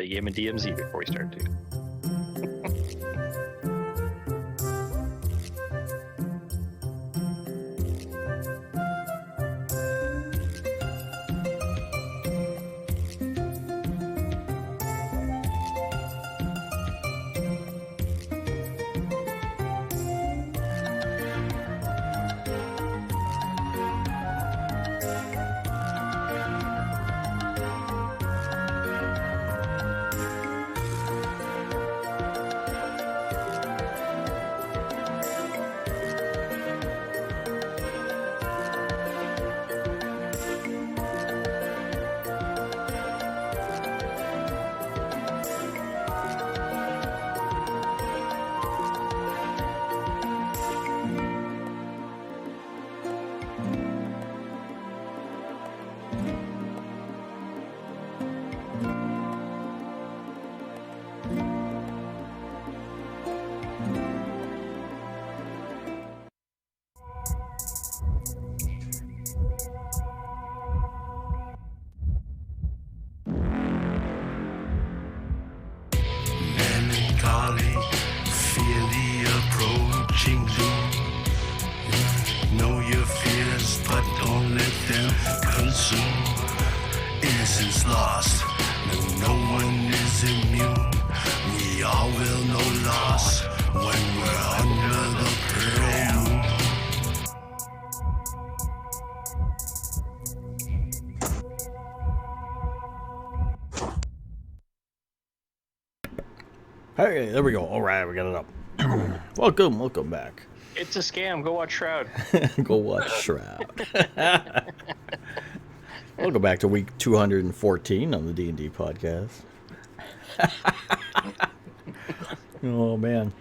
game of DMZ before we start too. Melancholy, feel the approaching doom. Know your fears, but don't let them consume. Innocence lost, no one is immune. We all will know loss when we're under the pearl moon. Hey, there we go. All right, we got it up. Welcome back. It's a scam. Go watch Shroud. Go watch Shroud. Welcome back to week 214 on the D&D podcast. Oh man,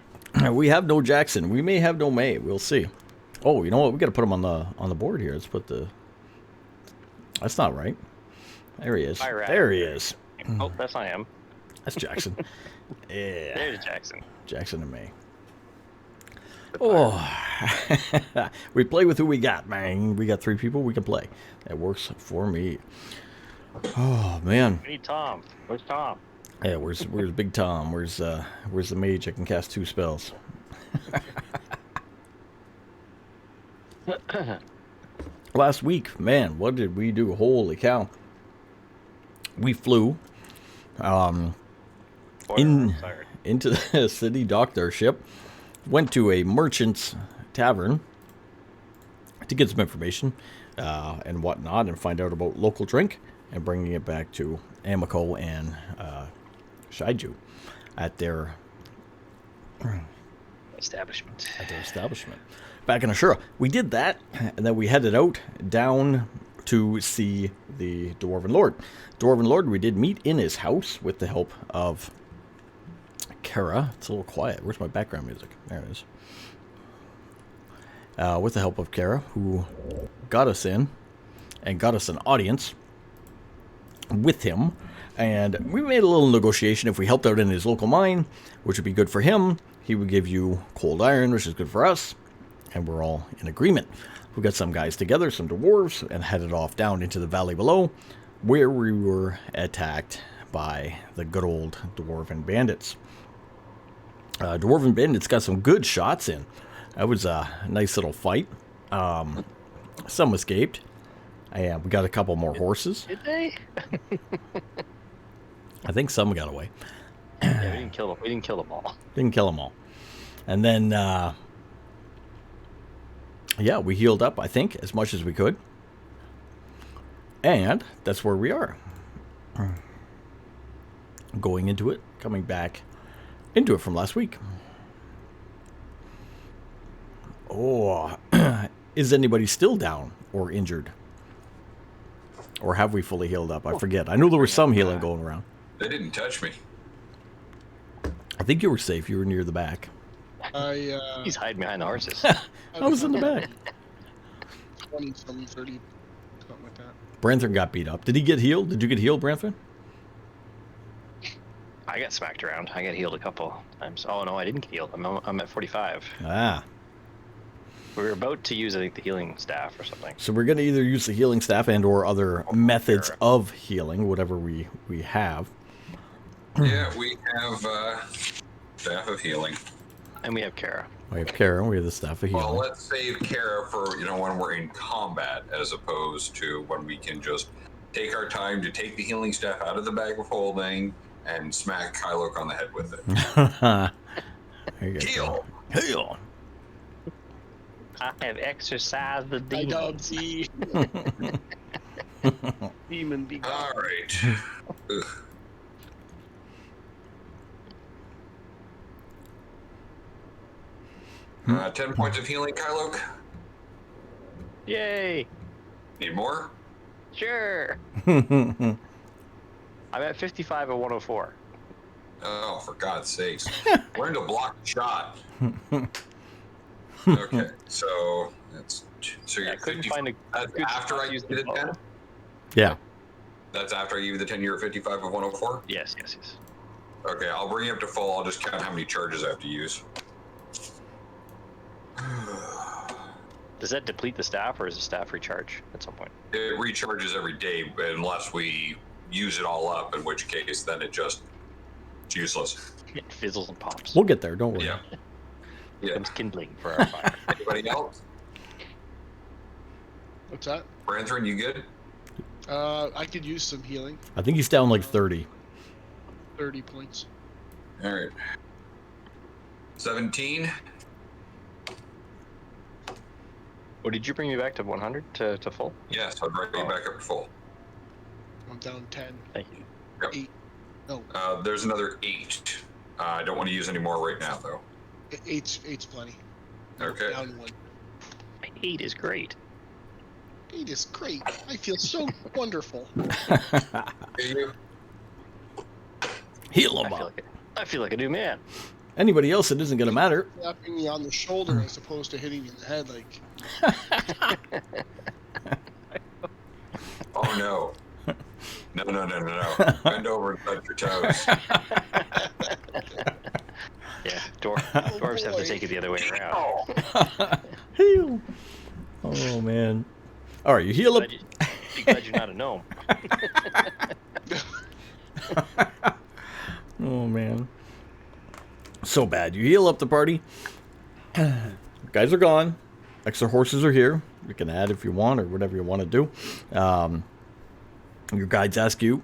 we have no Jackson. We may have no May. We'll see. Oh, you know what? We got to put him on the board here. Let's put the. That's not right. There he is. There he is. Oh, that's not him. That's Jackson. Yeah. There's Jackson. Jackson and May. Oh, we play with who we got, man. We got 3 people we can play. That works for me. Oh man. We need Tom. Where's Tom? Yeah, where's Big Tom? Where's the mage that can cast 2 spells? Last week, man, what did we do? Holy cow! We flew into the city, docked our ship, went to a merchant's tavern to get some information and whatnot, and find out about local drink, and bringing it back to Amico and Shaiju at their establishment. Back in Ashura. We did that, and then we headed out down to see the Dwarven Lord. Dwarven Lord, we did meet in his house with the help of Kara. It's a little quiet. Where's my background music? There it is. With the help of Kara, who got us in and got us an audience with him. And we made a little negotiation. If we helped out in his local mine, which would be good for him, he would give you cold iron, which is good for us. And we're all in agreement. We got some guys together, some dwarves, and headed off down into the valley below, where we were attacked by the good old Dwarven Bandits. Dwarven Bandits got some good shots in. That was a nice little fight. Some escaped. And we got a couple more horses. Did they? I think some got away. Yeah, we didn't kill them. We didn't kill them all. Didn't kill them all. And then, yeah, we healed up, I think, as much as we could. And that's where we are. Going into it, coming back into it from last week. Oh, is anybody still down or injured? Or have we fully healed up? I forget. I know there was some healing going around. They didn't touch me. I think you were safe. You were near the back. He's hiding behind the horses. I was in the back. 20, some 30, something like that. Brantham got beat up. Did he get healed? Did you get healed, Brantham? I got smacked around. I got healed a couple times. Oh, no, I didn't get healed. I'm at 45. Ah. We were about to use, I think, the healing staff or something. So we're going to either use the healing staff and or other methods of healing, whatever we have. Yeah, we have staff of healing. And we have Kara. We have Kara. We have the staff of Well, healing. let's save Kara for when we're in combat, as opposed to when we can just take our time to take the healing staff out of the bag of holding and smack Kylok on the head with it. There you go. Heal. Heal. I have exercised the I dub demons. the demon be gone. All right. Ugh. 10 points of healing, Kylok. Yay! Need more? Sure. I'm at 55 at 104. Oh, for God's sakes. Learn to block the shot. Okay, so that's so I you're couldn't 50. find a That's good after spot I to use give you the the 10. bow. Yeah. That's after I give you the 10. You're at 55 of 104. Yes. Okay, I'll bring you up to full. I'll just count how many charges I have to use. Does that deplete the staff, or is the staff recharge at some point? It recharges every day unless we use it all up, in which case then it's useless. It fizzles and pops. We'll get there. Don't worry. Yeah. Yeah. Becomes kindling for our fire. Anybody else? What's that? Branthrin, you good? I could use some healing. I think he's down like 30. 30 points. All right. 17. Oh, did you bring me back to 100 to full? Yes, I'll bring you back up to full. I'm down 10. Thank you. Yep. 8. No, There's another 8. I don't want to use any more right now, though. 8's plenty. Okay. Down 1. 8 is great. 8 is great. I feel so wonderful. Hey, you. Heal I him feel, up. I feel like a new man. Anybody else, it isn't going to matter. Slapping me on the shoulder as opposed to hitting me in the head. Like, Oh, no. No. Bend over and touch your toes. Yeah, dwarves have to boy. take it the other way around. Heal. Oh, man. All right, you heal up. Be glad you're not a gnome. Oh, man. So bad. You heal up the party. Guys are gone. Extra horses are here. You can add if you want or whatever you want to do. Your guides ask you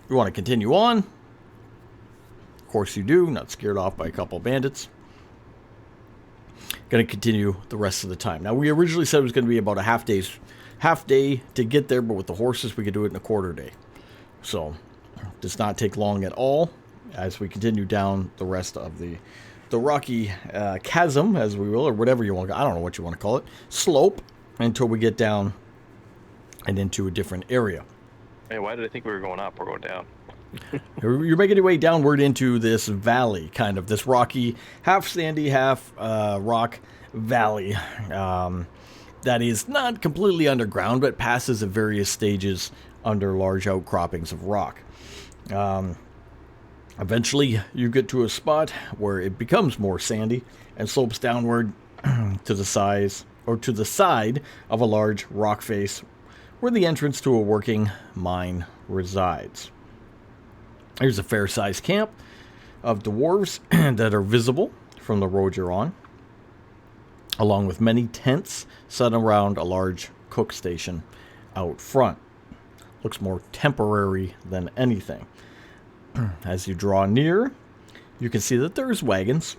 want to continue on. Of course you do. Not scared off by a couple of bandits. Going to continue the rest of the time. Now, we originally said it was going to be about a half day to get there, but with the horses, we could do it in a quarter day. So, it does not take long at all as we continue down the rest of the rocky chasm, as we will, or whatever you want. I don't know what you want to call it. Slope until we get down and into a different area. Hey, why did I think we were going up? We're going down. You're making your way downward into this valley, kind of this rocky, half sandy, half rock valley that is not completely underground, but passes at various stages under large outcroppings of rock. Eventually, you get to a spot where it becomes more sandy and slopes downward to the side of a large rock face where the entrance to a working mine resides. Here's a fair-sized camp of dwarves that are visible from the road you're on, along with many tents set around a large cook station out front. Looks more temporary than anything. As you draw near, you can see that there's wagons.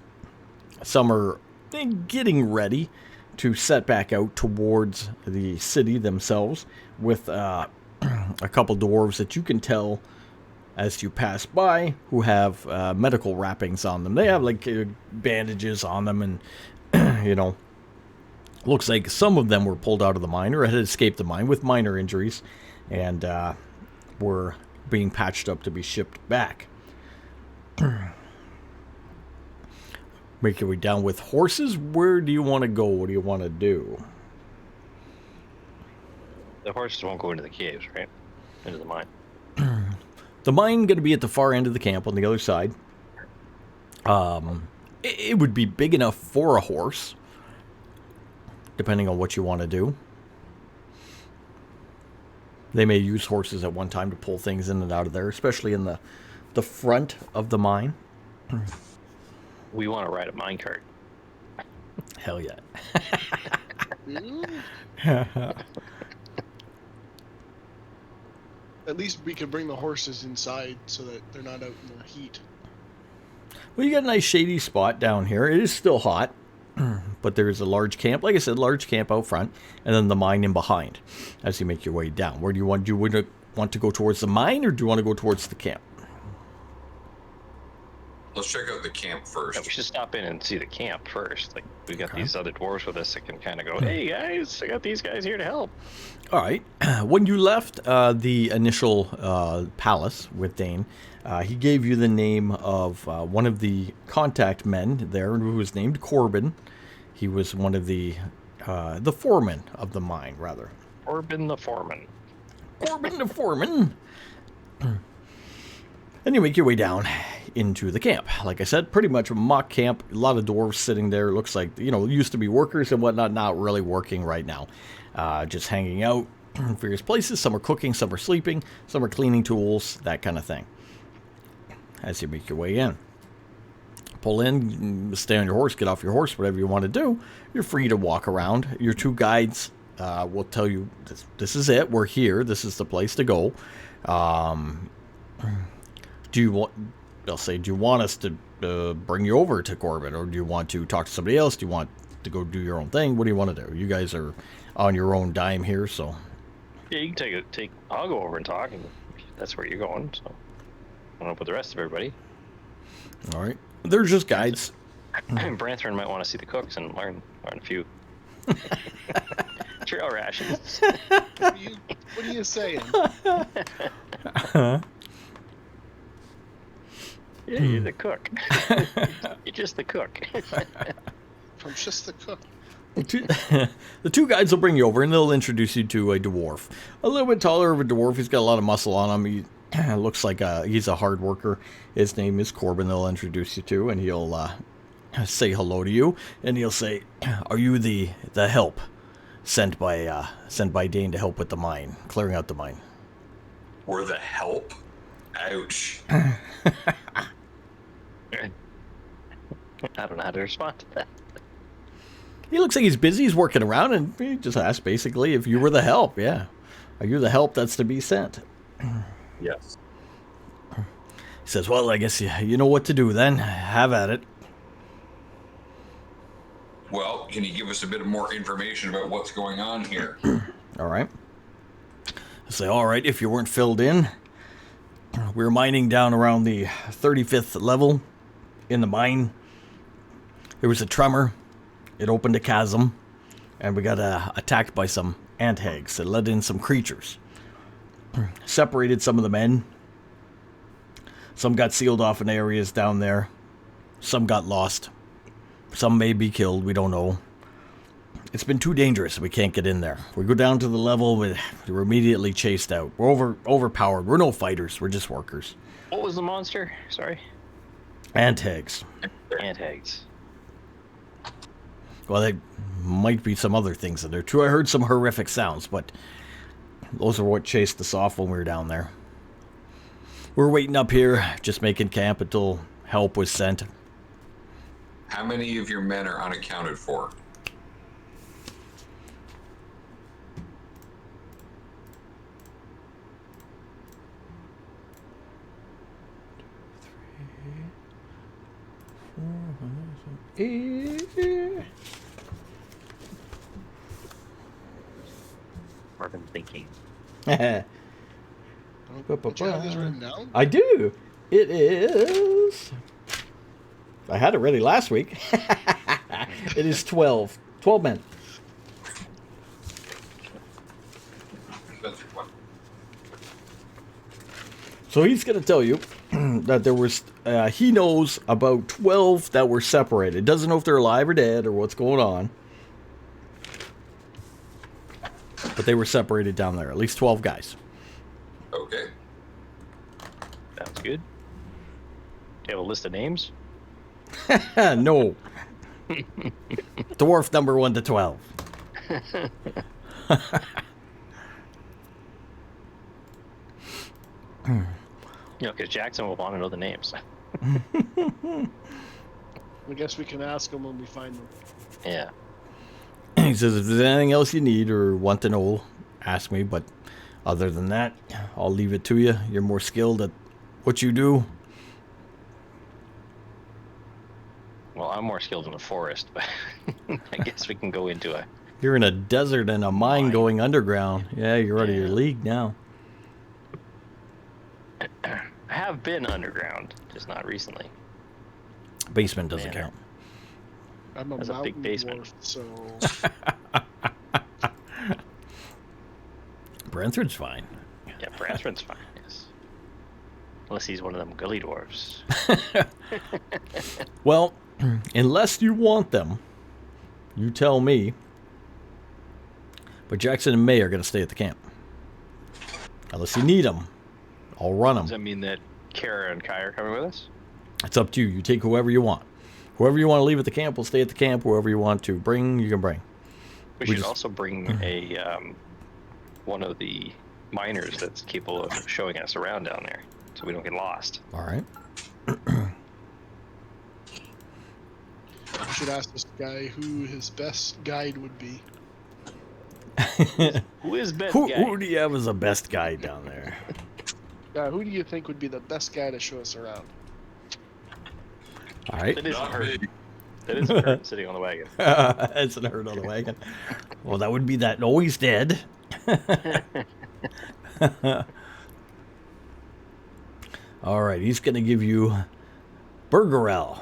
Some are getting ready to set back out towards the city themselves with a couple dwarves that you can tell as you pass by who have medical wrappings on them. They have like bandages on them, and looks like some of them were pulled out of the mine or had escaped the mine with minor injuries and were being patched up to be shipped back. Make your way down with horses. Where do you want to go? What do you want to do? The horses won't go into the caves, right? Into the mine. The mine going to be at the far end of the camp on the other side. It would be big enough for a horse, depending on what you want to do. They may use horses at one time to pull things in and out of there, especially in the the front of the mine. We want to ride a minecart. Hell yeah. At least we can bring the horses inside so that they're not out in the heat. Well, you got a nice shady spot down here. It is still hot, but there is a large camp. Like I said, large camp out front, and then the mine in behind as you make your way down. Where do you want? Do you want to go towards the mine, or do you want to go towards the camp? Let's check out the camp first. Yeah, we should stop in and see the camp first. Like, we got Okay. these other dwarves with us that can kind of go, hey guys, I got these guys here to help. All right. When you left the initial palace with Dane, he gave you the name of one of the contact men there, who was named Corbin. He was one of the foreman of the mine, rather. Corbin the foreman. Corbin the foreman. And you make your way down into the camp. Like I said, pretty much a mock camp. A lot of dwarves sitting there. It looks like, used to be workers and whatnot, not really working right now. Just hanging out in various places. Some are cooking, some are sleeping, some are cleaning tools, that kind of thing. As you make your way in. Pull in, stay on your horse, get off your horse, whatever you want to do. You're free to walk around. Your two guides will tell you, this is it, we're here, this is the place to go. They'll say, do you want us to bring you over to Corbin, or do you want to talk to somebody else? Do you want to go do your own thing? What do you want to do? You guys are on your own dime here, so. Yeah, you can I'll go over and talk, and that's where you're going, so. I don't know about the rest of everybody. All right. They're just guides. Branthorn might want to see the cooks and learn a few trail rations. What are you saying? Yeah, you're the cook. You're just the cook. From just the cook. The two guides will bring you over, and they'll introduce you to a dwarf. A little bit taller of a dwarf. He's got a lot of muscle on him. He looks like he's a hard worker. His name is Corbin. They'll introduce you to, and he'll say hello to you, and he'll say, "Are you the help sent by Dane to help with the mine, clearing out the mine?" We're the help? Ouch. I don't know how to respond to that. He looks like he's busy. He's working around, and he just asked basically if you were the help. Yeah, are you the help that's to be sent? Yes. He says, "Well, I guess you know what to do then. Have at it." Well, can you give us a bit more information about what's going on here? All right. I say, all right, if you weren't filled in, we're mining down around the 35th level in the mine. There was a tremor. It opened a chasm, and we got attacked by some ant hags that let in some creatures. Separated some of the men. Some got sealed off in areas down there. Some got lost. Some may be killed, we don't know. It's been too dangerous, we can't get in there. We go down to the level, we're immediately chased out. We're overpowered, we're no fighters, we're just workers. What was the monster? Sorry. Ant hags. Ant hags. Well, there might be some other things in there too. I heard some horrific sounds, but those are what chased us off when we were down there. We're waiting up here, just making camp until help was sent. How many of your men are unaccounted for? I've been thinking. Don't you have this written down? I do. It is. I had it ready last week. It is 12. 12 men. So he's going to tell you that there was, he knows about 12 that were separated. Doesn't know if they're alive or dead or what's going on. But they were separated down there. At least 12 guys. Okay. Sounds good. Do you have a list of names? No. Dwarf number 1 to 12. You know, because Jackson will want to know the names. I guess we can ask them when we find them. Yeah. He says, if there's anything else you need or want to know, ask me. But other than that, I'll leave it to you. You're more skilled at what you do. Well, I'm more skilled in the forest, but I guess we can go into a. You're in a desert and a mine going underground. Yeah, you're out of your Yeah. league now. I have been underground, just not recently. Basement doesn't Man. count. I'm a That's a big mountain basement. dwarf, so Brentford's fine. Yeah, Brasford's fine. Yes. Unless he's one of them gully dwarfs. Well, unless you want them, you tell me. But Jackson and May are going to stay at the camp. Unless you need them, I'll run Does them. that mean that Kara and Kai are coming with us? It's up to you. You take whoever you want. Whoever you want to leave at the camp will stay at the camp. Whoever you want to bring, you can bring. We We should just- also bring a one of the miners that's capable of showing us around down there, so we don't get lost. All right. we should ask this guy who his best guide would be. Who is best Who, guy? who do you have as the best guy down there? Who do you think would be the best guy to show us around? All right. That isn't Not her. me. That isn't her sitting on the wagon. It's an herd on the wagon. Well, that would be that. No, he's dead. All right, he's going to give you Bergerel.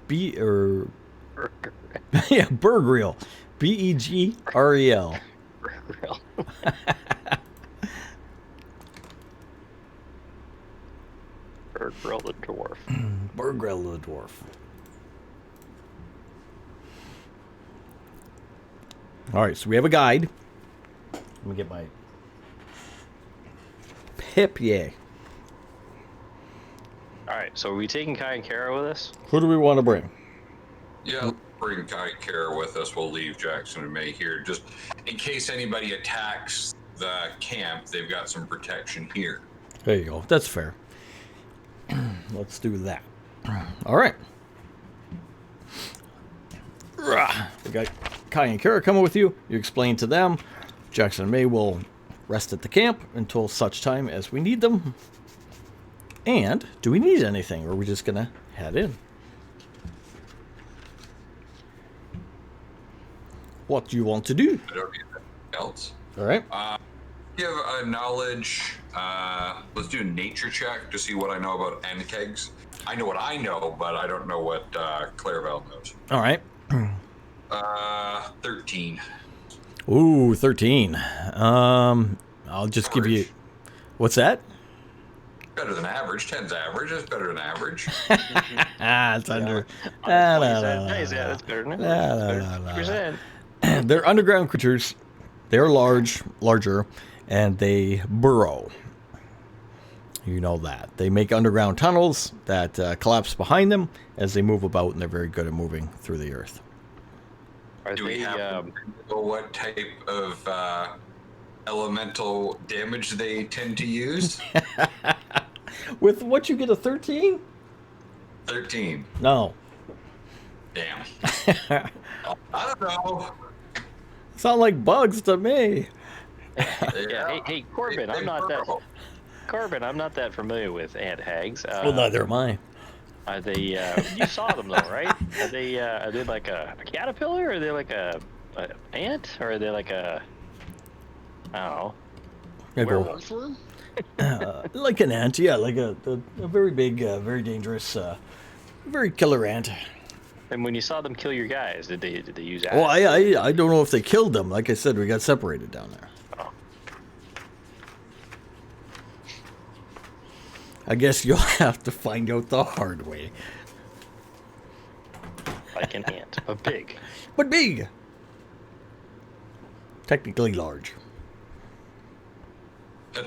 Yeah, Bergrel. Begrel. Bergrel the dwarf. Bergrel the dwarf. All right, so we have a guide. Let me get my papier. All right, so are we taking Kai and Kara with us? Who do we want to bring? Yeah, bring Kai Kara with us. We'll leave Jackson and May here, just in case anybody attacks the camp. They've got some protection here. There you go. That's fair. Let's do that. All right. We got Kai and Kara coming with you. You explain to them. Jackson and May will rest at the camp until such time as we need them. And do we need anything, or are we just going to head in? What do you want to do? I don't need anything else. All right. Give a knowledge. Let's do a nature check to see what I know about Ankegs. I know what I know, but I don't know what Clairvel knows. All right. 13. Ooh, 13. I'll just give you... Average. What's that? Better than average. 10's average. That's better than average. It's under... Yeah, La, la, la, that's better than it. La, la, la, la. 30%. They're underground creatures. They're larger, and they burrow. You know that. They make underground tunnels that collapse behind them as they move about, and they're very good at moving through the earth. Are Do we they, have to know what type of elemental damage they tend to use? With what, you get a 13? 13. No. Damn. I don't know. Sound like bugs to me. yeah, hey, Corbin, They I'm not that. burrow. Corbin, I'm not that familiar with ant hags. Well, neither am I. Are they? You saw them though, right? Are they? Are they like a caterpillar? Or are they like a ant? Or are they like a? I don't know. Maybe Werewolf. Earthworm? like an ant, yeah, like a very big, very dangerous, very killer ant. And when you saw them kill your guys, did they use acid? Well, I don't know if they killed them. Like I said, we got separated down there. Oh. I guess you'll have to find out the hard way. Like an ant, but big. But big. Technically large.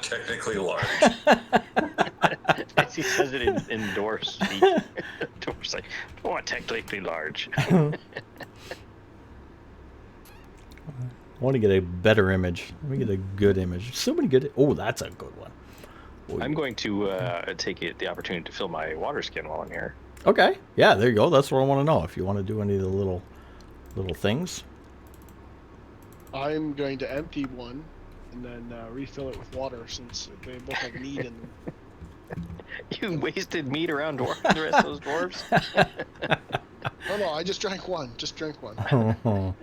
Technically large. As he says it in Dorse speak. Dorse like, oh, technically large. I want to get a better image. Let me get a good image. So many good... Oh, that's a good one. I'm going to take the opportunity to fill my water skin while I'm here. Okay. Yeah, there you go. That's what I want to know. If you want to do any of the little things. I'm going to empty one and then refill it with water since they both have meat in them. You wasted meat around the rest of those dwarves? Oh no, I just drank one. Just drank one.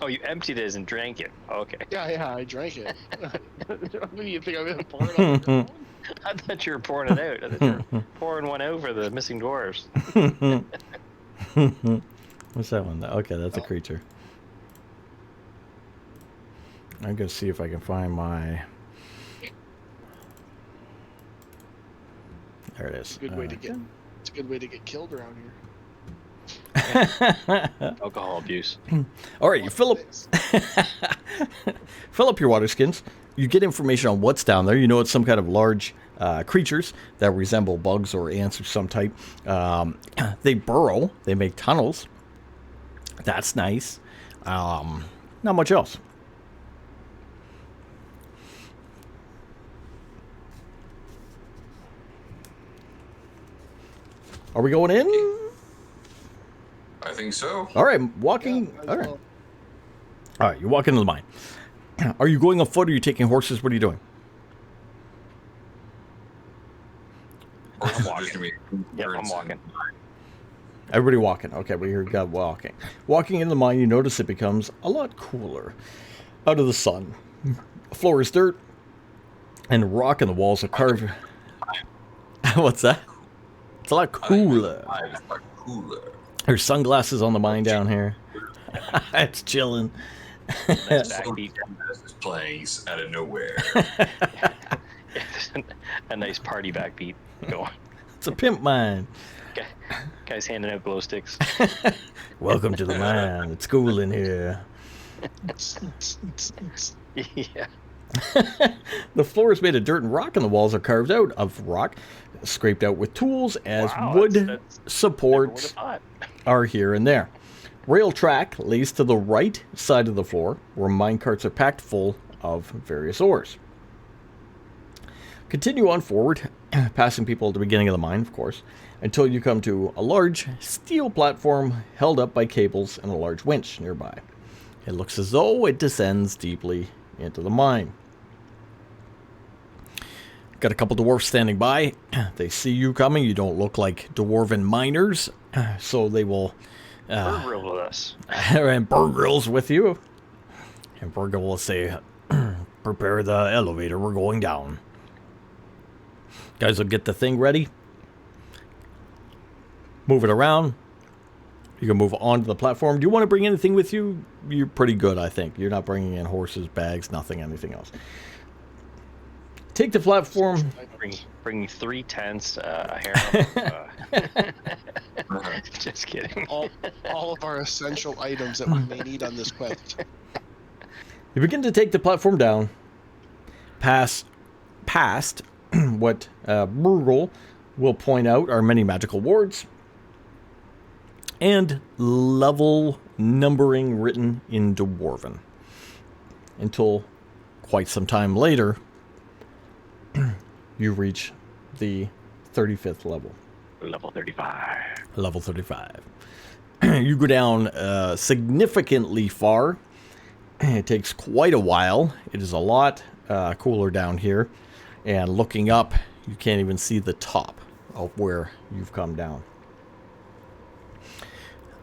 Oh, you emptied it and drank it. Okay. Yeah, I drank it. What do you think I'm gonna pour it on the ground? I thought you were pouring it out. I thought you were pouring one out for the missing dwarves. What's that one? Okay, that's a creature. I'm gonna see if I can find my. There it is. Good way to get. It's a good way to get killed around here. Alcohol abuse. All right, you fill up your water skins. You get information on what's down there. You know it's some kind of large creatures that resemble bugs or ants of some type. They burrow. They make tunnels. That's nice. Not much else. Are we going in? I think so. All right, walking. Yeah, All right. All right, you walk into the mine. Are you going on foot or are you taking horses? What are you doing? Horses are walking. just gonna be Yep, I'm birds walking. and- Everybody walking. Okay, we hear God walking. Walking in the mine, you notice it becomes a lot cooler out of the sun. The floor is dirt and rock, and the walls are carved. What's that? It's a lot cooler. It's like cooler. There's sunglasses on the mine down here. It's chilling. Nice backbeat. Is playing out of nowhere. A nice party backbeat going. It's a pimp mine. Guys handing out glow sticks. Welcome to the mine. It's cool in here. Yeah. The floor is made of dirt and rock, and the walls are carved out of rock, scraped out with tools as Wow, wood that's- never would've supports thought. are here and there. Rail track lays to the right side of the floor, where mine carts are packed full of various ores. Continue on forward, passing people at the beginning of the mine, of course, until you come to a large steel platform held up by cables and a large winch nearby. It looks as though it descends deeply into the mine. Got a couple dwarfs standing by. They see you coming. You don't look like dwarven miners, so they will... Bird real with us. and Burgril's with you. And Burgrill will say, prepare the elevator, we're going down. Guys will get the thing ready. Move it around. You can move onto the platform. Do you want to bring anything with you? You're pretty good, I think. You're not bringing in horses, bags, nothing, anything else. Take the platform. Bring 3 tents, a harem. Just kidding. all of our essential items that we may need on this quest. You begin to take the platform down, past what Burgle will point out are many magical wards, and level numbering written in Dwarven. Until quite some time later, you reach the 35th level. Level 35. Level 35. You go down significantly far. It takes quite a while. It is a lot cooler down here. And looking up, you can't even see the top of where you've come down.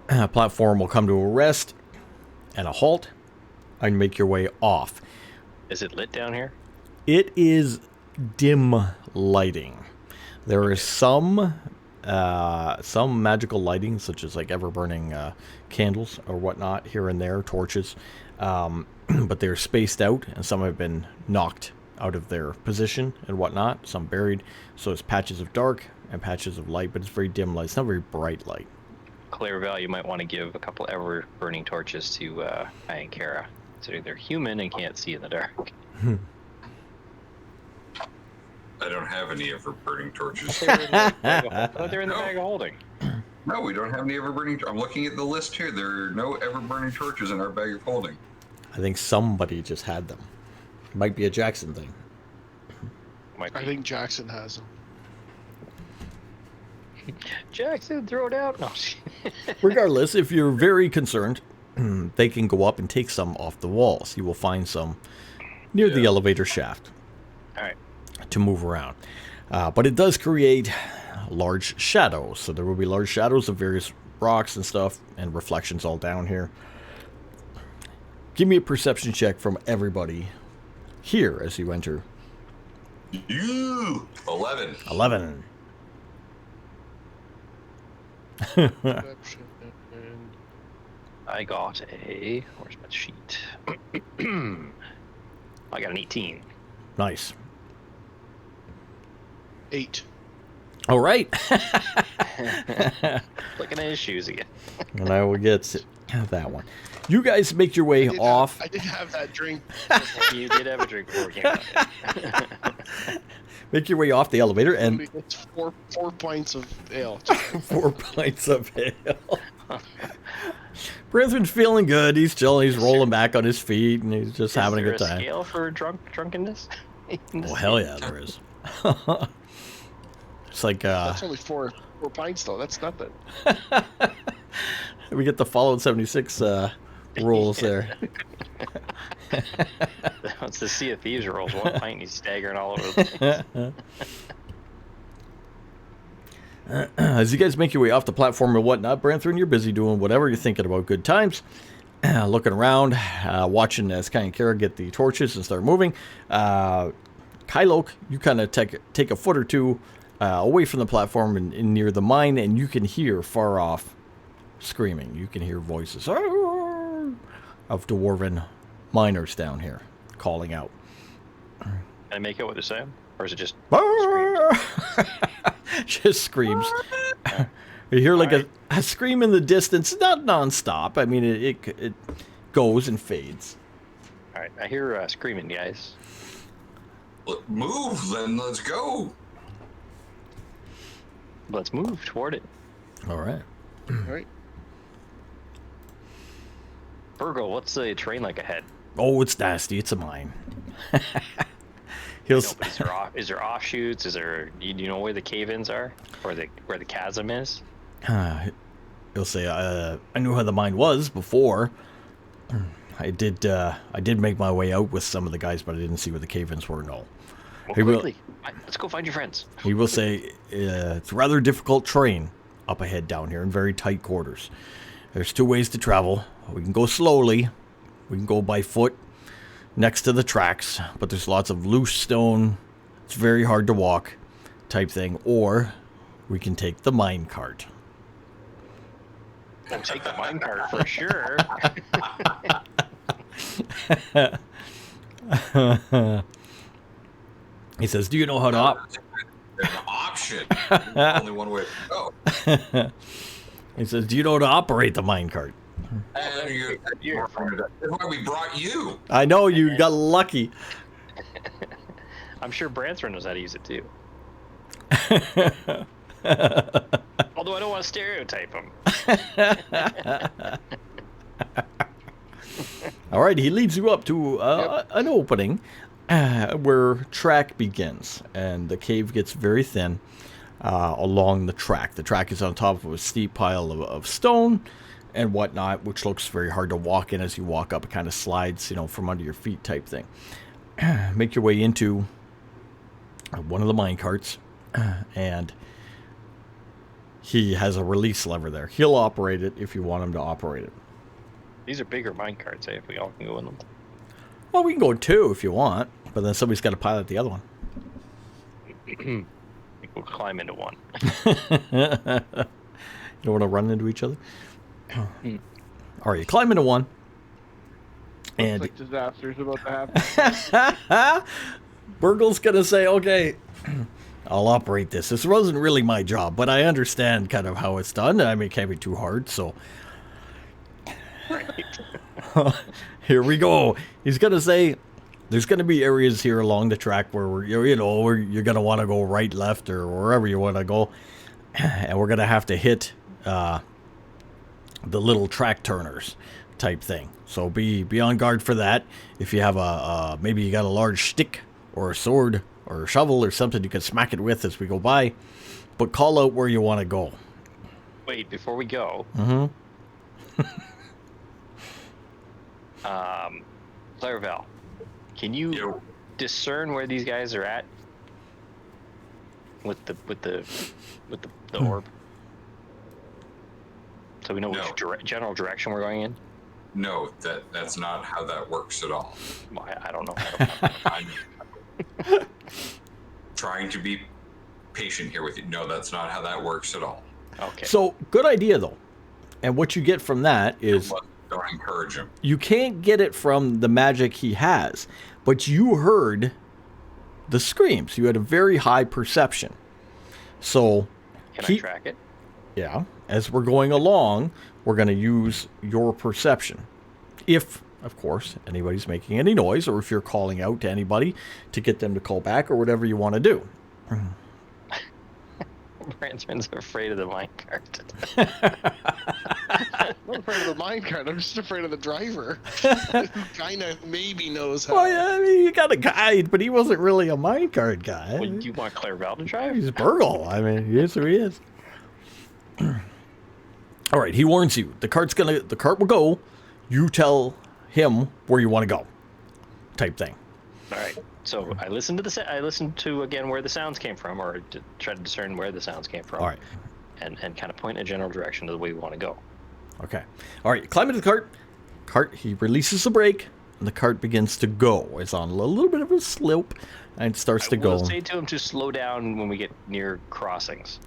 Platform will come to a rest and a halt, and make your way off. Is it lit down here? It is dim lighting. There is some magical lighting, such as like ever-burning candles or whatnot here and there, torches, but they're spaced out, and some have been knocked out of their position and whatnot. Some buried, so it's patches of dark and patches of light, but it's very dim light. It's not very bright light. Clairval, you might want to give a couple ever-burning torches to Iankara. So they're human and can't see in the dark. I don't have any ever-burning torches. I thought they were in the bag of holding. No, we don't have any ever-burning. I'm looking at the list here. There are no ever-burning torches in our bag of holding. I think somebody just had them. Might be a Jackson thing. Might I be. think Jackson has them. Jackson, throw it out. No. Regardless, if you're very concerned, they can go up and take some off the walls. You will find some near the elevator shaft All right. to move around. But it does create large shadows. So there will be large shadows of various rocks and stuff and reflections all down here. Give me a perception check from everybody here as you enter. You 11. 11. Perception and I got a. Where's my sheet? I got an 18. Nice. 8. All right. Looking at his shoes again. And I will get that one. You guys make your way off. I did have that drink. You did have a drink before we came out. Make your way off the elevator and It's four pints of ale. 4 pints of ale. Brethren's feeling good. He's chilling. He's rolling back on his feet, and he's just having a good Is there time. scale for drunkenness? Oh, hell yeah, there is. It's like That's only four pints though. That's nothing. we get the Fallout 76 rules there. It's the Sea of Thieves rolls. One pint and he's staggering all over the place. As you guys make your way off the platform and whatnot, Branthren, you're busy doing whatever. You're thinking about good times, looking around, watching as Kai and Kara get the torches and start moving. Kylok, you kind of take a foot or two away from the platform and near the mine, and you can hear far off screaming. You can hear voices of dwarven miners down here calling out. Can I make out what they're saying? Or is it just Just screams. You hear like a scream in the distance, not nonstop. I mean, it goes and fades. Alright, I hear screaming, guys. Move, then let's go. Let's move toward it. All right. All right. Virgo, what's the terrain like ahead? Oh, it's nasty. It's a mine. He'll. No, but is there offshoots? Is there? Do you know where the cave-ins are, or where the chasm is? He'll say, "I knew how the mine was before. I did make my way out with some of the guys, but I didn't see where the cave-ins were. No." Well, He will- quickly, let's go find your friends. He will say, "It's rather difficult terrain up ahead down here in very tight quarters. There's 2 ways to travel. We can go slowly. We can go by foot next to the tracks, but there's lots of loose stone. It's very hard to walk type thing. Or we can take the mine cart." We'll take the minecart for sure. He says, "Do you know how to There's an option. There's only one way to go. He says, "Do you know how to operate the mine cart?" And that's why we brought you. I know you got lucky. I'm sure Branthron knows how to use it too. Although I don't want to stereotype him. All right, he leads you up to an opening where track begins, and the cave gets very thin along the track. The track is on top of a steep pile of stone and whatnot, which looks very hard to walk in. As you walk up, it kind of slides, from under your feet type thing. Make your way into one of the mine carts, and he has a release lever there. He'll operate it if you want him to operate it. These are bigger minecarts, if we all can go in them. Well, we can go 2 if you want, but then somebody's got to pilot the other one. We'll climb into one. You don't want to run into each other? All right, you climb into one. And Like disaster's about to happen. Burgle's going to say, "Okay, I'll operate this. This wasn't really my job, but I understand kind of how it's done. I mean, it can't be too hard, so..." Here we go. He's going to say, "There's going to be areas here along the track where you're going to want to go right, left, or wherever you want to go. And we're going to have to hit the little track turners type thing. So be on guard for that. If you have maybe you got a large stick or a sword or a shovel or something you can smack it with as we go by. But call out where you want to go. Wait, before we go, Clairvel, can you Yo. discern where these guys are at with the orb? So we know No. which general direction we're going in. No, that's not how that works at all. Well, I don't know. I'm trying to be patient here with you. No, that's not how that works at all. Okay. So, good idea, though. And what you get from that is But don't encourage him. you can't get it from the magic he has, but you heard the screams. You had a very high perception. So, Can I keep, track it? yeah, as we're going along, we're going to use your perception. If, of course, anybody's making any noise, or if you're calling out to anybody to get them to call back, or whatever you want to do. Brandon's afraid of the minecart. I'm not afraid of the minecart. I'm just afraid of the driver. Kind of maybe knows how. Well, yeah, I mean, you got a guide, but he wasn't really a minecart guy. Well, you want Clairvel to drive? He's Burgle. I mean, yes, who he is. All right, he warns you. The cart will go. You tell him where you want to go. Type thing. All right. So I listened to I listened to again where the sounds came from, or to try to discern where the sounds came from. All right. And kind of point in a general direction to the way we want to go. Okay. All right, climb into the cart. He releases the brake, and the cart begins to go. It's on a little bit of a slope, and it starts to I will go. say to him to slow down when we get near crossings.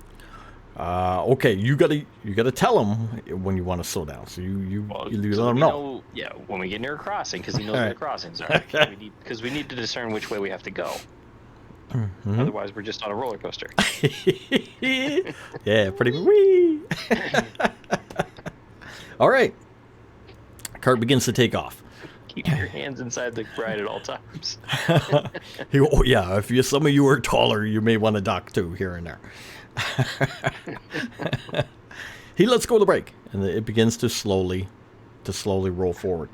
Okay, you gotta tell him when you want to slow down. So you So let him we know. Yeah, when we get near a crossing, because he knows where Alright. the crossings are. Okay. Because we need to discern which way we have to go. Mm-hmm. Otherwise, we're just on a roller coaster. Yeah, pretty wee. All right. Cart begins to take off. Keep your hands inside the ride at all times. Oh yeah, if some of you are taller, you may want to dock too here and there. He lets go of the brake, and it begins to slowly roll forward.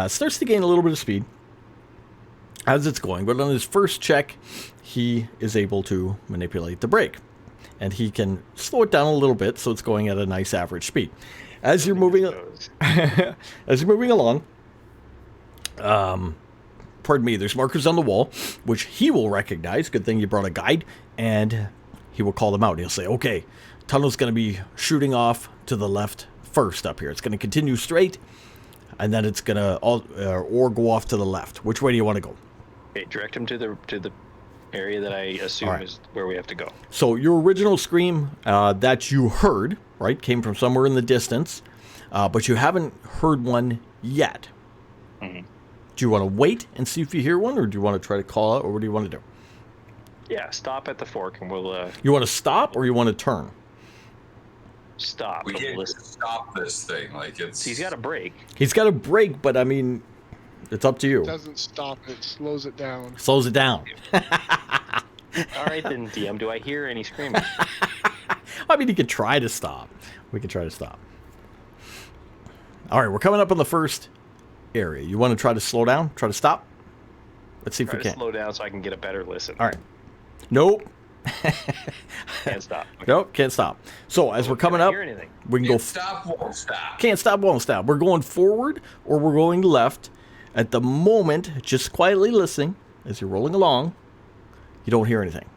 Starts to gain a little bit of speed as it's going, but on his first check, he is able to manipulate the brake, and he can slow it down a little bit so it's going at a nice average speed. As you're moving, along, pardon me, there's markers on the wall, which he will recognize. Good thing you brought a guide, and he will call them out. He'll say, okay, tunnel's going to be shooting off to the left first up here. It's going to continue straight, and then it's going to or go off to the left. Which way do you want to go? Okay, direct him to the area that I assume Alright. is where we have to go. So your original scream that you heard, right, came from somewhere in the distance, but you haven't heard one yet. Mhm. Do you want to wait and see if you hear one, or do you want to try to call out, or what do you want to do? Yeah, stop at the fork and we'll You want to stop, or you want to turn? stop. We and can't listen. stop this thing. Like it's. He's got a break. He's got a brake, but I mean, it's up to you. It doesn't stop it, slows it down. Slows it down. All right then, DM. Do I hear any screaming? I mean, you could try to stop. We can try to stop. All right, we're coming up on the first area. You want to try to slow down? Try to stop? Let's see if Try we to can. slow down so I can get a better listen. All right. Nope. Can't stop. Okay. Nope, can't stop. So as we're coming Can I up, hear anything? we can go. Stop, won't stop. Can't stop, won't stop. We're going forward or we're going left. At the moment, just quietly listening as you're rolling along, you don't hear anything.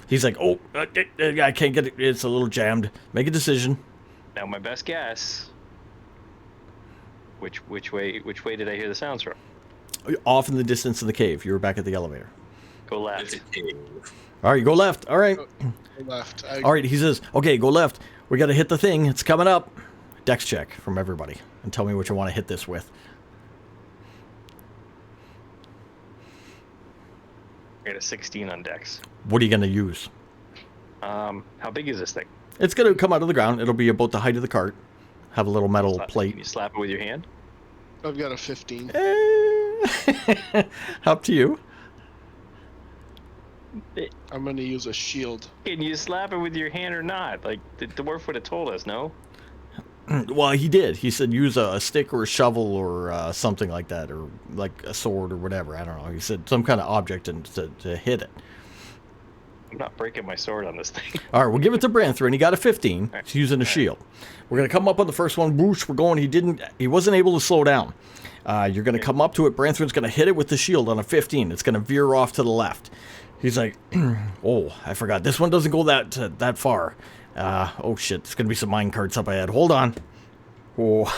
He's like, oh, I can't get it. It's a little jammed. Make a decision. Now my best guess. Which way did I hear the sounds from? Off in the distance in the cave. You were back at the elevator. Go It's left. a cave. All right, go left. All right. Left. All right, he says, okay, go left. We got to hit the thing. It's coming up. Dex check from everybody. And tell me what you want to hit this with. I got a 16 on Dex. What are you going to use? How big is this thing? It's going to come out of the ground. It'll be about the height of the cart. Have a little metal Can plate. you slap it with your hand? I've got a 15. Up to you. I'm going to use a shield. Can you slap it with your hand or not? Like the dwarf would have told us, no? Well, he did. He said use a stick or a shovel or something like that, or like a sword or whatever. I don't know. He said some kind of object to hit it. I'm not breaking my sword on this thing. All right, we'll give it to Branther, and he got a 15. He's using a shield. We're going to come up on the first one. Whoosh, we're going. He wasn't able to slow down. You're going to come up to it. Branther's going to hit it with the shield on a 15. It's going to veer off to the left. He's like, oh, I forgot. This one doesn't go that far. Oh, shit. There's going to be some mine carts up ahead. Hold on. Oh,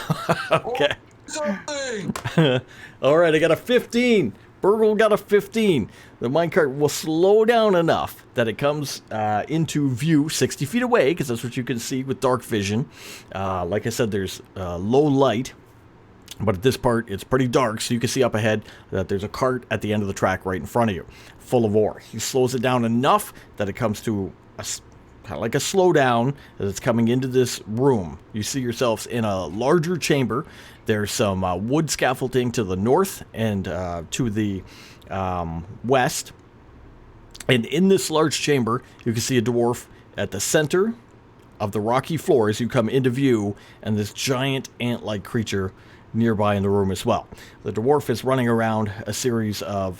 okay. Something. All right, I got a 15. Burgle got a 15. The minecart will slow down enough that it comes into view 60 feet away, because that's what you can see with dark vision. Like I said, there's low light, but at this part, it's pretty dark, so you can see up ahead that there's a cart at the end of the track right in front of you, full of ore. He slows it down enough that it comes to kind of like a slowdown as it's coming into this room. You see yourselves in a larger chamber. There's some wood scaffolding to the north and to the west. And in this large chamber, you can see a dwarf at the center of the rocky floor as you come into view, and this giant ant-like creature nearby in the room as well. The dwarf is running around a series of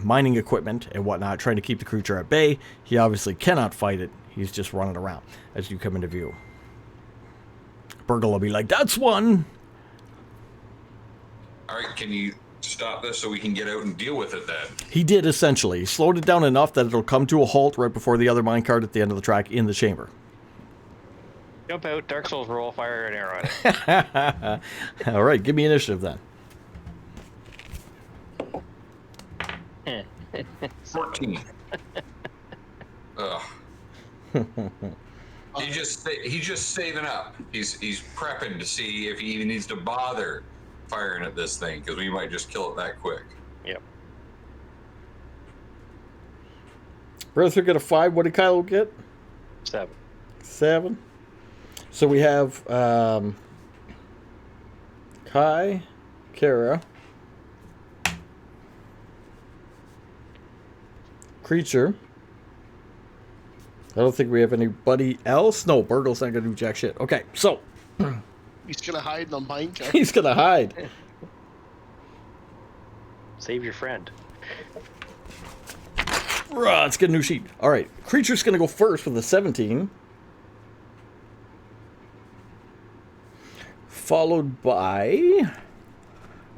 mining equipment and whatnot, trying to keep the creature at bay. He obviously cannot fight it. He's just running around as you come into view. Burgle will be like, that's one. All right, can you stop this so we can get out and deal with it then? He did, essentially. He slowed it down enough that it'll come to a halt right before the other minecart at the end of the track in the chamber. Jump out, Dark Souls roll, fire an arrow at it. All right, give me initiative then. 14. Ugh. He's just saving up. He's prepping to see if he even needs to bother firing at this thing, because we might just kill it that quick. Yep. Brother got a 5. What did Kylo get? 7. 7. So we have Kai, Kara, Creature. I don't think we have anybody else. No, Burgle's not going to do jack shit. Okay, so He's gonna hide in the minecart. he's going to hide. Save your friend. Let's get a new sheet. All right, Creature's going to go first with a 17. Followed by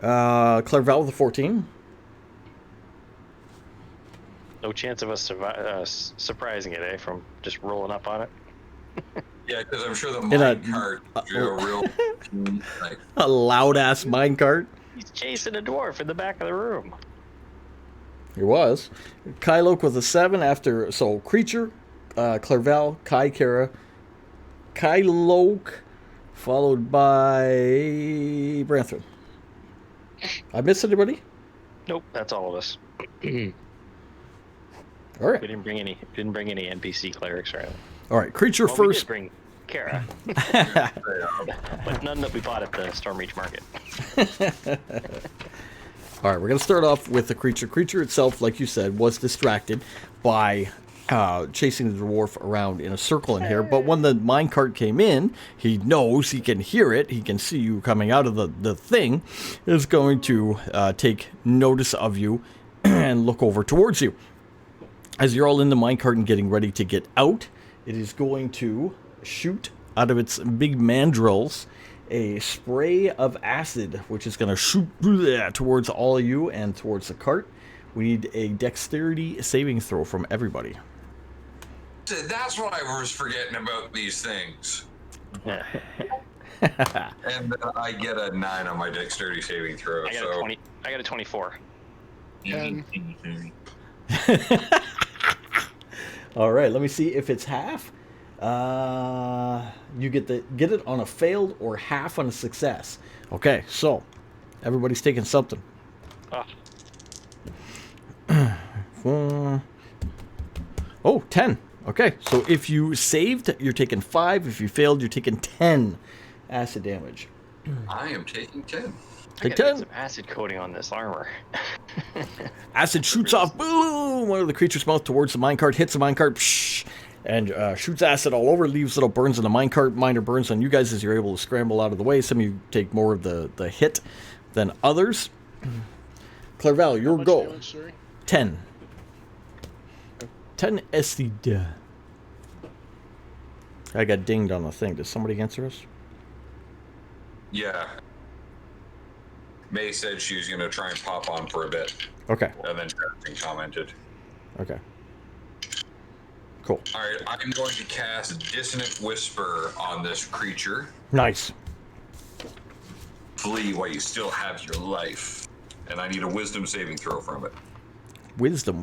Clairval with a 14. No chance of us surprising it, from just rolling up on it. Yeah, because I'm sure the In a- minecart is a real like, A loud-ass minecart. He's chasing a dwarf in the back of the room. It was. Kyloke with a 7 after... So, Creature, Clairval, Kai, Kara, Kyloke, followed by Branther. I missed anybody? Nope, that's all of us. All right. We didn't bring any NPC clerics or anything. All right, Creature Well, we first. did bring Kara, but none that we bought at the Stormreach Market. All right, we're going to start off with the Creature. Creature itself, like you said, was distracted by chasing the dwarf around in a circle in here. But when the minecart came in, he knows, he can hear it, he can see you coming out of the thing, is going to take notice of you and look over towards you. As you're all in the minecart and getting ready to get out, it is going to shoot out of its big mandrills a spray of acid, which is going to shoot towards all of you and towards the cart. We need a dexterity saving throw from everybody. that's what I was forgetting about these things. Yeah. And I get a 9 on my dexterity saving throw. I got a 24. 10. All right, let me see if it's half. You get it on a failed or half on a success. Okay, so everybody's taking something. Oh. 10. Okay, so if you saved, you're taking 5. If you failed, you're taking 10 acid damage. I am taking 10. I Take gotta 10. get some acid coating on this armor. Acid shoots off, boom, one of the creature's mouth towards the minecart, hits the minecart, and shoots acid all over, leaves little burns in the minecart. Minor burns on you guys as you're able to scramble out of the way. Some of you take more of the hit than others. Clairval, How your much go. damage, sorry? 10. 10 acid. I got dinged on the thing. Did somebody answer us? Yeah. May said she was going to try and pop on for a bit, Okay. and then Justin commented. Okay. Cool. All right, I'm going to cast Dissonant Whisper on this creature. Nice. Flee while you still have your life. And I need a wisdom saving throw from it. Wisdom.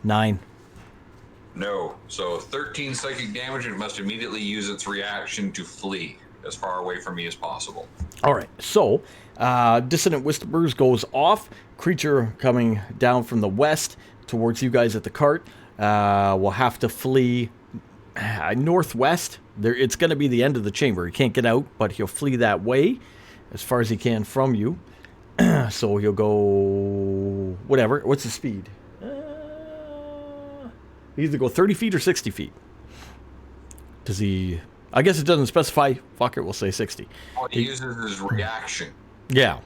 9. No. So 13 psychic damage, and it must immediately use its reaction to flee as far away from me as possible. All right. So, Dissonant Whispers goes off. Creature coming down from the west towards you guys at the cart will have to flee northwest. It's going to be the end of the chamber. He can't get out, but he'll flee that way as far as he can from you. So he'll go whatever. What's his speed? Either go 30 feet or 60 feet. Does he... I guess it doesn't specify. Fuck it, we'll say 60. Oh, he uses his reaction. Yeah.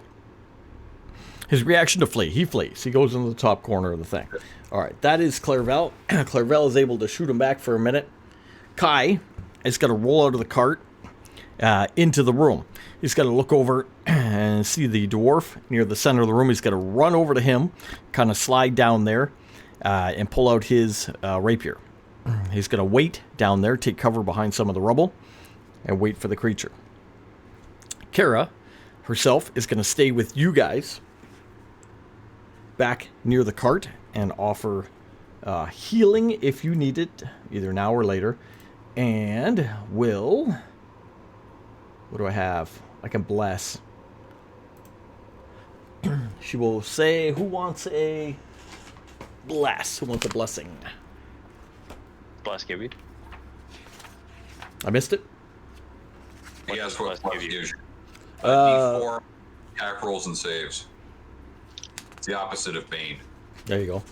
His reaction to flee. He flees. He goes into the top corner of the thing. All right, that is Clairval. Clairval is able to shoot him back for a minute. Kai is going to roll out of the cart into the room. He's got to look over and see the dwarf near the center of the room. He's got to run over to him, kind of slide down there, and pull out his rapier. He's going to wait down there, take cover behind some of the rubble, and wait for the creature. Kara herself is going to stay with you guys back near the cart and offer healing if you need it, either now or later. And will... What do I have? I can bless. She will say, who wants a bless? Who wants a blessing? Bless give you. I missed it? He has what Bless give you. fusion. D4 attack rolls and saves. It's the opposite of Bane. There you go.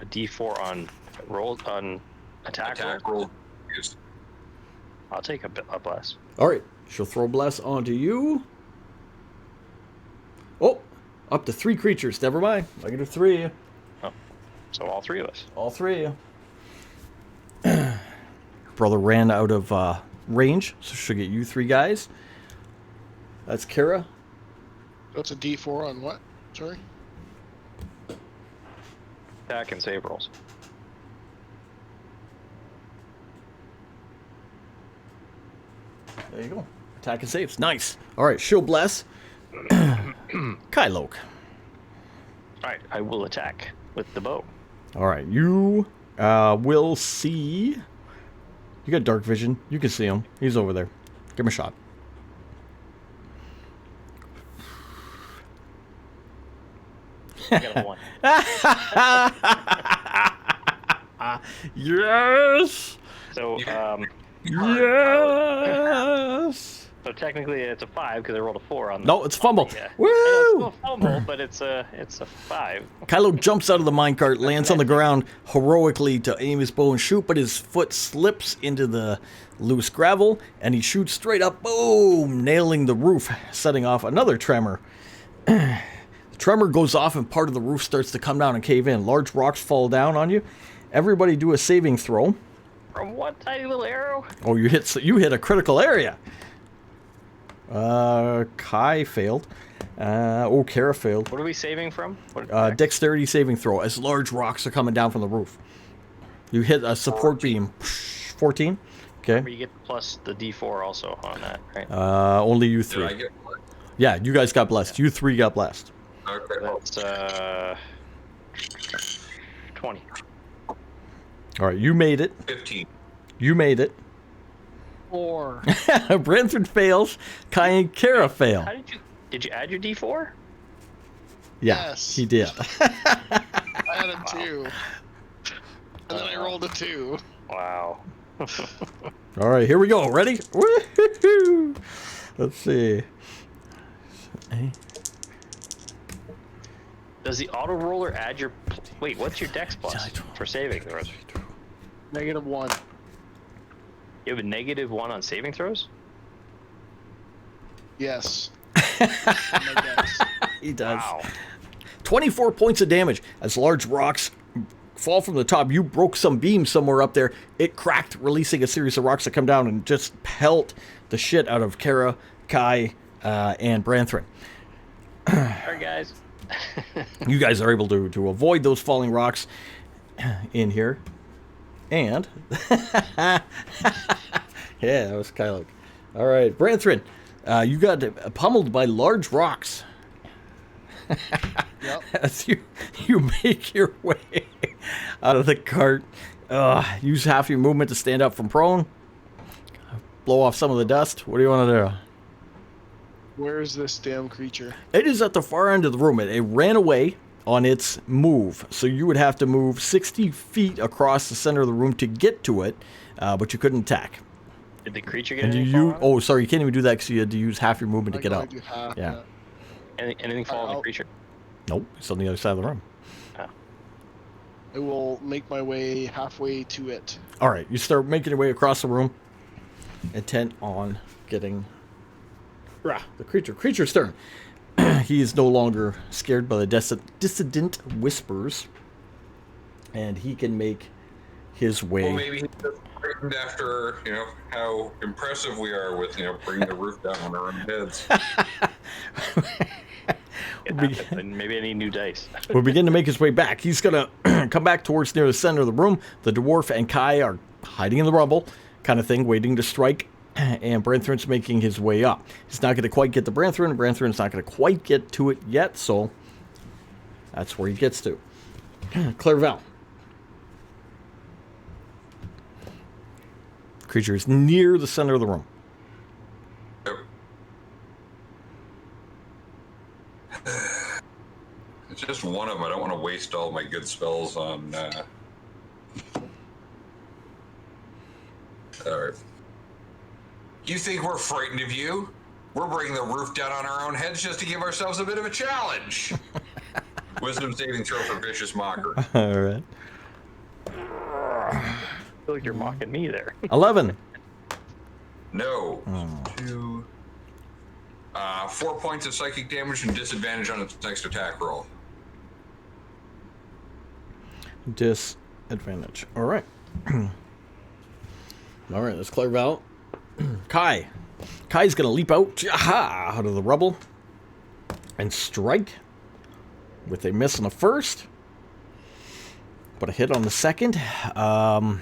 A D4 on roll on attack roll. Attack roll. Used. I'll take a bless. All right. She'll throw bless onto you. Oh, up to 3 creatures. Never mind. I can do 3. Oh, so all 3 of us. All 3. Brother ran out of range, so she'll get you 3 guys. That's Kara. That's a D4 on what? Sorry? Attack and save rolls. There you go. Attack and saves. Nice. All right, she'll bless. Kylok. Alright, I will attack with the bow. All right, you will see. You got dark vision. You can see him. He's over there. Give him a shot. I got a 1. Yes. So, Yes. so technically it's a 5 because I rolled a 4 on the... No, it's fumble. Yeah. Woo! I know it's still a fumble, but it's a 5. Kylo jumps out of the minecart, lands on the ground heroically to aim his bow and shoot, but his foot slips into the loose gravel, and he shoots straight up, boom, nailing the roof, setting off another tremor. The tremor goes off, and part of the roof starts to come down and cave in. Large rocks fall down on you. Everybody do a saving throw. From what tiny little arrow? Oh, you hit a critical area. Kai failed. Kara failed. What are we saving from? What Dexterity saving throw as large rocks are coming down from the roof. You hit a support beam. 14. Okay. You get plus the D4 also on that, right? Only you Did 3. I get one? Yeah, you guys got blessed. You 3 got blessed. Okay. That's 20. All right, you made it. 15. You made it. 4. Brentford fails. Kai and Kara fail. How did you add your D4? Yeah, Yes. he did. I had a 2. And then I rolled a 2. Wow. All right, here we go. Ready? Woo-hoo-hoo. Let's see. Does the auto roller add your? Wait, what's your dex plus for saving throws? -1. You have a -1 on saving throws. Yes. My dex. He does. Wow. 24 points of damage as large rocks fall from the top. You broke some beam somewhere up there. It cracked, releasing a series of rocks that come down and just pelt the shit out of Kara, Kai, and Branthrin. All right, guys. You guys are able to avoid those falling rocks in here. And yeah, that was Kylo. All right, Branthrin, you got pummeled by large rocks. Yep. As you make your way out of the cart, use half your movement to stand up from prone. Blow off some of the dust. What do you want to do? Where is this damn creature? It is at the far end of the room. It ran away on its move, so you would have to move 60 feet across the center of the room to get to it, but you couldn't attack. Did the creature get And any you? fall on it? Oh, sorry, you can't even do that because you had to use half your movement to I get can up. only do half, Yeah. Anything fall on the I'll- creature? Nope, it's on the other side of the room. I will make my way halfway to it. All right, you start making your way across the room, intent on getting the creature. Creature's turn. He is no longer scared by the dissident whispers, and he can make his way. Well, maybe he's just frightened after, how impressive we are with, bringing the roof down on our own heads. And maybe I need new dice. Will begin to make his way back. He's gonna come back towards near the center of the room. The dwarf and Kai are hiding in the rubble, kind of thing, waiting to strike. And Branthrin's making his way up. He's not going to quite get to Branthrin. Branthrin's not going to quite get to it yet, so that's where he gets to. Clairval. Creature is near the center of the room. Yep. It's just one of them. I don't want to waste all my good spells on. All right. You think we're frightened of you? We're bringing the roof down on our own heads just to give ourselves a bit of a challenge. Wisdom saving throw for vicious mocker. All right. I feel like you're mocking me there. 11. No. 2. 4 points of psychic damage and disadvantage on its next attack roll. Disadvantage. All right. All right, that's Clairval. Kai. Kai's going to leap out out of the rubble and strike with a miss on the first, but a hit on the second. I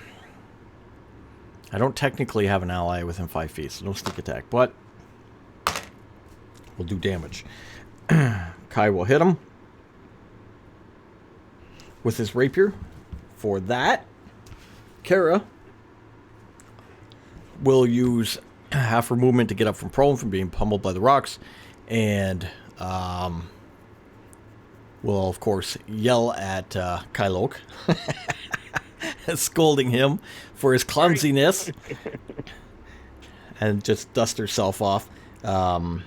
don't technically have an ally within 5 feet, so no sneak attack, but will do damage. Kai will hit him with his rapier. For that, Kara will use half her movement to get up from prone from being pummeled by the rocks, and will, of course, yell at Kylok, scolding him for his clumsiness, and just dust herself off. Kind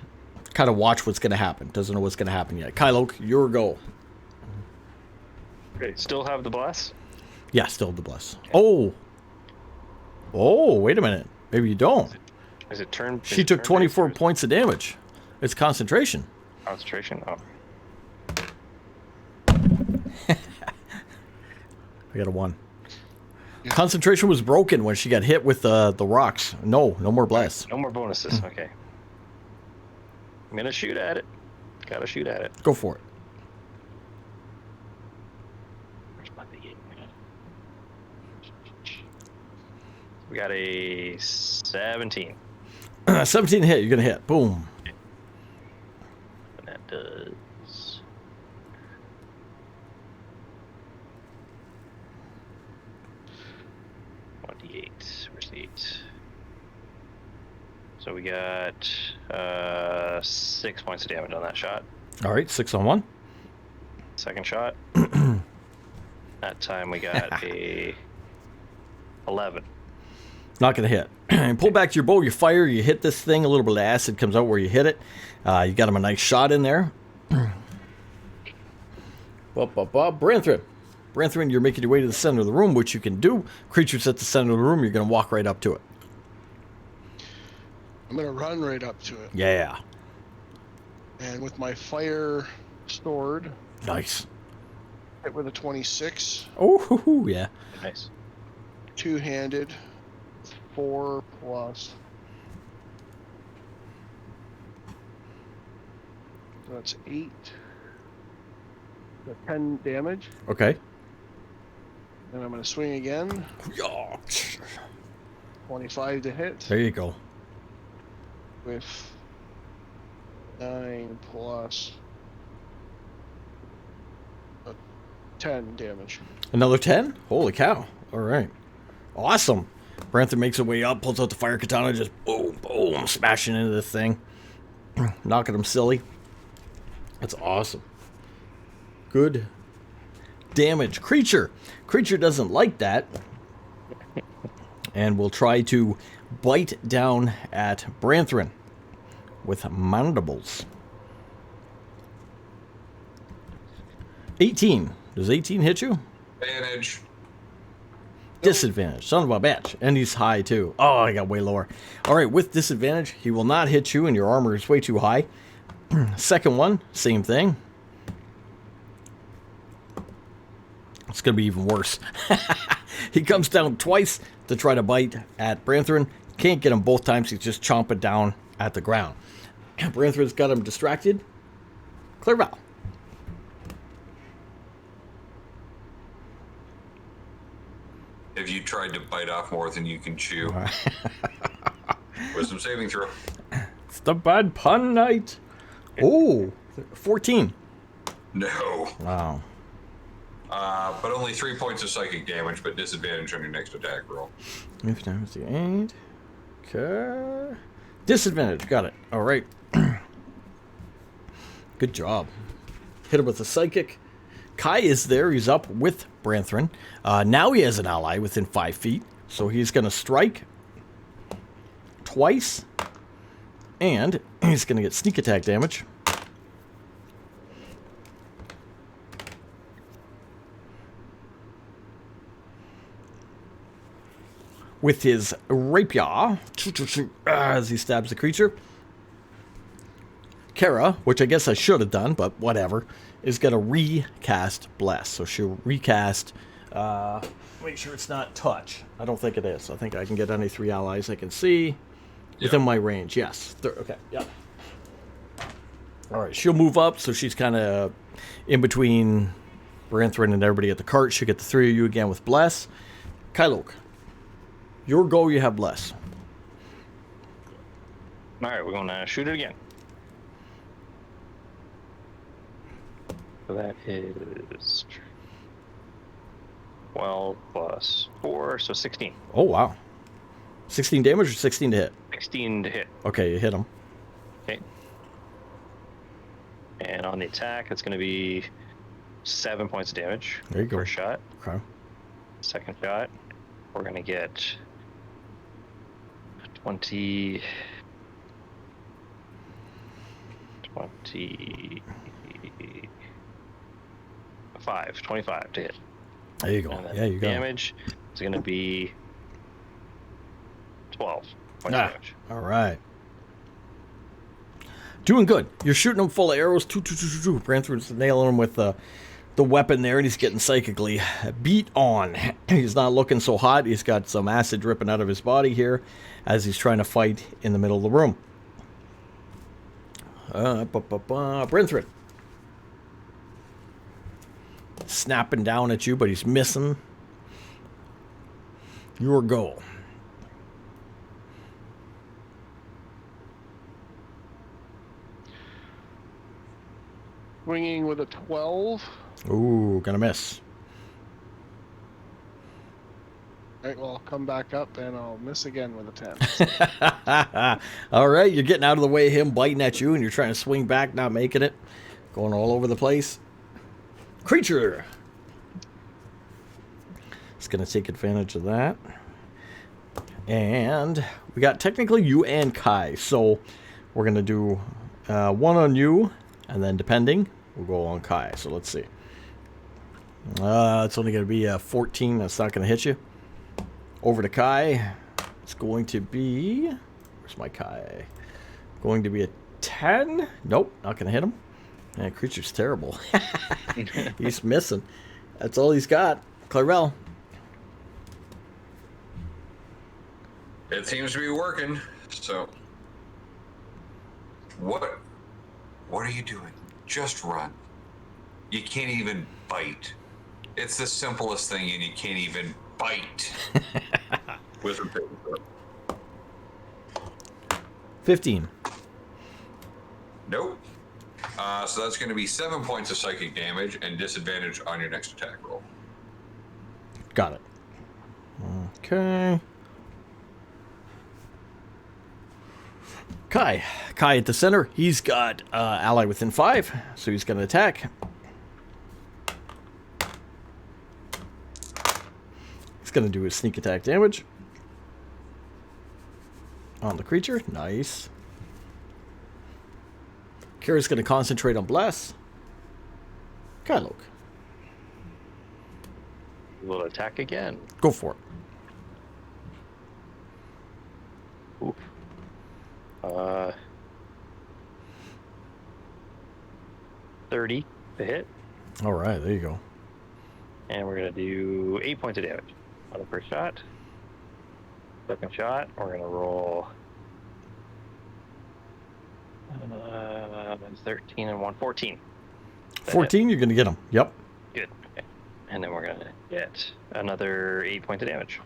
of watch what's going to happen. Doesn't know what's going to happen yet. Kylok, your go. Okay, still have the bless? Yeah, still the bless. Oh, wait a minute. Maybe you don't. Is it turn? She took 24 points of damage. It's concentration. Concentration? Oh. I got a 1. Concentration was broken when she got hit with the rocks. No more bless. No more bonuses. Okay. I'm going to shoot at it. Gotta shoot at it. Go for it. Where's my D8? We got a 17. 17 hit. You're going to hit. Boom. And that does... D8. Where's the 8? So we got 6 points of damage on that shot. All right, 6 on 1. Second shot. That time we got a 11. Not going to hit. And pull back to your bow. You fire. You hit this thing. A little bit of acid comes out where you hit it. You got him a nice shot in there. Branthrin. Branthrin, you're making your way to the center of the room, which you can do. Creature's at the center of the room. You're going to walk right up to it. I'm gonna run right up to it. Yeah. And with my fire stored, Nice. hit with a 26, Oh, yeah. Nice. two-handed, 4 plus. So that's 8. So 10 damage. Okay. And I'm gonna swing again. Yeah. 25 to hit There you go. with 9 plus 10 damage. Another 10? Holy cow. All right. Awesome. Branthrin makes her way up, pulls out the fire katana, just boom, boom, smashing into the thing. Knocking him silly. That's awesome. Good damage. Creature. Creature doesn't like that. And will try to bite down at Branthrin with mandibles. 18. Does 18 hit you? Advantage. Disadvantage. Son of a bitch. And he's high too. Oh, I got way lower. All right, with disadvantage, he will not hit you and your armor is way too high. Second one, same thing. It's going to be even worse. He comes down twice to try to bite at Branthrin. Can't get him both times. He's just chomping down at the ground. Branthrin's got him distracted. Clerval. If you tried to bite off more than you can chew. Wisdom saving throw. It's the bad pun night. Oh, 14. No. Wow. But only 3 points of psychic damage, but disadvantage on your next attack roll. If times the 8. Okay. Disadvantage. Got it. All right. Good job. Hit him with a psychic. Kai is there. He's up with Branthrin. Now he has an ally within 5 feet. So he's going to strike twice. And he's going to get sneak attack damage. With his rapier as he stabs the creature. Kara, which I guess I should have done, but whatever, is going to recast Bless. So she'll recast, make sure it's not touch. I don't think it is. I think I can get any 3 allies I can see within my range. Yes. Okay, yeah. All right, she'll move up, so she's kind of in between Branthrin and everybody at the cart. She'll get the 3 of you again with Bless. Kylok, your go, you have Bless. All right, we're going to shoot it again. So that is 12 plus 4, so 16. Oh, wow. 16 damage or 16 to hit? 16 to hit. Okay, you hit him. Okay. And on the attack, it's going to be 7 points of damage. There you go. First shot. Okay. Second shot, we're going to get 25 to hit. There you go. And then Yeah, you got it. damage is going to be 12 points of damage. All right. Doing good. You're shooting him full of arrows. Branthrin's nailing him with the weapon there, and he's getting psychically beat on. He's not looking so hot. He's got some acid dripping out of his body here as he's trying to fight in the middle of the room. Branthrin. Snapping down at you, but he's missing. Your goal. Swinging with a 12. Ooh, gonna miss. All right, well, I'll come back up and I'll miss again with a 10. All right, you're getting out of the way of him biting at you, and you're trying to swing back, not making it. Going all over the place. Creature. It's going to take advantage of that. And we got technically you and Kai. So we're going to do one on you, and then depending, we'll go on Kai. So let's see. It's only going to be a 14. That's not going to hit you. Over to Kai. It's going to be... Where's my Kai? Going to be a 10. Nope, not going to hit him. Man, creature's terrible. He's missing. That's all he's got. Clarell. It seems to be working. So, what are you doing? Just run. You can't even bite. It's the simplest thing, and you can't even bite. Wizard paper. 15. Nope. So that's going to be 7 points of psychic damage and disadvantage on your next attack roll. Got it. Okay. Kai. Kai at the center. He's got ally within 5, so he's going to attack. He's going to do his sneak attack damage on the creature. Nice. Kira's going to concentrate on Bless. Kylok. We'll attack again. Go for it. Oof. 30 to hit. All right, there you go. And we're going to do 8 points of damage on the first shot. Second shot, we're going to roll 13 and 1, 14. 14, you're going to get him. Yep. Good. Okay. And then we're going to get another 8 points of damage.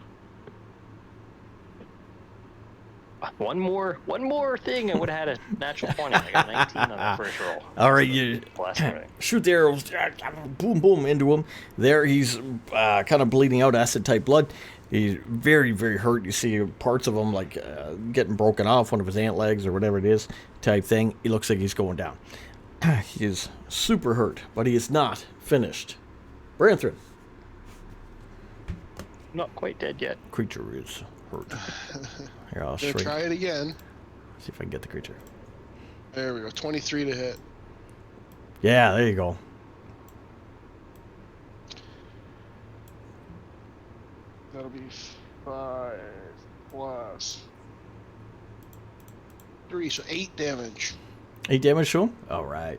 One more thing, I would have had a natural 20. I got 19 on the first roll. All right, you shoot the arrows, boom, boom, into him. There, he's kind of bleeding out acid-type blood. He's very, very hurt. You see parts of him like getting broken off, one of his ant legs or whatever it is, type thing. He looks like he's going down. He is super hurt, but he is not finished. Branthrin. Not quite dead yet. Creature is hurt. Here, I'll Gonna try it again. See if I can get the creature. There we go. 23 to hit. Yeah, there you go. That'll be 5 plus 3, so 8 damage. 8 damage to him? All right.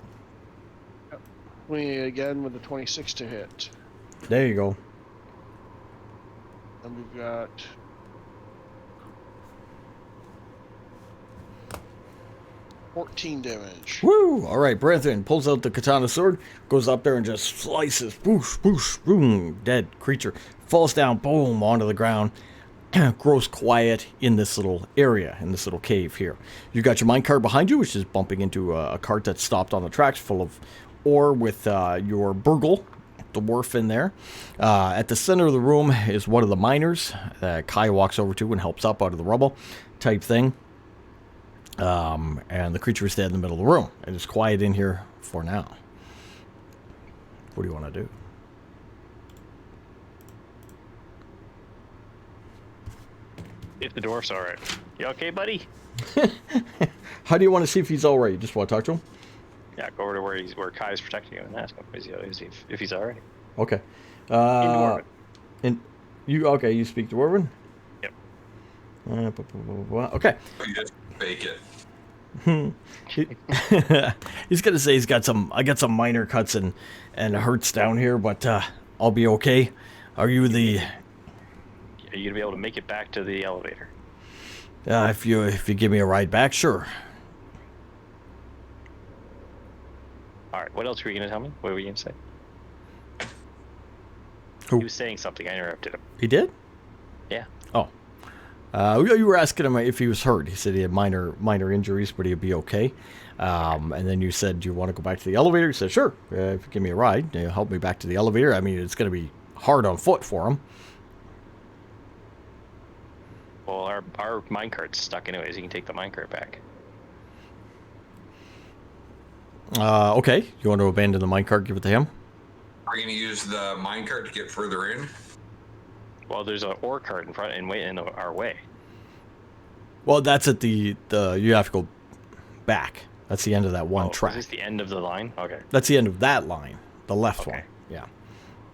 We again with the 26 to hit. There you go. And we've got 14 damage. Woo! All right, Branthrin pulls out the katana sword, goes up there and just slices. Boosh, boosh, boom. Dead creature. Falls down, boom, onto the ground. Grows quiet in this little area, in this little cave here. You've got your minecart behind you, which is bumping into a cart that's stopped on the tracks full of ore with your Burgle, the dwarf in there. At the center of the room is one of the miners that Kai walks over to and helps up out of the rubble type thing. And the creature is dead in the middle of the room. It is quiet in here for now. What do you want to do? If the dwarf's alright. You okay, buddy? How do you want to see if he's alright? You just want to talk to him? Yeah, go over to where Kai's protecting him and ask him if he's alright. Okay. In Dwarven. And you okay? You speak Dwarven? Yep. Okay. You just fake it. He's gonna say I got some minor cuts and hurts down here, but I'll be okay. Are you the? Are you gonna be able to make it back to the elevator? If you give me a ride back, sure. All right. What else were you gonna tell me? What were you gonna say? Who? He was saying something. I interrupted him. He did? Yeah. Oh. You were asking him if he was hurt. He said he had minor injuries, but he'd be okay. And then you said, do you want to go back to the elevator? He said, sure. If you give me a ride, help me back to the elevator. I mean, it's going to be hard on foot for him. Well, our minecart's stuck anyways. You can take the minecart back. Okay. You want to abandon the minecart, give it to him? Are you going to use the minecart to get further in? Well, there's an ore cart in front and in our way. Well, that's at the you have to go back. That's the end of that one track. Is this the end of the line? Okay. That's the end of that line, the left Okay. one. Yeah.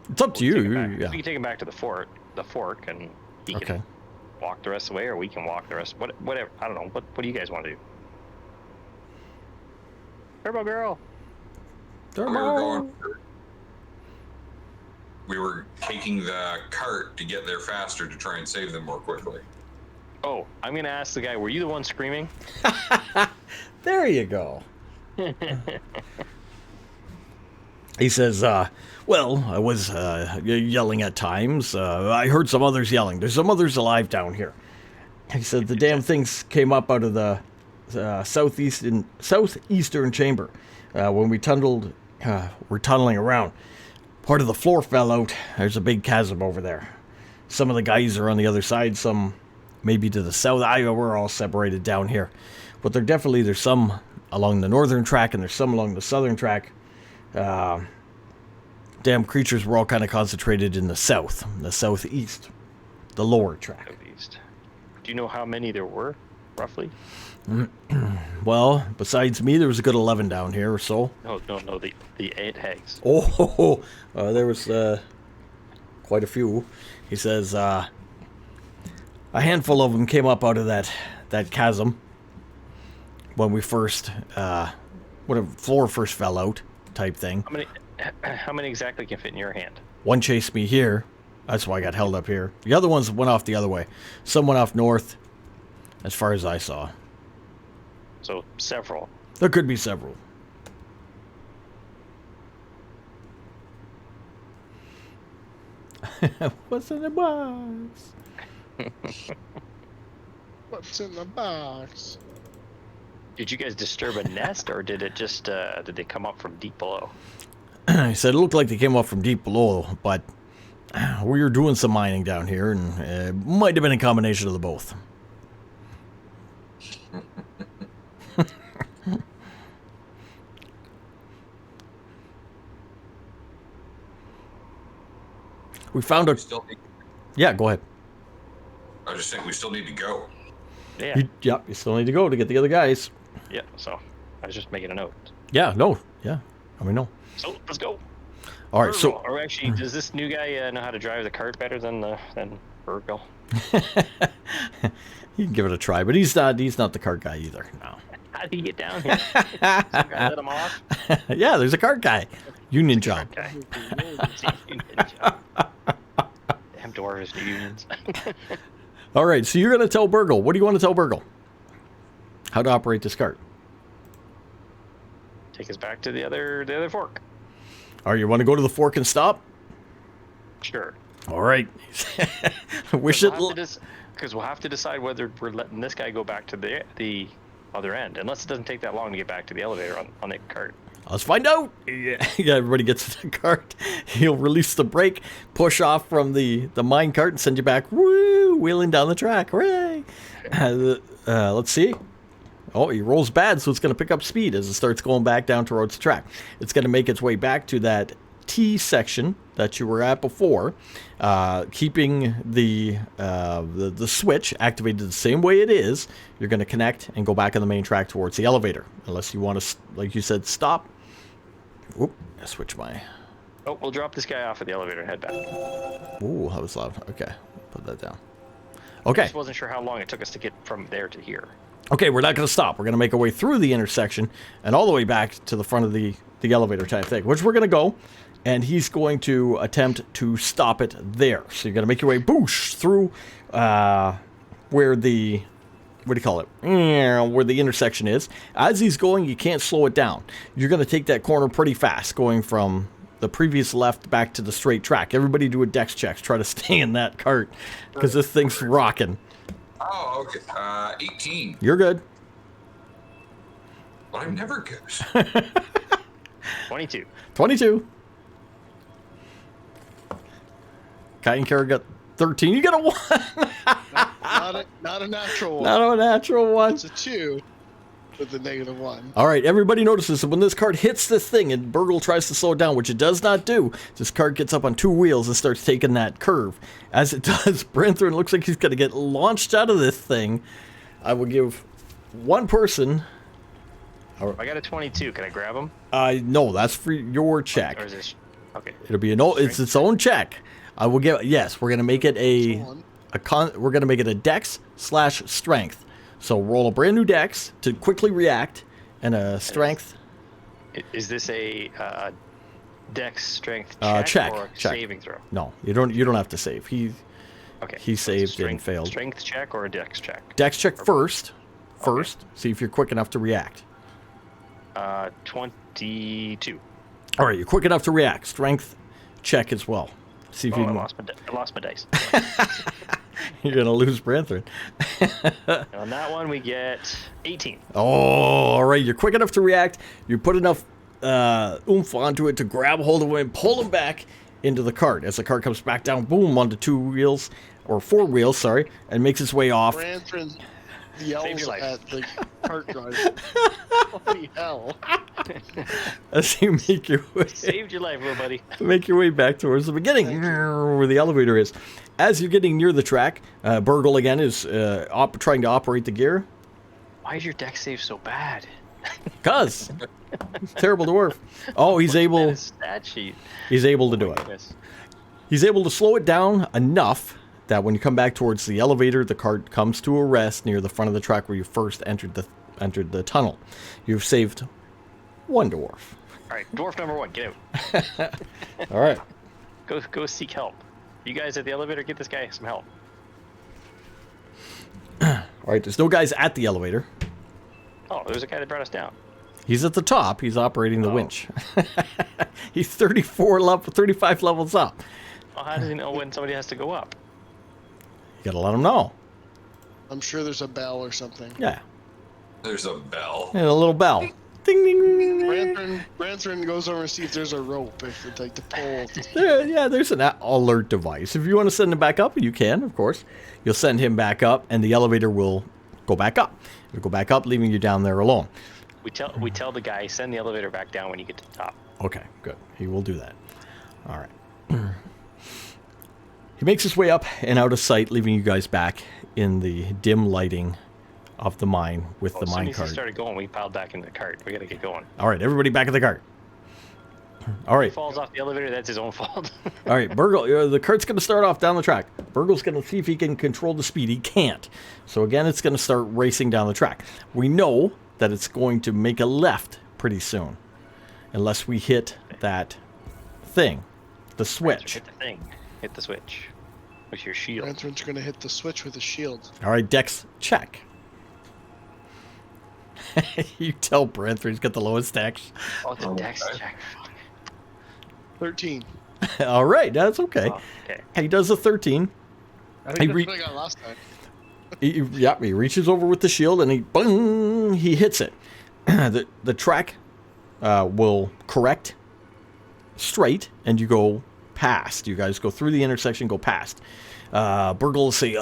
It's up to We can you. take him back- Yeah. We can take him back to the fork, and he Okay. can walk the rest of the way, or we can walk the rest. Whatever. I don't know. What do you guys want to do? Turbo girl. We were taking the cart to get there faster to try and save them more quickly. Oh, I'm gonna ask the guy. Were you the one screaming? There you go. He says, well, I was yelling at times. I heard some others yelling. There's some others alive down here. He said the damn things came up out of the southeastern chamber. When we we're tunneling around. Part of the floor fell out. There's a big chasm over there. Some of the guys are on the other side, some maybe to the south. We're all separated down here. But there's some along the northern track and there's some along the southern track. Damn creatures were all kind of concentrated in the southeast, the lower track. Southeast. Do you know how many there were, roughly? Well, besides me, there was a good 11 down here or so. No. The 8 hags. Oh, there was quite a few. He says a handful of them came up out of that chasm when we first, when the floor first fell out, type thing. How many exactly can fit in your hand? One chased me here. That's why I got held up here. The other ones went off the other way. Some went off north, as far as I saw. So several. There could be several. What's in the box? What's in the box? Did you guys disturb a nest, or did it just did they come up from deep below? He said it looked like they came up from deep below, but we were doing some mining down here, and it might have been a combination of the both. We found a... Still need, Yeah, go ahead. I was just saying we still need to go. Yeah. You still need to go to get the other guys. Yeah. So I was just making a note. Yeah, no. Yeah, I mean, no. So let's go. All right, so... Or actually, does this new guy know how to drive the cart better than Virgil? You can give it a try, but he's not the cart guy either. No. How did he get down here? Some guy let him off. Yeah, there's a cart guy. Union job. Okay. Damn dwarves do unions. All right, so you're going to tell Burgle. What do you want to tell Burgle? How to operate this cart? Take us back to the other fork. Or you want to go to the fork and stop? Sure. All right. Wish it. Because we'll have to decide whether we're letting this guy go back to the other end, unless it doesn't take that long to get back to the elevator on the cart. Let's find out. Yeah, everybody gets to the cart. He'll release the brake, push off from the mine cart, and send you back, woo, wheeling down the track. Hooray! Let's see. Oh, he rolls bad, so it's going to pick up speed as it starts going back down towards the track. It's going to make its way back to that T section that you were at before, keeping the switch activated the same way it is. You're going to connect and go back on the main track towards the elevator, unless you want to, like you said, stop. Whoop! I switch my. Oh, we'll drop this guy off at the elevator and head back. Ooh, that was loud. Okay, put that down. I Okay. just wasn't sure how long it took us to get from there to here. Okay, we're not going to stop. We're going to make our way through the intersection and all the way back to the front of the elevator type thing, which we're going to go. And he's going to attempt to stop it there. So you're going to make your way boosh through where the, what do you call it? Where the intersection is. As he's going, you can't slow it down. You're going to take that corner pretty fast, going from the previous left back to the straight track. Everybody do a dex check. Try to stay in that cart because this thing's rocking. Oh, okay. 18. You're good. Well, I'm never good. 22. 22. Kai and Kara got 13. You got a 1. Not a natural one. Not a natural one. It's a 2 with a -1. All right, everybody notices that when this cart hits this thing and Burgle tries to slow it down, which it does not do, this cart gets up on 2 wheels and starts taking that curve. As it does, Brenthren looks like he's going to get launched out of this thing. I will give one person... I got a 22. Can I grab him? No, that's for your check. Or is this... Okay. It'll be it's its own check. I will give. Yes, we're gonna make it we're gonna make it a Dex/Strength. So roll a brand new Dex to quickly react, and a Strength. Is this a Dex strength check or a check. saving throw? No, you don't have to save. He Okay. saved strength, and failed. Strength check or a Dex check? Dex check first. See if you're quick enough to react. 22. All right, you're quick enough to react. Strength check as well. See if Oh, you I can. lost my dice. You're gonna lose Branthrin. On that one, we get 18. Oh, all right. You're quick enough to react. You put enough oomph onto it to grab hold of him and pull him back into the cart. As the cart comes back down, boom, onto 2 wheels, or 4 wheels, sorry, and makes its way off. Branthrin Save yells your life. at the cart driver. Holy hell. As you make your way, Saved your life, little buddy. make your way back towards the beginning, where the elevator is. As you're getting near the track, Burgle again is trying to operate the gear. Why is your Dex save so bad? Cause terrible dwarf. Oh, he's able. Stat sheet. He's able to do it. Goodness. He's able to slow it down enough that when you come back towards the elevator, the cart comes to a rest near the front of the track where you first entered the tunnel. You've saved 1 dwarf. All right, dwarf number 1, get out. All right. Go seek help. You guys at the elevator, get this guy some help. All right. There's no guys at the elevator. Oh, there's a guy that brought us down. He's at the top. He's operating the winch. He's 35 levels up. Well, how does he know when somebody has to go up? You gotta let him know. I'm sure there's a bell or something. Yeah. There's a bell. And a little bell. Ding ding ding. Ding. Branthrin goes over and sees if there's a rope, if it's like the pole. There's an alert device. If you want to send him back up, you can, of course. You'll send him back up, and the elevator will go back up. It'll go back up, leaving you down there alone. We tell the guy, send the elevator back down when you get to the top. Okay, good. He will do that. All right. He makes his way up and out of sight, leaving you guys back in the dim lighting of the mine with the As soon mine as he cart. started going, we piled back in the cart. We gotta get going. All right, everybody back in the cart. All If right. he falls off the elevator, that's his own fault. All right, Burgle, the cart's going to start off down the track. Burgle's going to see if he can control the speed. He can't. So again, it's going to start racing down the track. We know that it's going to make a left pretty soon. Unless we hit that thing. The switch. Hit the thing. Hit the switch. With your shield. Branthrin's gonna hit the switch with a shield. All right, Dex, check. You tell Branthrin's got the lowest Dex. Oh, it's a Dex Okay. check. Fuck. 13. All right, that's okay. Oh, okay. He does a 13. I Hey, think that's what I got last time. He reaches over with the shield and he hits it. The track will correct straight, and you go past. You guys go through the intersection, go past. Burgle will say,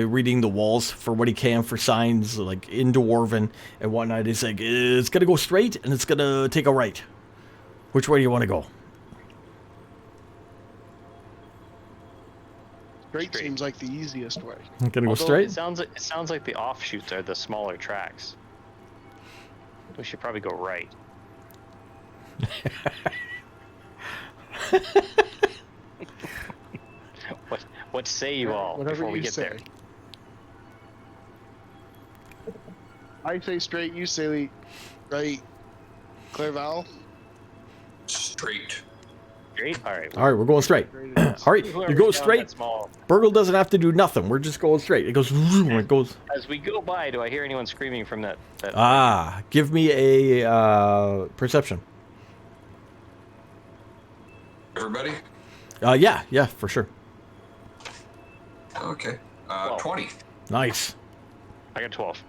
reading the walls for what he can for signs like in Dwarven and whatnot. He's like, it's gonna go straight and it's gonna take a right. Which way do you want to go? Straight seems like the easiest way. I'm gonna go Although straight. It sounds like the offshoots are the smaller tracks. We should probably go right. What say you all Whatever before we you get say. there? I say straight, you say right. Clairval? Straight. Straight? All right. All right, we're going straight. Straight it is. All right, Whoever's you go down straight. that small. Burgle doesn't have to do nothing. We're just going straight. It goes. It goes. As we go by, do I hear anyone screaming from that? Give me a perception. Everybody? Yeah, for sure. Okay. Well. 20. Nice. I got 12.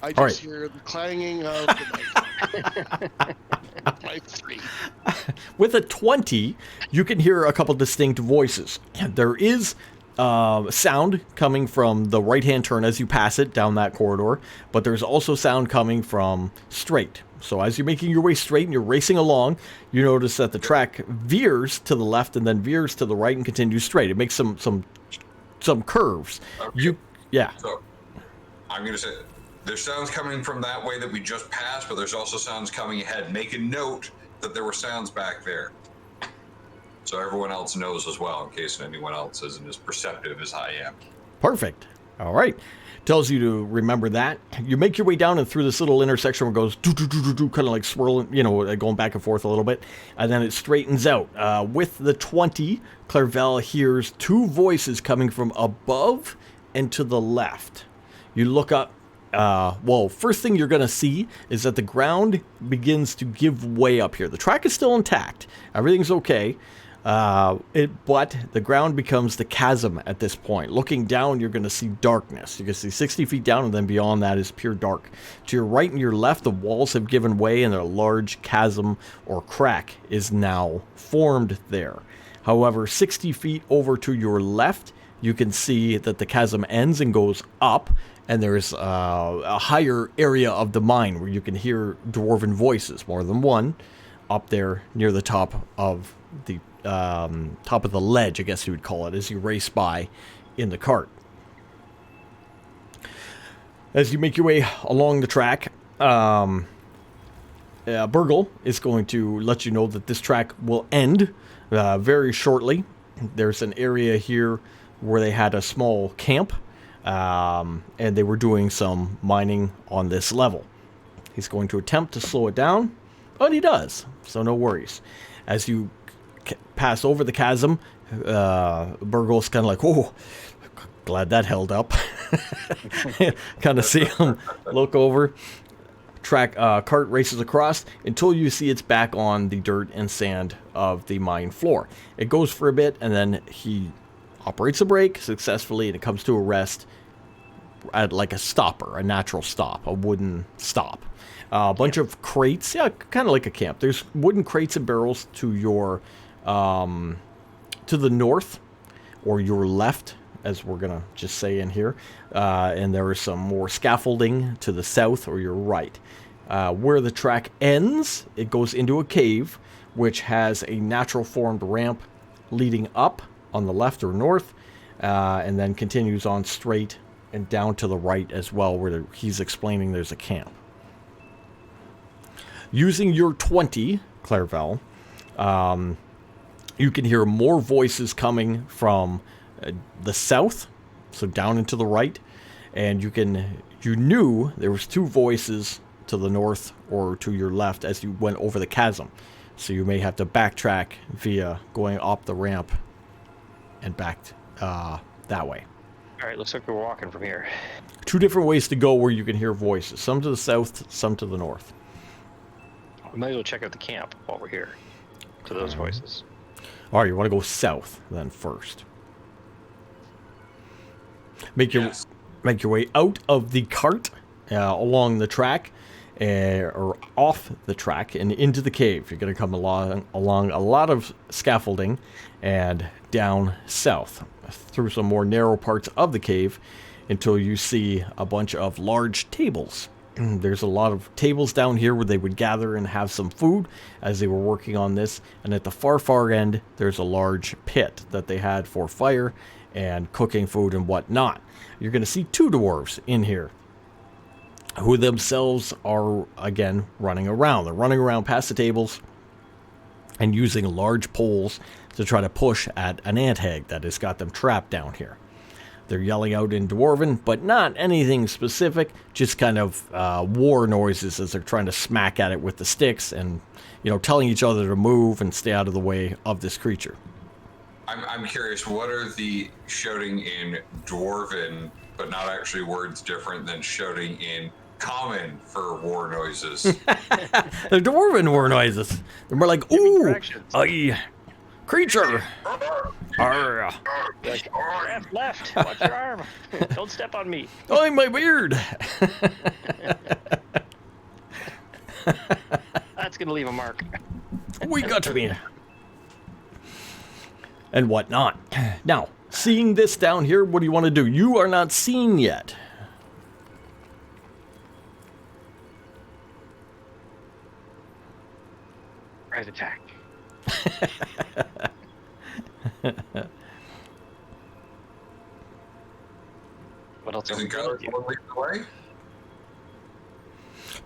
I just All right. hear the clanging of the mic. My 3. With a 20, you can hear a couple distinct voices. There is sound coming from the right-hand turn as you pass it down that corridor, but there's also sound coming from straight. So as you're making your way straight and you're racing along, you notice that the track veers to the left and then veers to the right and continues straight. It makes some curves. Okay. Yeah. So, I'm going to say, there's sounds coming from that way that we just passed, but there's also sounds coming ahead. Make a note that there were sounds back there. so everyone else knows as well, in case anyone else isn't as perceptive as I am. Perfect. All right. Tells you to remember that. You make your way down and through this little intersection where it goes kind of like swirling, going back and forth a little bit. And then it straightens out. With the 20, Clairvel hears two voices coming from above and to the left. You look up. First thing you're going to see is that the ground begins to give way up here. The track is still intact. Everything's okay. But the ground becomes the chasm at this point. Looking down, you're going to see darkness. You can see 60 feet down, and then beyond that is pure dark. To your right and your left, the walls have given way, and a large chasm or crack is now formed there. However, 60 feet over to your left, you can see that the chasm ends and goes up, and there's a higher area of the mine where you can hear dwarven voices, more than one, up there near the top of the ledge, I guess you would call it, as you race by in the cart. As you make your way along the track, Burgle is going to let you know that this track will end very shortly. There's an area here where they had a small camp, and they were doing some mining on this level. He's going to attempt to slow it down, but he does, so no worries. As you pass over the chasm, Burgle's kind of like, oh, glad that held up. Kind of see him look over. Cart races across until you see it's back on the dirt and sand of the mine floor. It goes for a bit, and then he operates the brake successfully, and it comes to a rest at like a stopper, a natural stop, a wooden stop. A bunch of crates, yeah, kind of like a camp. There's wooden crates and barrels to your to the north, or your left, as we're gonna just say in here, and there is some more scaffolding to the south or your right. Where the track ends, it goes into a cave, which has a natural formed ramp leading up on the left or north, and then continues on straight and down to the right as well, where he's explaining there's a camp. Using your 20, Clairvel, you can hear more voices coming from the south, so down and to the right, and you knew there was two voices to the north or to your left as you went over the chasm, so you may have to backtrack via going up the ramp and back that way. All right, looks like we're walking from here. Two different ways to go where you can hear voices, some to the south, some to the north. We might as well check out the camp while we're here, to those voices. All right, you want to go south then first. Make your way out of the cart, along the track, or off the track and into the cave. You're going to come along a lot of scaffolding and down south through some more narrow parts of the cave until you see a bunch of large tables. There's a lot of tables down here where they would gather and have some food as they were working on this. And at the far end, there's a large pit that they had for fire and cooking food and whatnot. You're going to see two dwarves in here who themselves are, again, running around. They're running around past the tables and using large poles to try to push at an ant hag that has got them trapped down here. They're yelling out in Dwarven, but not anything specific, just kind of war noises as they're trying to smack at it with the sticks and, telling each other to move and stay out of the way of this creature. I'm curious, what are the shouting in Dwarven, but not actually words different than shouting in Common for war noises? They're Dwarven war noises. They're more like, ooh, creature. Arr. Like, left, watch your arm. Don't step on me. Oh, my beard. That's going to leave a mark. We got me. And whatnot. Now, seeing this down here, what do you want to do? You are not seen yet. Rise attack. What else? Isn't Kylo leading the way?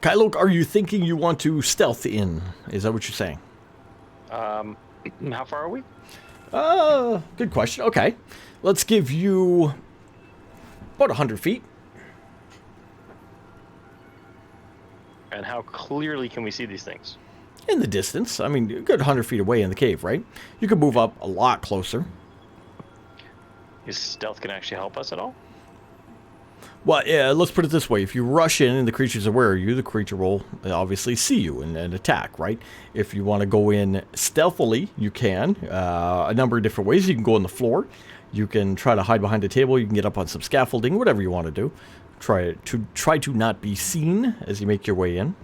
Kylo, are you thinking you want to stealth in? Is that what you're saying? How far are we? Good question. Okay. Let's give you about 100 feet. And how clearly can we see these things? In the distance. I mean, a good 100 feet away in the cave, right? You could move up a lot closer. Is stealth going to actually help us at all? Well, yeah, let's put it this way. If you rush in and the creature's aware of you, the creature will obviously see you and attack, right? If you want to go in stealthily, you can. A number of different ways. You can go on the floor. You can try to hide behind a table. You can get up on some scaffolding, whatever you want to do. Try to not be seen as you make your way in.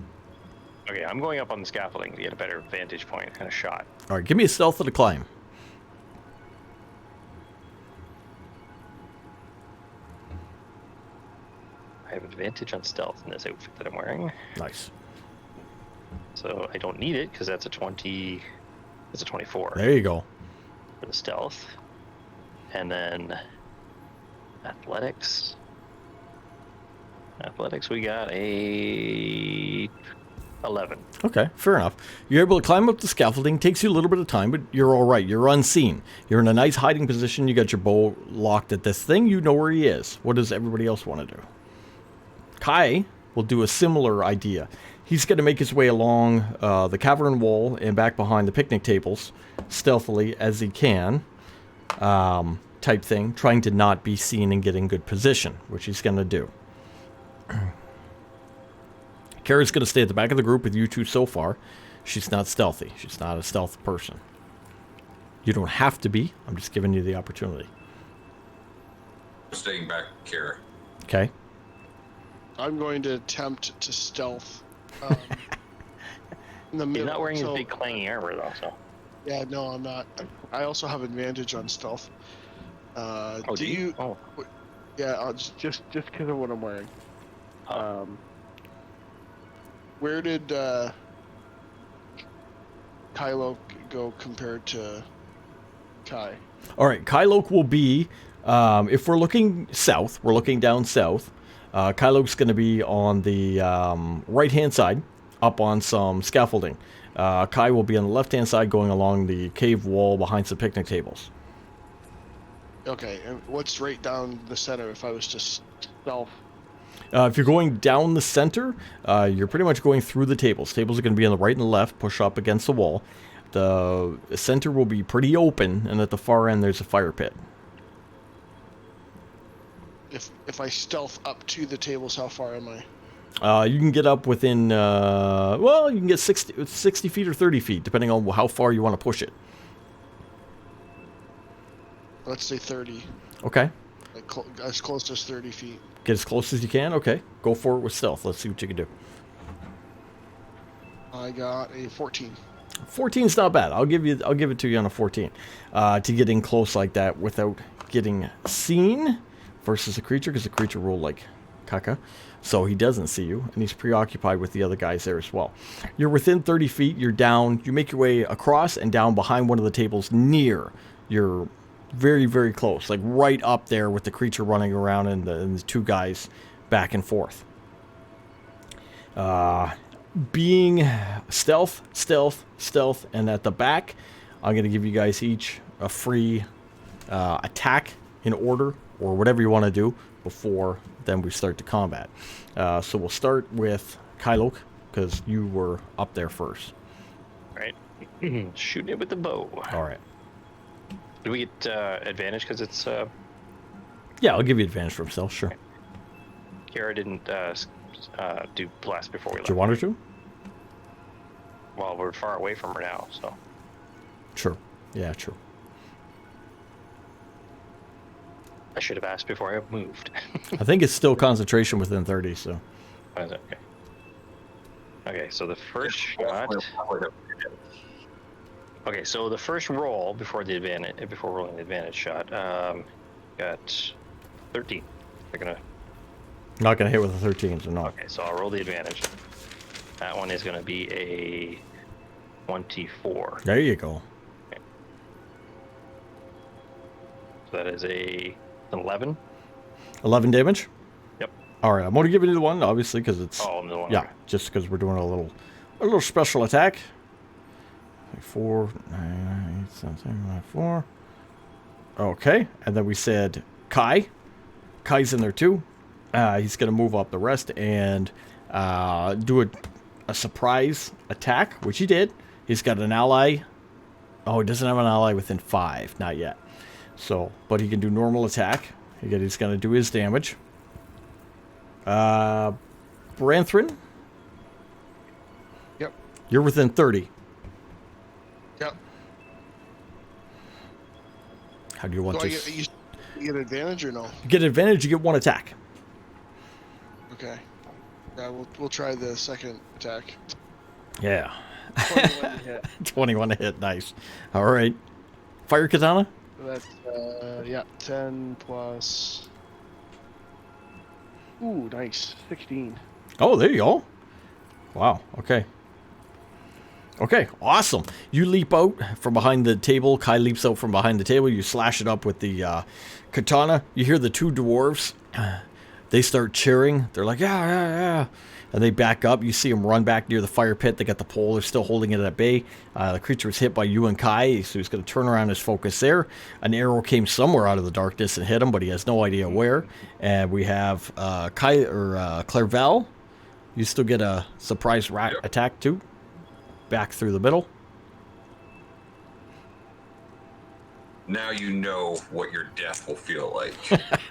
Okay, I'm going up on the scaffolding to get a better vantage point and a shot. All right, give me a stealth and a climb. I have advantage on stealth in this outfit that I'm wearing. Nice. So I don't need it because that's a 20. It's a 24 There you go. for the stealth. And then athletics. Athletics, we got a 11. Okay, fair enough. You're able to climb up the scaffolding. Takes you a little bit of time, but you're all right. You're unseen. You're in a nice hiding position. You got your bow locked at this thing. You know where he is. What does everybody else want to do? Kai will do a similar idea. He's going to make his way along the cavern wall and back behind the picnic tables, stealthily as he can, type thing, trying to not be seen and get in good position, which he's going to do. Kara's going to stay at the back of the group with you two so far. She's not stealthy. She's not a stealth person. You don't have to be. I'm just giving you the opportunity. Staying back, Kara. Okay? I'm going to attempt to stealth. In the He's middle. not wearing his so- big clanging armor though, so. Yeah, no, I'm not. I also have advantage on stealth. Oh, do you? Oh, Yeah, just because of what I'm wearing. Oh. Where did Kylo go compared to Kai? All right, Kylok will be, if we're looking south, we're looking down south. Kylok's going to be on the right-hand side, up on some scaffolding. Kai will be on the left-hand side, going along the cave wall behind some picnic tables. Okay, and what's right down the center if I was to stealth? If you're going down the center, you're pretty much going through the tables. Tables are going to be on the right and the left, push up against the wall. The center will be pretty open, and at the far end, there's a fire pit. If I stealth up to the tables, how far am I? You can get up within, well, you can get 60 feet or 30 feet, depending on how far you want to push it. Let's say 30. Okay. Like as close as 30 feet. Get as close as you can? Okay. Go for it with stealth. Let's see what you can do. I got a 14. 14's not bad. I'll give it to you on a 14. To get in close like that without getting seen versus a creature, because the creature rolled like caca. So he doesn't see you, and he's preoccupied with the other guys there as well. You're within 30 feet. You're down. You make your way across and down behind one of the tables near. You're very, very close, like right up there with the creature running around and the two guys back and forth. Being stealth, and at the back, I'm going to give you guys each a free attack in order, or whatever you want to do, before then we start the combat. So we'll start with Kylok, because you were up there first. right. Shooting it with the bow. All right. Do we get advantage because it's Yeah, I'll give you advantage from stealth, sure. Kara didn't do blast before we left. Do you want her to? Well, we're far away from her now, so. Sure. Yeah, true. I should have asked before I moved. I think it's still concentration within 30, so. What is it? Okay. Okay, so the first shot. Okay, so the first roll before rolling the advantage shot, got 13. They're gonna. Not going to hit with a 13, so no. Okay, so I'll roll the advantage. That one is gonna be a 24. There you go. So that is a 11. 11 damage? Yep. All right, I'm going to give you the one, obviously, because it's... Oh, the one. Yeah, Okay. just because we're doing a little special attack. 4, 9, 8, 7, 9, 4. Okay, and then we said Kai. Kai's in there too. He's going to move up the rest and do a surprise attack, which he did. He's got an ally. Oh, he doesn't have an ally within 5. Not yet. So, but he can do normal attack. Again, he's going to do his damage. Branthrin. Yep. You're within 30. Yep. How do you want Do I to... you get advantage or no? Get advantage, you get 1 attack. Okay. Yeah, we'll try the second attack. Yeah. 21 to hit. 21 to hit, nice. All right. Fire Katana? That's, yeah, 10 plus... Ooh, nice. 16. Oh, there you go. Wow, okay. Okay, awesome. You leap out from behind the table. Kai leaps out from behind the table. You slash it up with the katana. You hear the 2 dwarves. They start cheering. They're like, yeah, yeah, yeah. And they back up. You see them run back near the fire pit. They got the pole. They're still holding it at bay. The creature was hit by you and Kai, so he's going to turn around his focus there. An arrow came somewhere out of the darkness and hit him, but he has no idea where. And we have Kai or Clairval. You still get a surprise attack too. Back through the middle. Now you know what your death will feel like.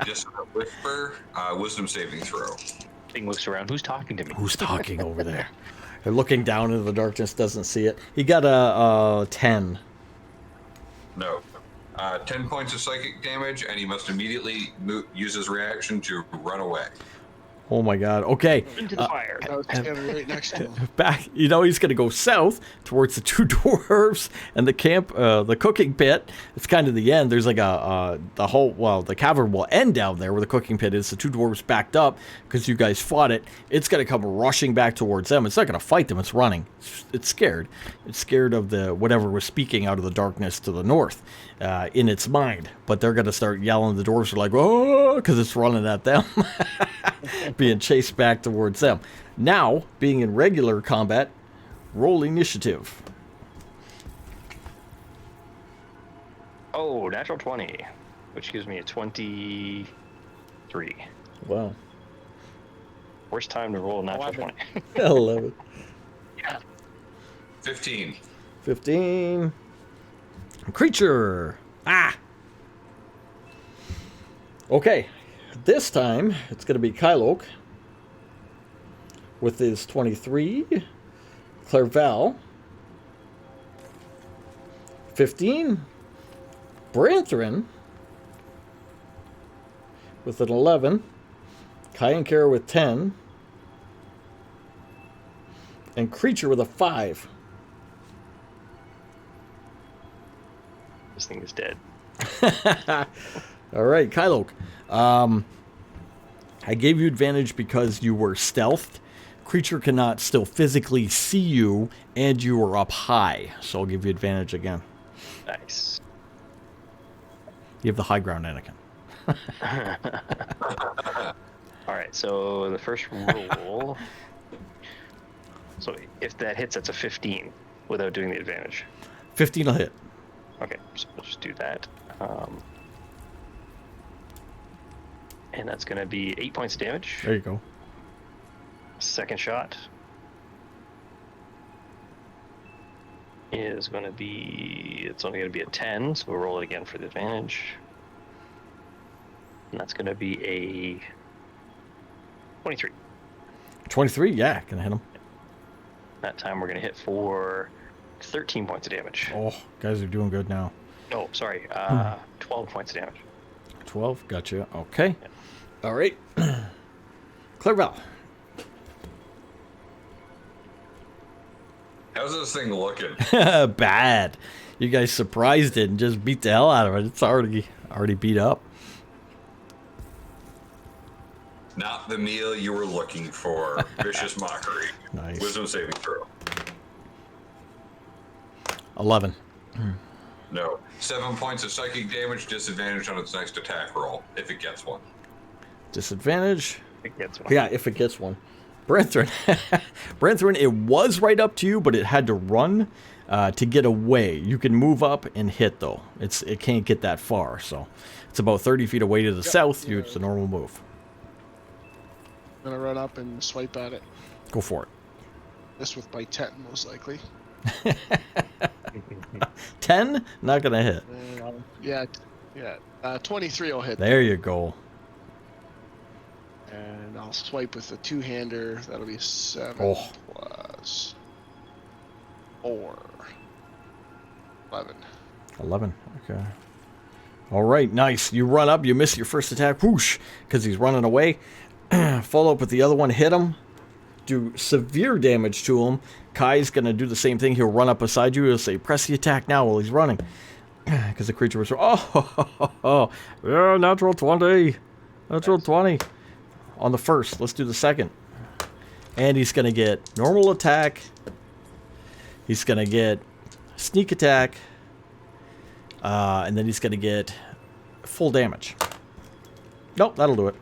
Just a whisper, wisdom saving throw. Thing looks around. Who's talking to me? Who's talking over there? They're looking down into the darkness, doesn't see it. He got a 10. No. 10 points of psychic damage, and he must immediately use his reaction to run away. Oh my god. Okay. Into the fire. I was standing right next to him. Back, you know, he's going to go south towards the 2 dwarves and the camp, the cooking pit. It's kind of the end. There's like the cavern will end down there where the cooking pit is. The 2 dwarves backed up because you guys fought it. It's going to come rushing back towards them. It's not going to fight them. It's running. It's scared. It's scared of the whatever was speaking out of the darkness to the north in its mind. But they're going to start yelling. The dwarves are like, oh, because it's running at them. Being chased back towards them. Now, being in regular combat, roll initiative. Oh, natural 20, which gives me a 23. Wow. Worst time to roll a natural 11. 20. 11. Yeah. 15. 15. Creature. Ah. Okay. This time, it's going to be Kylok with his 23. Clairval. 15. Branthrin with an 11. Kai and Kara with 10. And Creature with a 5. This thing is dead. All right, Kylok. I gave you advantage because you were stealthed. Creature cannot still physically see you, and you were up high. So I'll give you advantage again. Nice. You have the high ground, Anakin. All right, so the first roll. So if that hits, that's a 15 without doing the advantage. 15 will hit. Okay, so we'll just do that. And that's going to be 8 points of damage. There you go. Second shot is going to be, it's only going to be a 10, so we'll roll it again for the advantage. And that's going to be a 23. 23? Yeah, can I hit him? That time we're going to hit for 13 points of damage. Oh, guys are doing good now. No, sorry, 12 points of damage. 12, gotcha. Okay. All right. Clairval. How's this thing looking? Bad. You guys surprised it and just beat the hell out of it. It's already beat up. Not the meal you were looking for. Vicious mockery. Nice. Wisdom saving throw. 11. No. 7 points of psychic damage, disadvantage on its next attack roll, if it gets one. Disadvantage. It gets one. Yeah, if it gets one. Branthrin. Branthrin, it was right up to you, but it had to run to get away. You can move up and hit, though. It can't get that far, so it's about 30 feet away to the south. It's a normal move. I'm gonna run up and swipe at it. Go for it. This with my 10, most likely. 10? Not going to hit. Yeah. 23 will hit. There you go. And I'll swipe with the two-hander. That'll be 7 plus 4. 11. 11. Okay. All right, nice. You run up, you miss your first attack, whoosh, because he's running away. Follow up with the other one, hit him, do severe damage to him. Kai's going to do the same thing. He'll run up beside you. He'll say, press the attack now while he's running. Because the creature was, yeah, natural 20. Natural 20. On the first. Let's do the second. And he's going to get normal attack. He's going to get sneak attack. And then he's going to get full damage. Nope, that'll do it.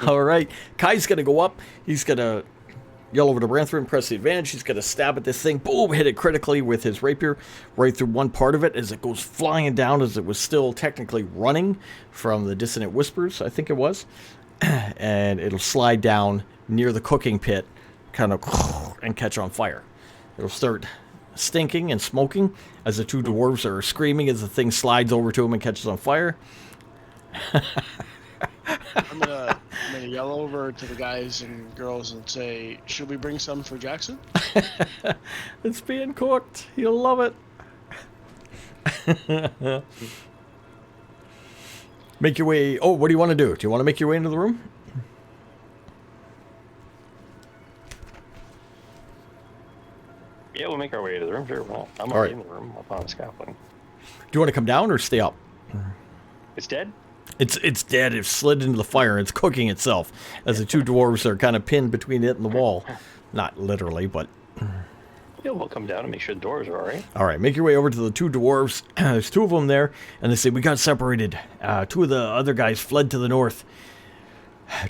All right. Kai's going to go up. He's going to yell over to Branthrin, press the advantage. He's going to stab at this thing. Boom, hit it critically with his rapier right through one part of it as it goes flying down, as it was still technically running from the Dissonant Whispers, I think it was. And it'll slide down near the cooking pit, kind of, and catch on fire. It'll start stinking and smoking as the two dwarves are screaming as the thing slides over to him and catches on fire. I'm gonna yell over to the guys and girls and say, should we bring some for Jackson? It's being cooked. He'll love it. Make your way. Oh, what do you want to do? Do you want to make your way into the room? Yeah, we'll make our way to the room. Sure. Well, I'm All already right. in the room up on the scaffolding. Do you want to come down or stay up? It's dead? It's dead. It slid into the fire. It's cooking itself as the two dwarves are kind of pinned between it and the wall. Not literally, but... Yeah, we'll come down and make sure the doors are all right. All right, make your way over to the two dwarves. There's two of them there, and they say, we got separated. Two of the other guys fled to the north.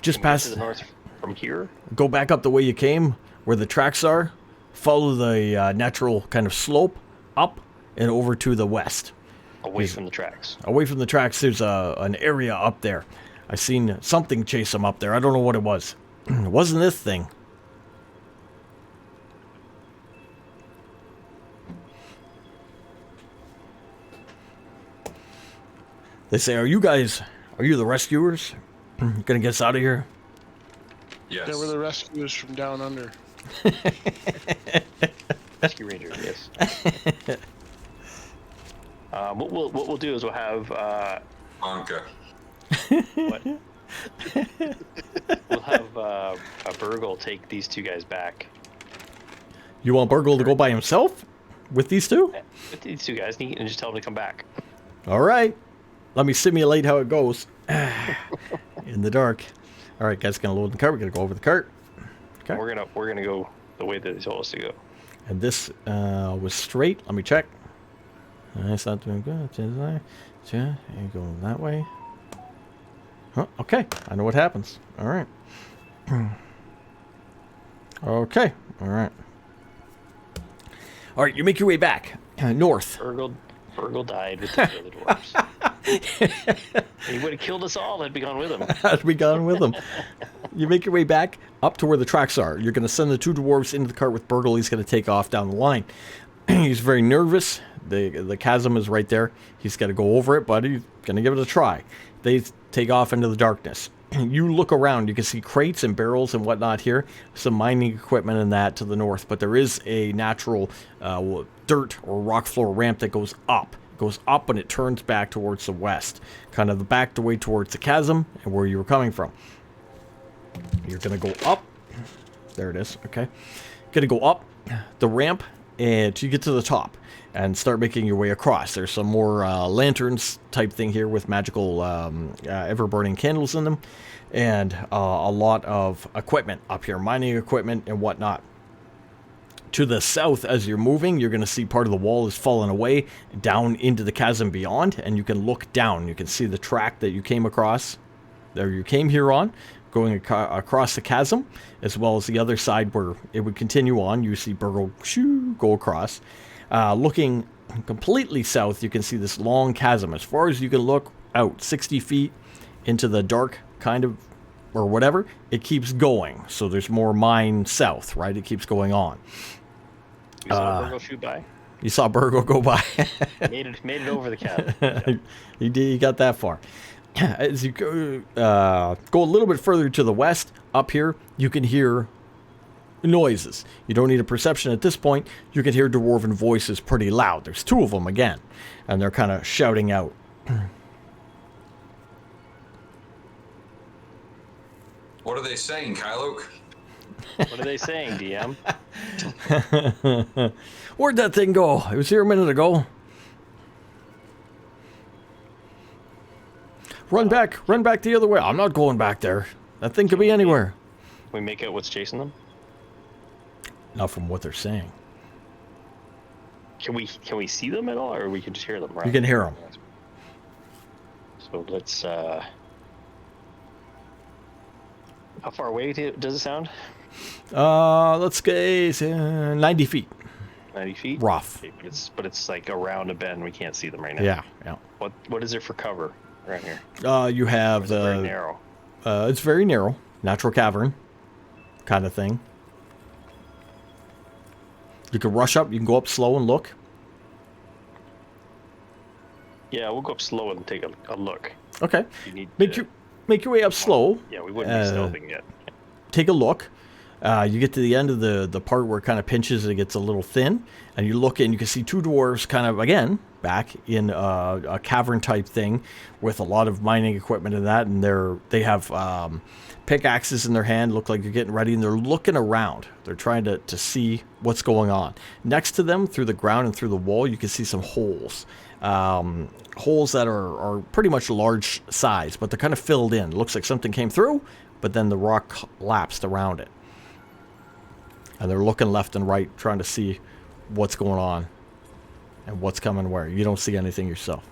Just Can we get past... to the north from here? Go back up the way you came, where the tracks are. Follow the natural kind of slope up and over to the west. Away from the tracks. Away from the tracks, there's an area up there. I seen something chase them up there. I don't know what it was. It wasn't this thing. They say, are you the rescuers? Gonna get us out of here? Yes. They were the rescuers from down under. Rescue Rangers, yes. What we'll do is we'll have Anka. what? We'll have a Burgle take these two guys back. You want Burgle to go by himself? With these two? With these two guys, and just tell them to come back. All right. Let me simulate how it goes. In the dark. All right, guys, gonna load the cart. We're gonna go over the cart. Okay. We're gonna go the way that they told us to go. And this was straight. Let me check. It's not doing good. Yeah, and go that way. Huh, okay, I know what happens. All right. Okay, all right. All right, you make your way back north. Burgle died with the other dwarves. He would have killed us all. I'd be gone with him. I'd be gone with them. You make your way back up to where the tracks are. You're going to send the two dwarves into the cart with Burgle. He's going to take off down the line. He's very nervous. The chasm is right there. He's got to go over it, but he's going to give it a try. They take off into the darkness. You look around. You can see crates and barrels and whatnot here. Some mining equipment and that to the north. But there is a natural dirt or rock floor ramp that goes up. It goes up and it turns back towards the west. Kind of the back way towards the chasm and where you were coming from. You're going to go up. There it is. Okay. Going to go up the ramp and you get to the top and start making your way across. There's some more lanterns type thing here with magical ever-burning candles in them. And a lot of equipment up here, mining equipment and whatnot. To the south, as you're moving, you're going to see part of the wall is fallen away down into the chasm beyond. And you can look down. You can see the track that you came across, that you came here on, going across the chasm, as well as the other side where it would continue on. You see Burgle go across. Looking completely south, you can see this long chasm. As far as you can look out, 60 feet into the dark kind of, or whatever, it keeps going. So there's more mine south, right? It keeps going on. You saw Burgle shoot by. You saw Burgle go by. made it over the cabin. He did. He got that far. As you go a little bit further to the west, up here, you can hear noises. You don't need a perception at this point. You can hear dwarven voices pretty loud. There's 2 of them again, and they're kind of shouting out. What are they saying, Kyloke? What are they saying, DM? Where'd that thing go? It was here a minute ago. Run back the other way. I'm not going back there. That thing could be anywhere. We make out what's chasing them. Not from what they're saying. Can we see them at all, or we can just hear them? Right? You can hear them. So let's. How far away does it sound? Let's go 90 feet. 90 feet. Rough. Okay, but it's like around a bend. We can't see them right now. Yeah. What is there for cover around here? You have Or is it very narrow. It's very narrow, natural cavern, kind of thing. You can rush up. You can go up slow and look. Yeah, we'll go up slow and take a look. Okay. You need Make your way up slow. Yeah, we wouldn't be stealthing yet. Take a look. You get to the end of the part where it kind of pinches and it gets a little thin, and you look in. You can see 2 dwarves kind of, again, back in a cavern type thing with a lot of mining equipment and that, and they have pickaxes in their hand, look like they're getting ready, and they're looking around. They're trying to see what's going on. Next to them, through the ground and through the wall, you can see some holes. Holes that are pretty much large size, but they're kind of filled in. It looks like something came through, but then the rock collapsed around it. And they're looking left and right, trying to see what's going on and what's coming where. You don't see anything yourself.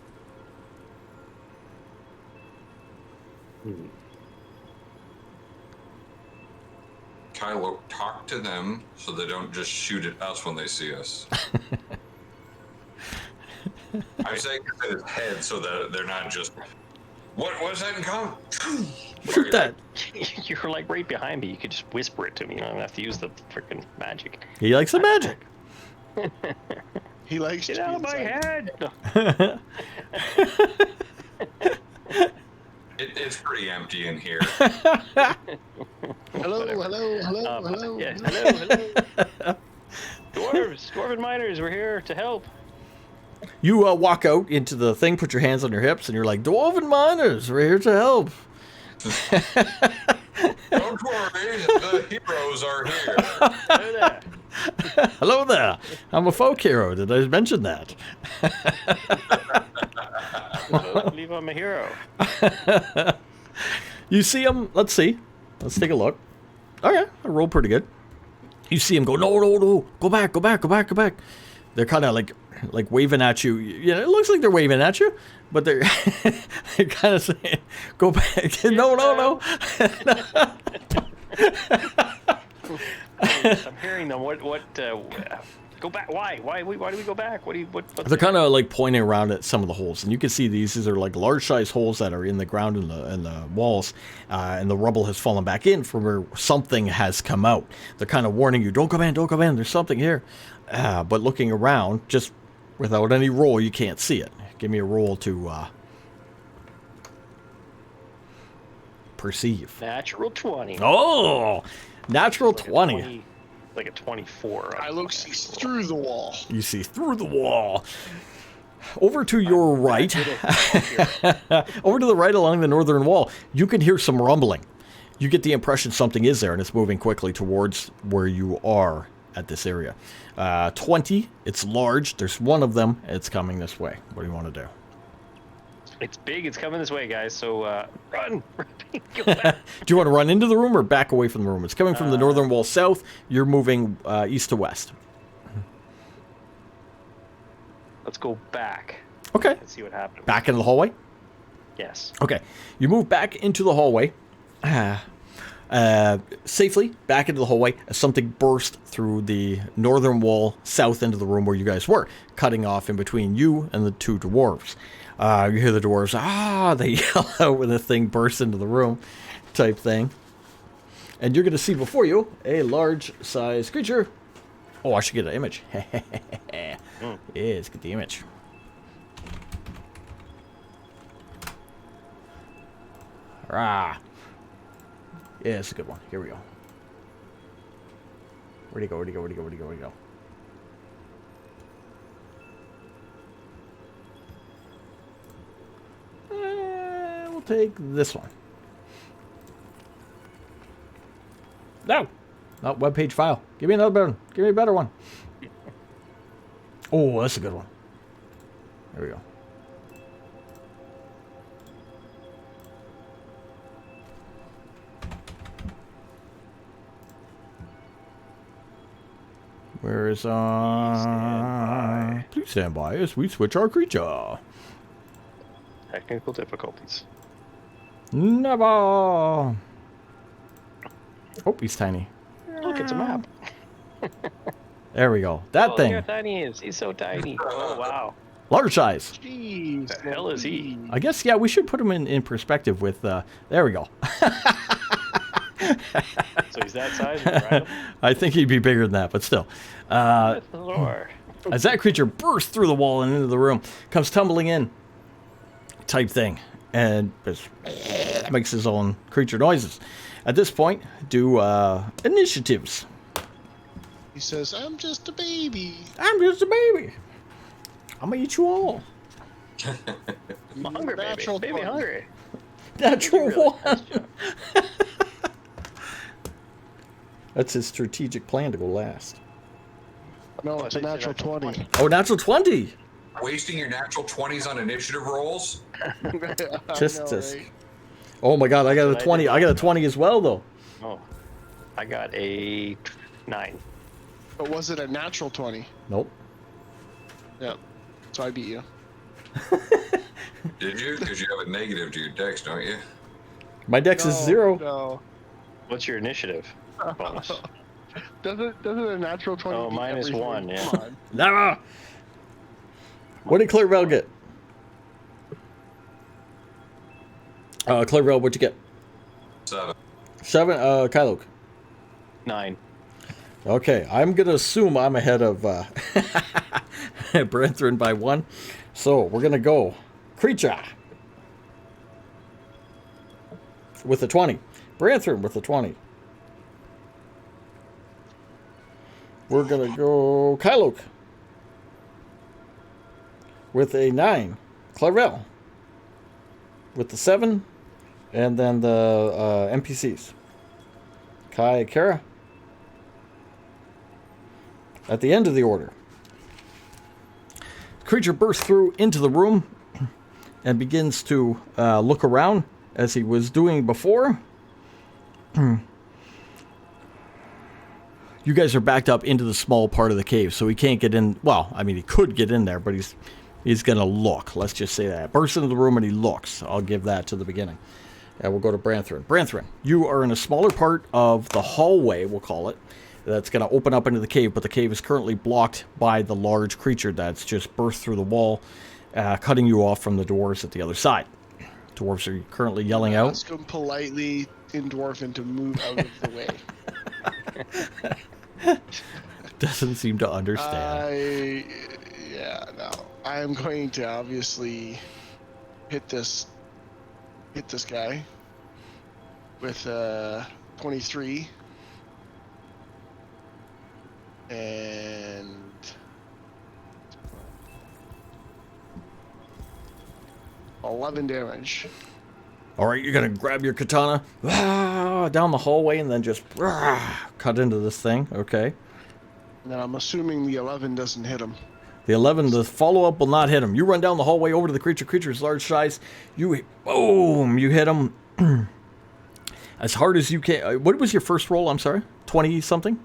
Kylo, talk to them so they don't just shoot at us when they see us. I'm saying this in his head so that they're not just, what was that in common? Shoot that. You're like right behind me. You could just whisper it to me. You don't have to use the freaking magic. He likes the magic. He likes Get to out be of my inside. head! It's pretty empty in here. Hello. Yeah, hello. Dwarven miners, we're here to help. You walk out into the thing, put your hands on your hips, and you're like, Dwarven miners, we're here to help. Don't worry, the heroes are here. Hello there. Hello there. I'm a folk hero. Did I mention that? I believe I'm a hero. You see him. Let's see. Let's take a look. Okay, I rolled pretty good. You see him go, no. Go back. They're kind of like waving at you. You know, it looks like they're waving at you, but they're they're kind of saying, "Go back." No. I'm hearing them. What? Go back. Why? Why do we go back? What's They're kind of like pointing around at some of the holes, and you can see these are like large size holes that are in the ground and the walls, and the rubble has fallen back in from where something has come out. They're kind of warning you, don't come in, there's something here. But looking around, just without any roll, you can't see it. Give me a roll to perceive. Natural 20. Oh, natural Like a 20. Like a 24. Kylo sees through the wall. You see through the wall. Over to your right, over to the right along the northern wall, you can hear some rumbling. You get the impression something is there, and it's moving quickly towards where you are at this area. 20, it's large. There's one of them. It's coming this way. What do you want to do? It's big. It's coming this way, guys. So run. Go back. Do you want to run into the room or back away from the room? It's coming from the northern wall south. You're moving east to west. Let's go back Okay. and see what happens. Back into the hallway? Yes. Okay. You move back into the hallway. safely back into the hallway as something burst through the northern wall south into the room where you guys were, cutting off in between you and the two dwarves. You hear the dwarves, they yell out when the thing bursts into the room, type thing. And you're going to see before you a large-sized creature. Oh, I should get an image. Yeah, let's get the image. Rah. Yeah, it's a good one. Here we go. Where'd he go? Where'd he go? Where'd he go? Where'd he go? Where'd he go? We'll take this one. No! Not web page file. Give me another better one. Give me a better one. Oh, that's a good one. There we go. Where is Please stand by as we switch our creature. Technical difficulties. Never. Oh, he's tiny. Look, it's a map. There we go. That thing. Look how tiny he is. He's so tiny. Oh, wow. Large size. Jeez. The hell is he? I guess, yeah, we should put him in perspective with, there we go. So he's that size? Right? I think he'd be bigger than that, but still. Good Lord. As that creature bursts through the wall and into the room, comes tumbling in, type thing, and just makes his own creature noises. At this point, do initiatives. He says, I'm just a baby. I'm just a baby. I'm gonna eat you all. I'm hungry, baby. Natural Baby 20. hungry. Natural Really? one. That's his strategic plan to go last. No, it's a natural 20. Oh, natural 20. Wasting your natural 20s on initiative rolls? Just. Oh my God, I got a 20. I got a 20 as well, though. Oh. I got a 9. But was it a natural 20? Nope. Yeah. So I beat you. Did you? Because you have a negative to your dex, don't you? My dex is 0. No. What's your initiative bonus? Doesn't a natural 20 Oh, beat minus everything? 1, yeah. Come on. Never. What did Clarabelle get? Clarabelle, what'd you get? 7. 7. Kyloke. 9. Okay, I'm gonna assume I'm ahead of Brethren by 1. So we're gonna go creature with a 20. Brethren with a 20. We're gonna go Kyloke with a 9. Clarabelle with the 7, and then the NPCs. Kai, Kara. At the end of the order, the creature bursts through into the room and begins to look around as he was doing before. You guys are backed up into the small part of the cave, so he can't get in. Well, I mean, he could get in there, but he's going to look. Let's just say that. Bursts into the room and he looks. I'll give that to the beginning. And we'll go to Brethren. Brethren, you are in a smaller part of the hallway, we'll call it, that's going to open up into the cave, but the cave is currently blocked by the large creature that's just burst through the wall, cutting you off from the dwarves at the other side. Dwarves are currently yelling out. Ask him politely in Dwarven to move out of the way. Doesn't seem to understand. No. I am going to obviously hit this guy with 23 and 11 damage. All right, you're going to grab your katana down the hallway and then just cut into this thing. Okay. Now I'm assuming the 11 doesn't hit him. The 11, the follow-up will not hit him. You run down the hallway over to the creature. Creature's large size. Boom! You hit him as hard as you can. What was your first roll? I'm sorry? 20-something?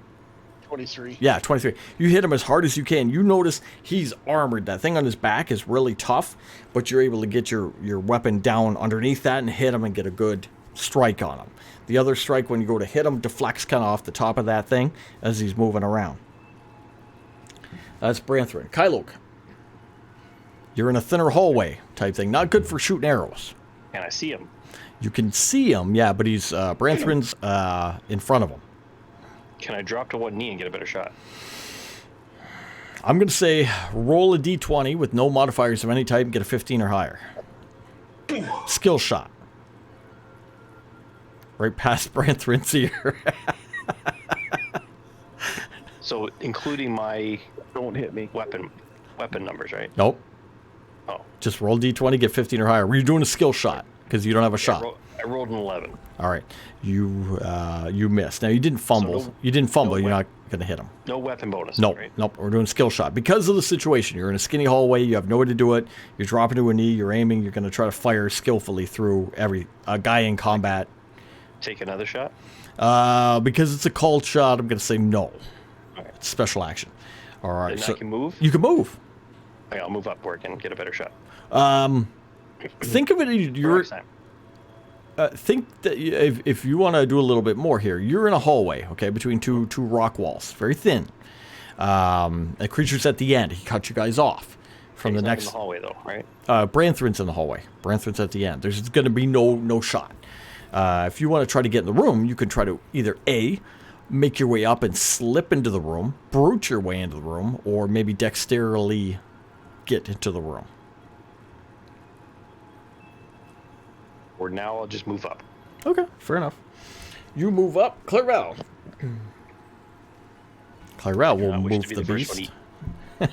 23. Yeah, 23. You hit him as hard as you can. You notice he's armored. That thing on his back is really tough, but you're able to get your weapon down underneath that and hit him and get a good strike on him. The other strike, when you go to hit him, deflects kind of off the top of that thing as he's moving around. That's Branthrin. Kylok, you're in a thinner hallway type thing. Not good for shooting arrows. And I see him. You can see him, yeah, but he's Branthrin's in front of him. Can I drop to one knee and get a better shot? I'm going to say roll a d20 with no modifiers of any type and get a 15 or higher. Skill shot. Right past Branthrin's ear. So including my don't hit me weapon numbers, right? Nope. Oh. Just roll d20, get 15 or higher. You're doing a skill shot because you don't have a shot. I rolled an 11. All right. You missed. Now, you didn't fumble. So You're not going to hit him. No weapon bonus. Nope. Right? Nope. We're doing skill shot. Because of the situation, you're in a skinny hallway. You have nowhere to do it. You're dropping to a knee. You're aiming. You're going to try to fire skillfully through a guy in combat. Take another shot? Because it's a called shot, I'm going to say no. All right. It's special action. All right. And So I can move? you can move. Okay, I'll move upward and get a better shot. Think of it. You're. Next time. Think that if you want to do a little bit more here, you're in a hallway, okay, between two rock walls, very thin. A creature's at the end. He cut you guys off from He's the not next. in the hallway though, right? Branthrin's in the hallway. Branthrin's at the end. There's going to be no shot. If you want to try to get in the room, you can try to either A, make your way up and slip into the room, brute your way into the room, or maybe dexterily get into the room. Or now I'll just move up. Okay, fair enough. You move up, Clarel. Clarel will I wish move to be the first one beast. to eat.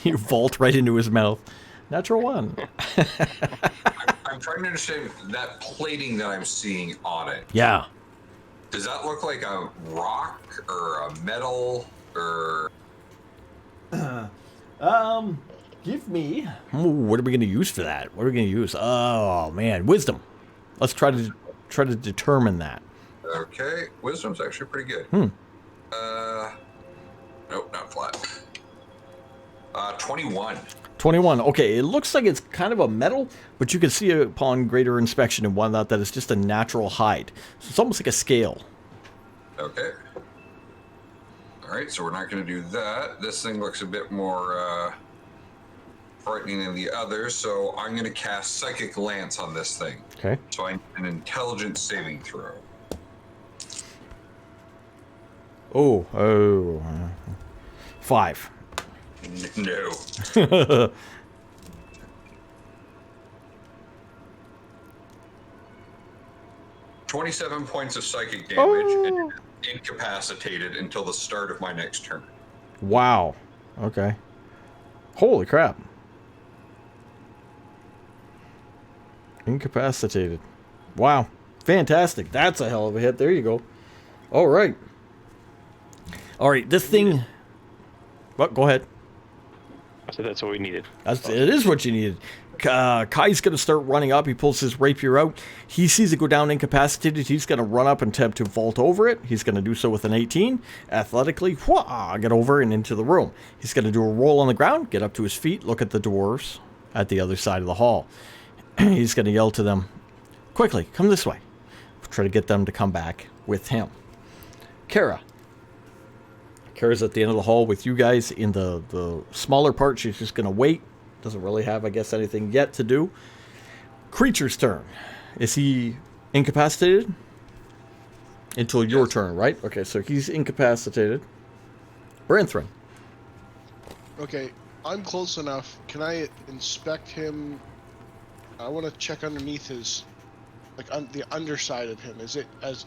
You vault right into his mouth. Natural one. I'm trying to understand that plating that I'm seeing on it. Yeah. Does that look like a rock or a metal or? Give me. Ooh, what are we going to use for that? What are we going to use? Oh man, wisdom. Let's try to determine that. Okay, wisdom's actually pretty good. Nope, not flat. 21. 21. Okay, it looks like it's kind of a metal, but you can see upon greater inspection and whatnot that it's just a natural hide. So it's almost like a scale. Okay. All right, so we're not going to do that. This thing looks a bit more frightening than the others, so I'm going to cast Psychic Lance on this thing. Okay. So I need an intelligence saving throw. Oh. 5. No. 27 points of psychic damage and incapacitated until the start of my next turn. Wow. Okay. Holy crap. Incapacitated. Wow. Fantastic. That's a hell of a hit. There you go. All right. All right. This thing. Well, go ahead. So that's what we needed. It is what you needed. Kai's going to start running up. He pulls his rapier out. He sees it go down incapacitated. He's going to run up and attempt to vault over it. He's going to do so with an 18. Athletically, get over and into the room. He's going to do a roll on the ground, get up to his feet, look at the dwarves at the other side of the hall. He's going to yell to them, quickly, come this way. Try to get them to come back with him. Kara. Kara's at the end of the hall with you guys in the smaller part. She's just going to wait. Doesn't really have, I guess, anything yet to do. Creature's turn. Is he incapacitated? Until your turn, right? Okay, so he's incapacitated. Branthrin. Okay, I'm close enough. Can I inspect him? I want to check underneath his, the underside of him. Is it as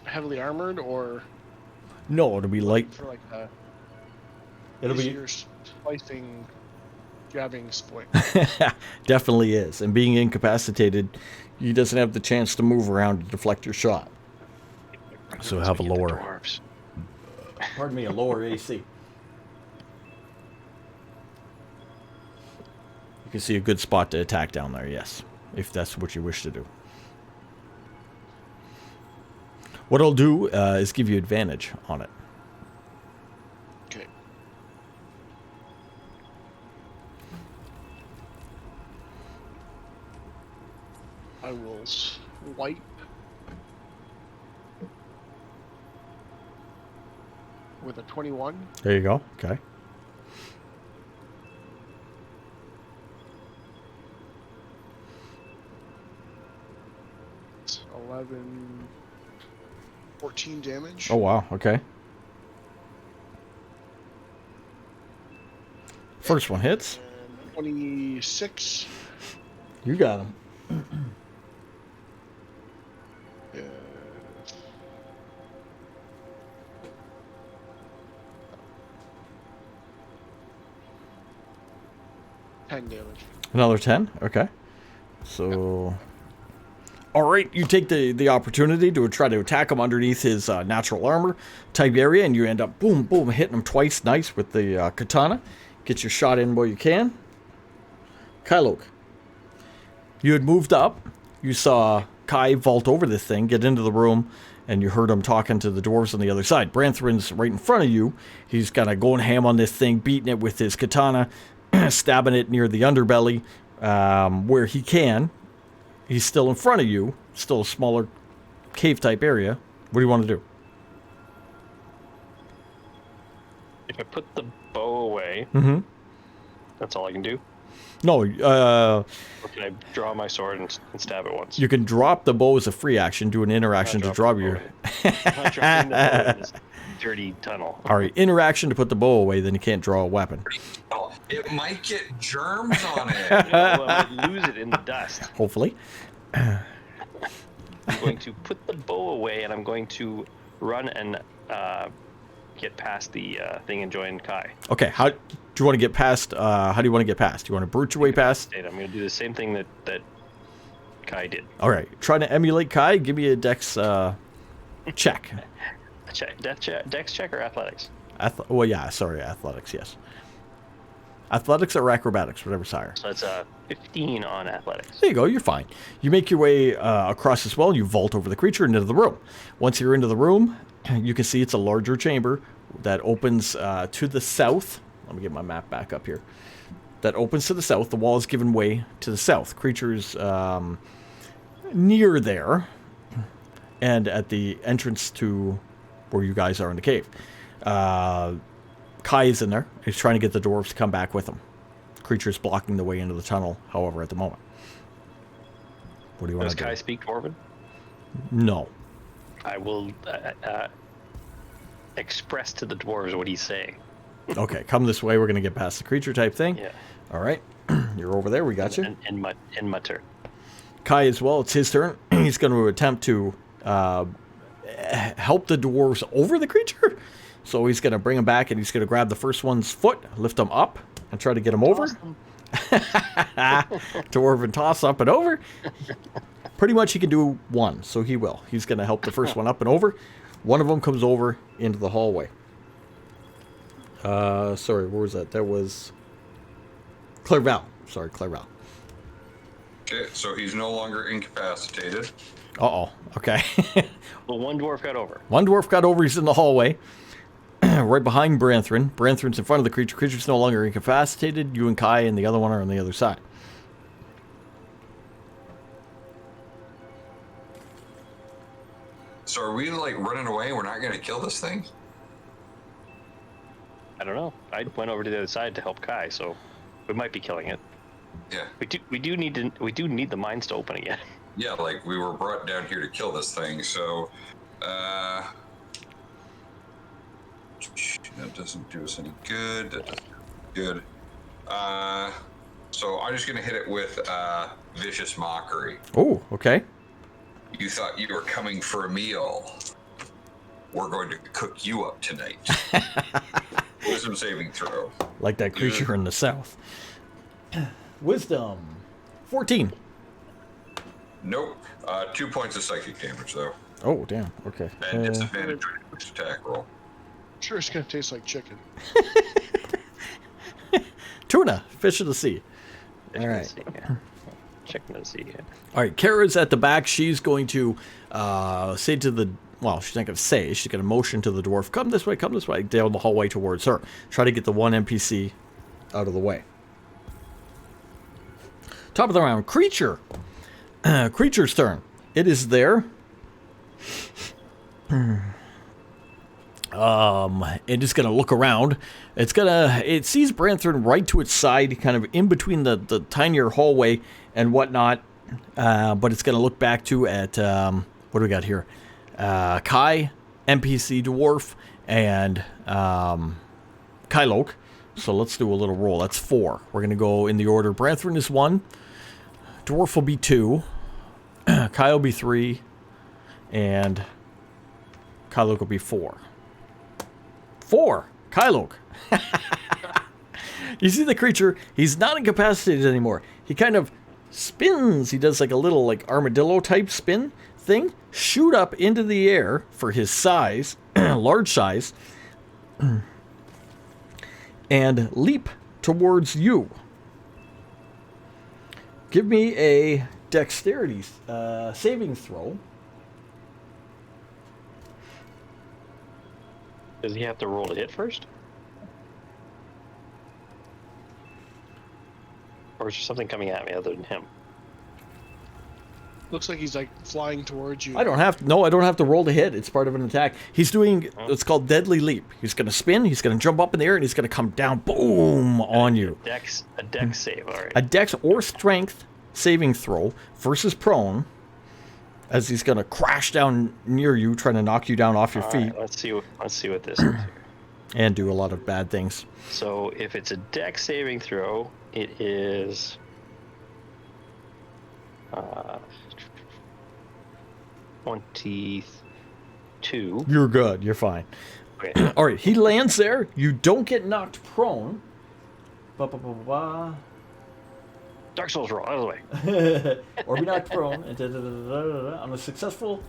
heavily armored, or No, it'll be light. for like a It'll be easier slicing, jabbing point? definitely is. And being incapacitated, he doesn't have the chance to move around to deflect your shot. So have a We get the lower. dwarves. Pardon me, a lower AC. You can see a good spot to attack down there, yes, if that's what you wish to do. What I'll do is give you advantage on it. Okay. I will swipe. With a 21. There you go. Okay. It's 11, 14 damage. Oh, wow. Okay. First one hits. And 26. You got him. Yeah. Damage. Another 10. Okay. So, all right, you take the opportunity to try to attack him underneath his natural armor type area, and you end up boom, boom, hitting him twice, nice with the katana. Get your shot in where you can. Kylok, you had moved up. You saw Kai vault over this thing, get into the room, and you heard him talking to the dwarves on the other side. Branthrin's right in front of you. He's kind of going ham on this thing, beating it with his katana, stabbing it near the underbelly where he can. He's still in front of you, still a smaller cave-type area. What do you want to do? If I put the bow away, that's all I can do. No, Or can I draw my sword and stab it once? you can drop the bow as a free action, do an interaction to drop your... I'm not dropping the bow in this dirty tunnel. All right, interaction to put the bow away, then you can't draw a weapon. Oh, it might get germs on it. Well, I might lose it in the dust. Hopefully. I'm going to put the bow away, and I'm going to run and get past the thing and join Kai. Okay, how do you want to get past? How do you want to get past? Do you want to brute your way past? I'm going to do the same thing that Kai did. All right, trying to emulate Kai. Give me a dex check. Dex check or athletics? Well, yeah, sorry, athletics. Yes, athletics or acrobatics, whatever's higher. So it's 15 on athletics. There you go. You're fine. You make your way across as well. You vault over the creature into the room. Once you're into the room, you can see it's a larger chamber that opens to the south. Let me get my map back up here. That opens to the south. The wall is given way to the south. Creatures near there, and at the entrance to where you guys are in the cave. Kai is in there. He's trying to get the dwarves to come back with him. Creatures blocking the way into the tunnel, however, at the moment. What do you want Does to do? Kai speak Dwarven? No. I will express to the dwarves what he's saying. Okay, come this way. We're going to get past the creature type thing. Yeah. All right. You're over there. We got you. In my turn. Kai as well. It's his turn. He's going to attempt to help the dwarves over the creature. So he's going to bring him back, and he's going to grab the first one's foot, lift him up, and try to get him over. Dwarven toss up and over. Pretty much he can do one, so he will. He's going to help the first one up and over. One of them comes over into the hallway. Sorry, where was that? That was Clairval. Sorry, Clairval. Okay, so he's no longer incapacitated. Uh-oh. Okay. Well, one dwarf got over. One dwarf got over. He's in the hallway. Right behind Branthrin. Branthrin's in front of the creature. Creature's no longer incapacitated. You and Kai and the other one are on the other side. So are we like running away? We're not going to kill this thing? I don't know. I went over to the other side to help Kai, so we might be killing it. Yeah. We do need the mines to open again. Yeah, like we were brought down here to kill this thing, so that doesn't do us any good. That doesn't do good. So I'm just gonna hit it with vicious mockery. Oh, okay. You thought you were coming for a meal. We're going to cook you up tonight. Wisdom saving throw. Like that creature in the south. Wisdom. 14. Nope. 2 points of psychic damage though. Oh, damn. Okay. And disadvantage on each attack roll. Sure, it's gonna taste like chicken. Tuna. Fish of the sea. All right. Chicken and see. All right, Kara's at the back. She's going to say to the... Well, she's not going to say. She's going to motion to the dwarf, come this way, down the hallway towards her. Try to get the one NPC out of the way. Top of the round, creature. Creature's turn. It is there. It is going to look around. It sees Branthrin right to its side, kind of in between the tinier hallway and whatnot. But it's going to look back at, what do we got here? Kai, NPC Dwarf, and Kylok. So let's do a little roll. That's 4. We're going to go in the order. Branthrin is 1. Dwarf will be 2. Kai will be 3. And Kylok will be 4. 4. Kylok. You see the creature, he's not incapacitated anymore. He kind of spins. He does like a little like armadillo type spin thing. Shoot up into the air for his size, large size, and leap towards you. Give me a dexterity saving throw. Does he have to roll to hit first? Or is there something coming at me other than him? Looks like he's like flying towards you. I don't have to roll to hit. It's part of an attack. He's doing, it's called Deadly Leap. He's going to spin, he's going to jump up in the air, and he's going to come down, boom, on you. A dex save, all right. A dex or strength saving throw versus prone, as he's going to crash down near you, trying to knock you down off your feet. Right, let's see what this is here. And do a lot of bad things. So if it's a dex saving throw, it is 22. You're good. You're fine. Okay. All right. He lands there. You don't get knocked prone. Ba-ba-ba-ba-ba. Dark Souls roll, out of the way. Or be knocked prone. And on a successful,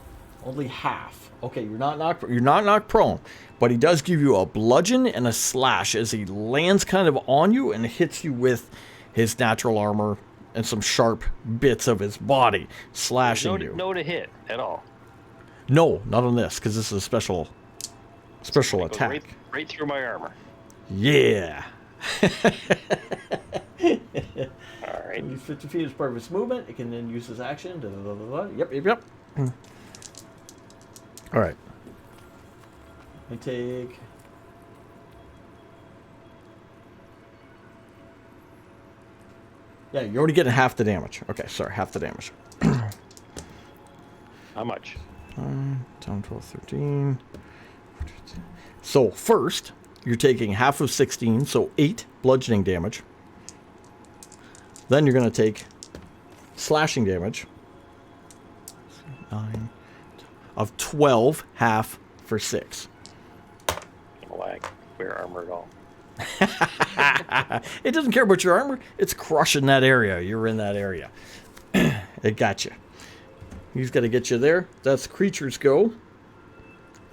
only half. Okay, you're not knocked prone, but he does give you a bludgeon and a slash as he lands kind of on you and hits you with his natural armor and some sharp bits of his body, slashing you. No to hit at all. No, not on this, because this is a special attack. Right through my armor. Yeah. All right. Use 50 feet as part of its movement. It can then use his action. Yep. All right. Let me take. Yeah, you're already getting half the damage. Okay, sorry, half the damage. How much? 10, 12, 13. So first, you're taking half of 16, so 8 bludgeoning damage. Then you're going to take slashing damage 9 of 12, half for 6. I wear armor at all. It doesn't care about your armor. It's crushing that area. You're in that area. It got you. He's got to get you there. That's creature's go.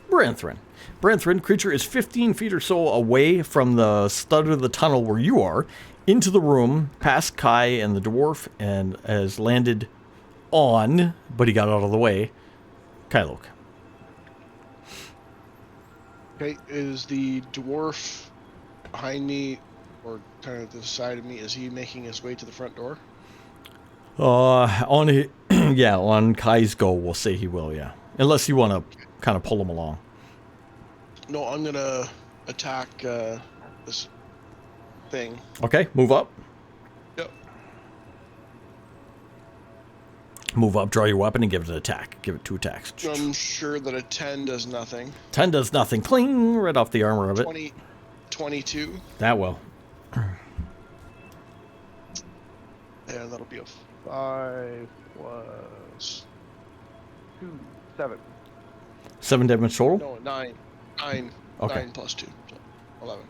Branthrin. Branthrin, creature is 15 feet or so away from the start of the tunnel where you are, into the room, past Kai and the dwarf, and has landed on, but he got out of the way, Kylok. Okay, is the dwarf behind me, or kind of to the side of me? Is he making his way to the front door? On Kai's go, we'll say he will, yeah. Unless you want to kind of pull him along. No, I'm gonna attack this thing. Okay, move up. Yep. Move up, draw your weapon, and give it an attack. Give it 2 attacks. I'm sure that a 10 does nothing. 10 does nothing. Cling, right off the armor of it. 22. That will. Yeah, that'll be a 5 plus 2, 7. 7 damage total? no 9. 9. Okay. 9 plus 2, so 11.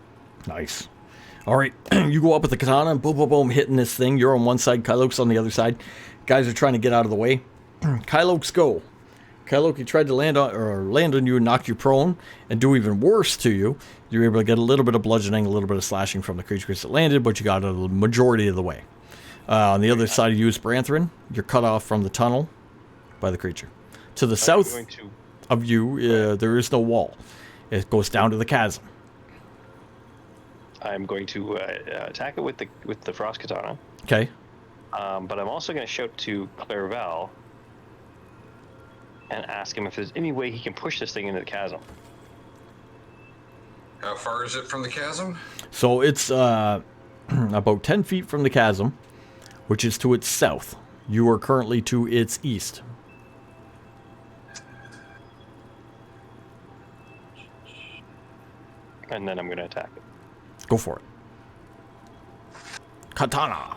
Nice. All right, you go up with the katana and boom, boom, boom, hitting this thing. You're on one side, Kylok's on the other side. Guys are trying to get out of the way. Kylok's go. Kylok, he tried to land on you and knock you prone and do even worse to you. You were able to get a little bit of bludgeoning, a little bit of slashing from the creature that landed, but you got out the majority of the way. On the other side of you is Branthrin. You're cut off from the tunnel by the creature. To the south of you, there is no wall. It goes down to the chasm. I'm going to attack it with the frost katana. Okay. But I'm also going to shout to Clairval and ask him if there's any way he can push this thing into the chasm. How far is it from the chasm? So it's about 10 feet from the chasm, which is to its south. You are currently to its east. And then I'm going to attack it. Go for it. Katana.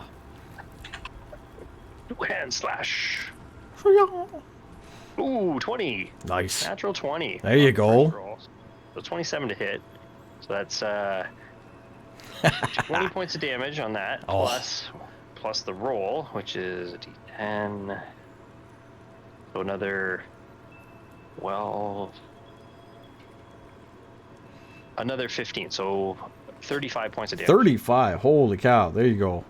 Hand slash. Ooh, 20. Nice. Natural 20. There you on the go. first roll. So 27 to hit. So that's 20 points of damage on that, Oh. plus the roll, which is a d10. So another 12. Another 15. So 35 points of damage 35. Holy cow. There you go.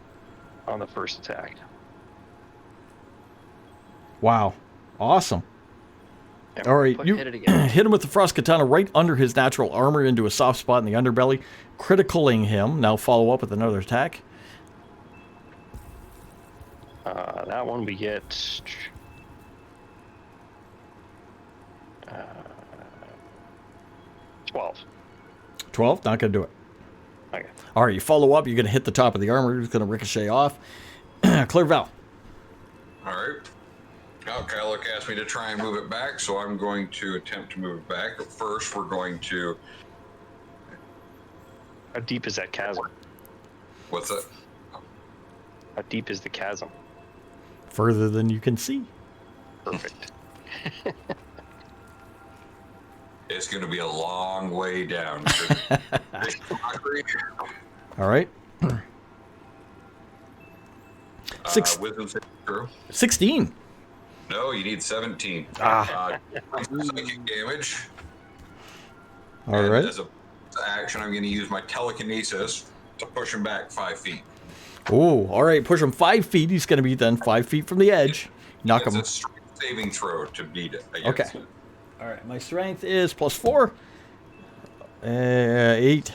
on the first attack. Wow. Awesome. And All right, quick, you hit it again. hit him with the Frost Katana right under his natural armor into a soft spot in the underbelly, criticaling him. Now follow up with another attack. That one we get 12. 12, not going to do it. Okay. All right, you follow up. You're going to hit the top of the armor. It's going to ricochet off. Clairval. All right. Now, Kylock asked me to try and move it back, so I'm going to attempt to move it back. But first, we're going to... How deep is that chasm? What's that? How deep is the chasm? Further than you can see. Perfect. It's going to be a long way down. All right. Wisdom saving throw. 16. No, you need 17. Ah. Psychic damage. All And right. As a action, I'm going to use my telekinesis to push him back 5 feet. Oh, all right. Push him 5 feet. He's going to be then 5 feet from the edge. Knock It's him. a strength saving throw to beat it. Okay. Against it. All right. My strength is +4. 8,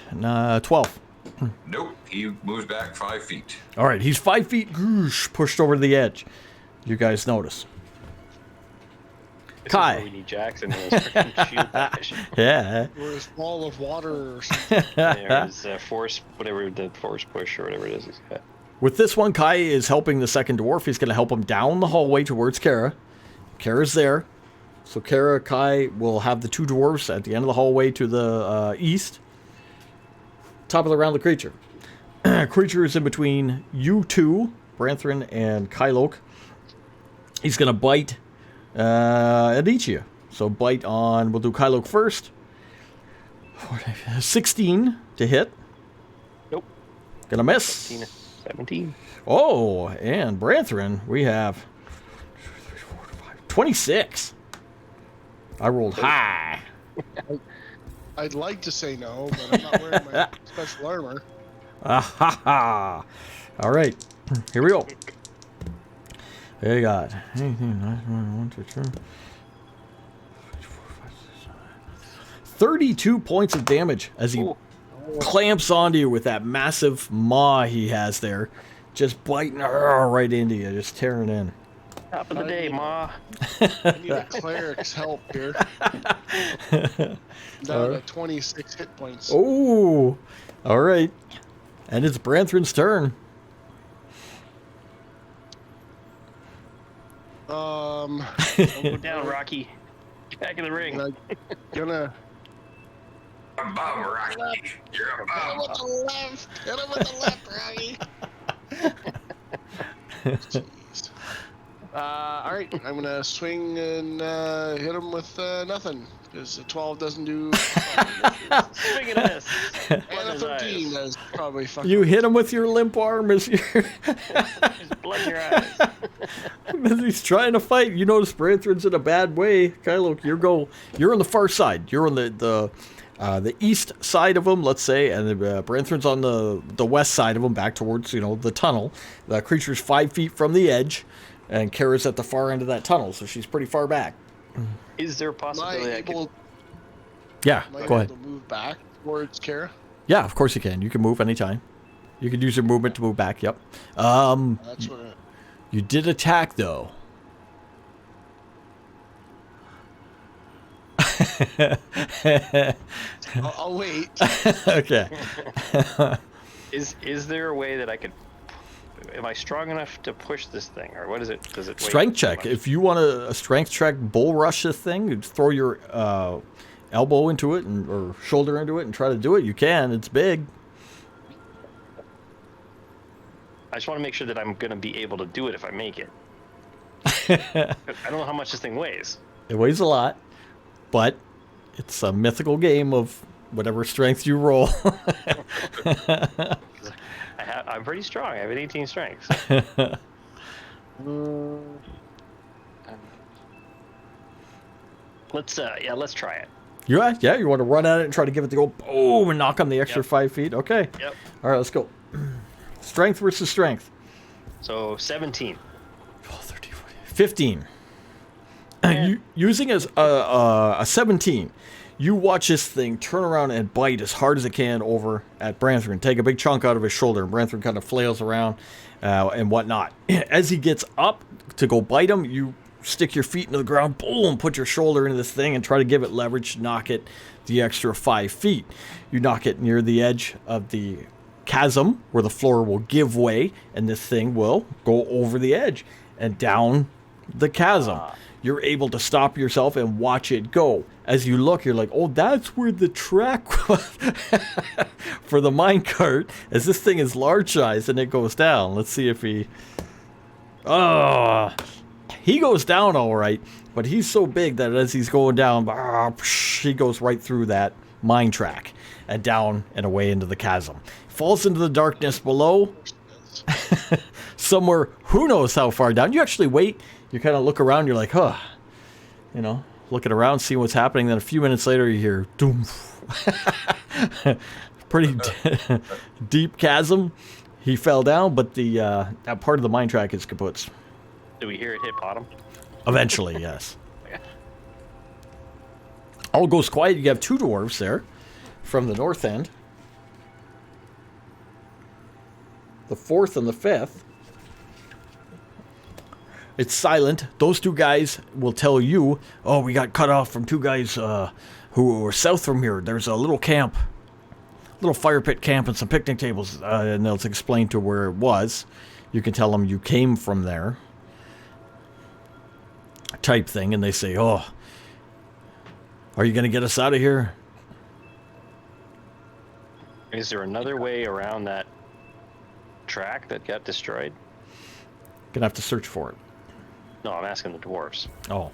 12. Nope, he moves back 5 feet. All right. He's 5 feet pushed over to the edge. You guys notice. This Kai. is where we need Jackson in his freaking shield package. Yeah. Or his ball of water or something. There's force, whatever the force push or whatever it is he's got. With this one, Kai is helping the second dwarf. He's going to help him down the hallway towards Kara. Kara's there. So Kara, Kai will have the two dwarves at the end of the hallway to the east. Top of the round, the creature. Creature is in between you two, Branthrin and Kyloak. He's going to bite at each of you. So bite on, we'll do Kyloak first. 16 to hit. Nope. Gonna miss. 17. Oh, and Branthrin, we have 26. I rolled high. I'd like to say no, but I'm not wearing my special armor. Ah, ha, ha. All right, here we go. There you got 32 points of damage as he clamps onto you with that massive maw he has there. Just biting right into you, just tearing in. Top of the day, Ma. I need a cleric's help here. Down to 26 hit points. Oh, all right. And it's Branthrin's turn. Don't go down, Rocky. Get back in the ring. Gonna A bum, Rocky. You're a bum. with the left. Hit him with the left, Rocky. Jeez. All right, I'm gonna swing and hit him with nothing because a 12 doesn't do. Swing and a miss. And Blood in a his 13 eyes. is probably fucking. You hit him with your limp arm as, There's blood in your eyes. as he's trying to fight. You notice Branthrin's in a bad way. Kylo, you're on the far side. You're on the east side of him, let's say, and Branthrin's on the west side of him, back towards the tunnel. The creature's 5 feet from the edge, and Kara's at the far end of that tunnel, so she's pretty far back. Is there a Am I possibility I could... able, Yeah, am I go able ahead. to move back towards Kara? Yeah, of course you can. You can move anytime. You can use your movement to move back. Yep. That's what. You did attack, though. I'll wait. Okay. Is there a way that I could? Am I strong enough to push this thing, or what is it? Does it weigh Strength too check. much? If you want a strength check, bull rush this thing, you throw your elbow into it or shoulder into it and try to do it, you can. It's big. I just want to make sure that I'm going to be able to do it if I make it. I don't know how much this thing weighs. It weighs a lot, but it's a mythical game of whatever strength you roll. I'm pretty strong. I have an 18 strength. Let's try it. You want to run at it and try to give it the go boom and knock on the extra 5 feet? Okay. Yep. All right, let's go. Strength versus strength. So 17. 12, 13, 14, 15. Using a 17, you watch this thing turn around and bite as hard as it can over at Branthrin. Take a big chunk out of his shoulder, and Branthrin kind of flails around and whatnot. As he gets up to go bite him, you stick your feet into the ground, boom, put your shoulder into this thing and try to give it leverage, knock it the extra 5 feet. You knock it near the edge of the chasm where the floor will give way, and this thing will go over the edge and down the chasm. You're able to stop yourself and watch it go. As you look, you're like, oh, that's where the track was for the minecart, as this thing is large size and it goes down. Let's see if he... He goes down all right, but he's so big that as he's going down, he goes right through that mine track and down and away into the chasm. Falls into the darkness below, somewhere, who knows how far down. You actually wait, you kind of look around, you're like, looking around, seeing what's happening. Then a few minutes later, you hear, doom. Pretty deep chasm. He fell down, but that part of the mine track is kaput. Do we hear it hit bottom? Eventually, yes. All goes quiet. You have two dwarves there from the north end. The fourth and the fifth. It's silent. Those two guys will tell you, oh, we got cut off from two guys who were south from here. There's a little camp, little fire pit camp and some picnic tables, and they'll explain to where it was. You can tell them you came from there. Type thing, and they say, oh, are you going to get us out of here? Is there another way around that track that got destroyed? Gonna have to search for it. No, I'm asking the dwarves. Oh.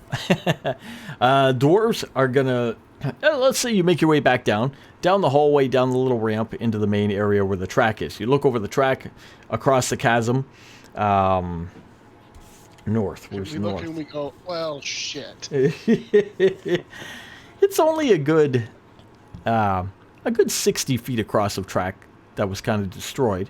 Dwarves are gonna... let's say you make your way back down the hallway, down the little ramp into the main area where the track is. You look over the track across the chasm. North. Where's we north? look and we go, well, shit. It's only a good 60 feet across of track that was kind of destroyed.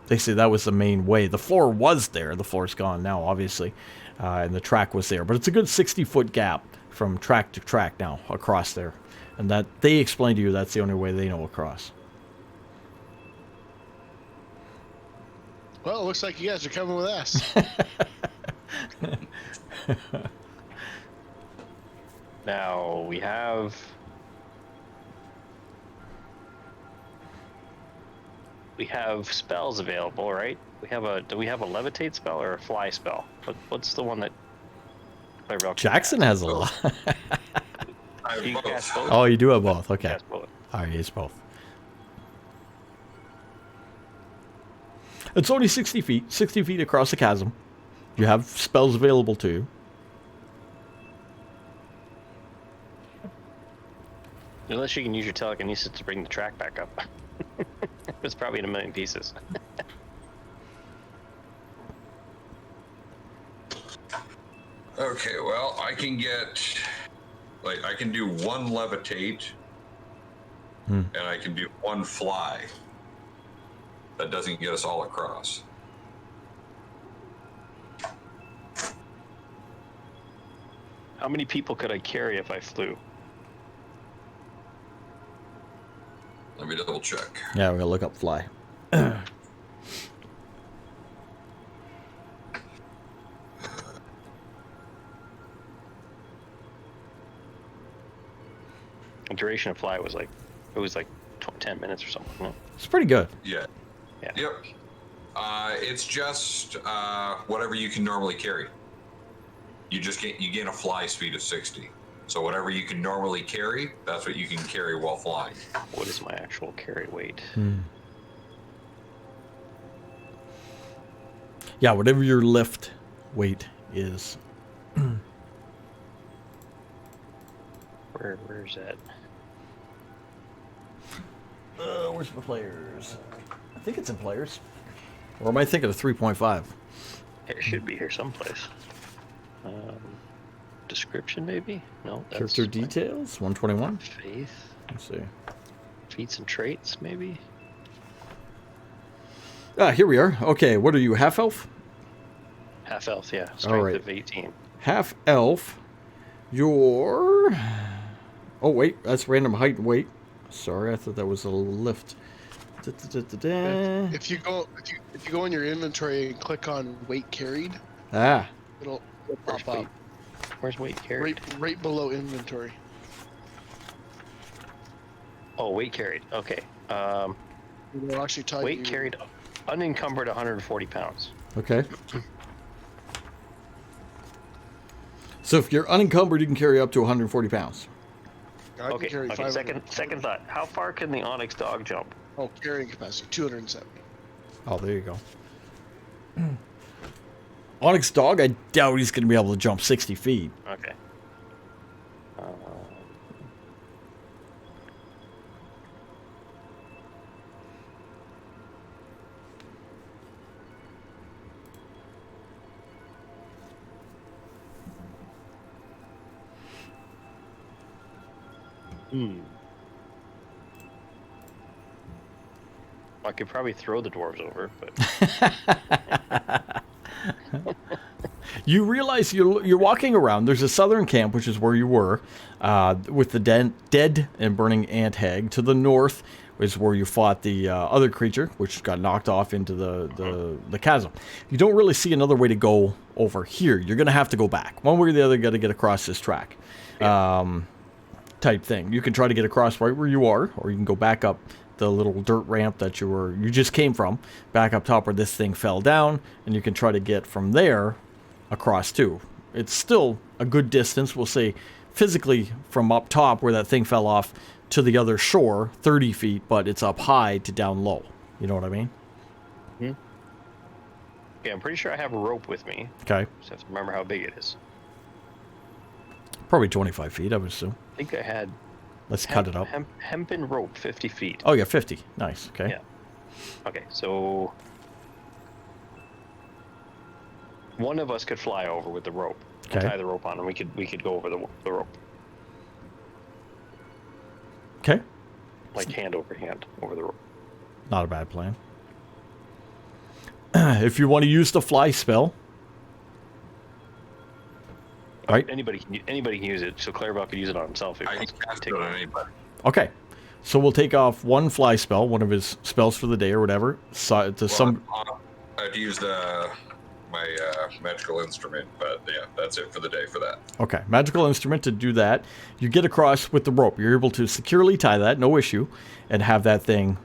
They say that was the main way. The floor was there. The floor's gone now, obviously, and the track was there. But it's a good 60-foot gap from track to track now across there, and that they explain to you that's the only way they know across. Well, it looks like you guys are coming with us. Now we have spells available, right? Do we have a levitate spell or a fly spell? What's the one that Jackson has a lot. I have You both. cast both? Oh, you do have both. Okay. Cast both. All right, it's both. It's only 60 feet. 60 feet across the chasm. You have spells available to you. Unless you can use your telekinesis to bring the track back up. It's probably in a million pieces. Okay, well, I can do one levitate, and I can do one fly. That doesn't get us all across. How many people could I carry if I flew? Let me double check. Yeah, we're going to look up fly. The duration of fly was like, it was like 10 minutes or something. No? It's pretty good. Yeah. Yeah. Yep. It's just whatever you can normally carry. You gain a fly speed of 60. So whatever you can normally carry, that's what you can carry while flying. What is my actual carry weight? Yeah, whatever your lift weight is. Where's that? Where's the players? I think it's in players. Or am I thinking of 3.5? It should be here someplace. Description, maybe? No. That's Character details, 121. Faith. Let's see. Feats and traits, maybe? Ah, here we are. Okay, what are you, half elf? Half elf, yeah. Strength right. of 18. Half elf. Your... Oh, wait, that's random height and weight. Sorry, I thought that was a lift. If you go in your inventory and click on weight carried, Ah, it'll Where's pop up weight? Where's weight carried? right below inventory. Oh, weight carried. Okay. It'll actually tell Weight you carried, unencumbered 140 pounds. okay. So if you're unencumbered, you can carry up to 140 pounds. I can Okay, carry 500. second thought. How far can the Onyx dog jump? Oh, carrying capacity 270. Oh, there you go. Onyx dog, I doubt he's going to be able to jump 60 feet. Okay. I could probably throw the dwarves over, but You realize you're walking around. There's a southern camp, which is where you were, with the dead and burning ant hag. To the north is where you fought the other creature, which got knocked off into the chasm. You don't really see another way to go over here. You're going to have to go back. One way or the other, got to get across this track. Type thing. You can try to get across right where you are, or you can go back up the little dirt ramp that you just came from, back up top where this thing fell down, and you can try to get from there across too. It's still a good distance, we'll say physically from up top where that thing fell off to the other shore, 30 feet, but it's up high to down low. You know what I mean? yeah, I'm pretty sure I have a rope with me. Okay. Just have to remember how big it is. Probably 25 feet, I would assume. I think I had Let's cut it up. hempen rope, 50 feet. Oh, yeah, 50. Nice. Okay. Yeah. Okay, so one of us could fly over with the rope. And Okay. tie the rope on, and we could go over the rope, Okay. like hand over hand over the rope. Not a bad plan. If you want to use the fly spell. Right. Anybody can use it. So Clarabelle could use it on himself. If I he can wants cast to it take on anybody. Okay. So we'll take off one fly spell, one of his spells for the day or whatever. So, to some. I'd use my magical instrument, but yeah, that's it for the day for that. Okay, magical instrument to do that. You get across with the rope. You're able to securely tie that, no issue, and have that thing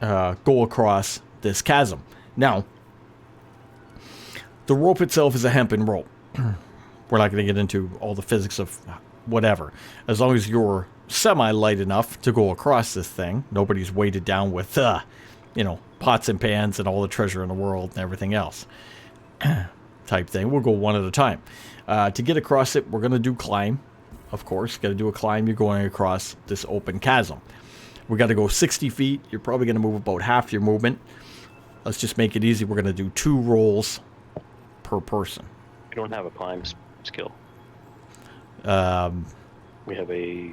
go across this chasm. Now, the rope itself is a hempen rope. We're not going to get into all the physics of whatever. As long as you're semi-light enough to go across this thing, nobody's weighted down with, pots and pans and all the treasure in the world and everything else. Type thing. We'll go one at a time. To get across it, we're going to do climb. Of course, got to do a climb. You're going across this open chasm. We got to go 60 feet. You're probably going to move about half your movement. Let's just make it easy. We're going to do 2 rolls per person. We don't have a climb skill. We have a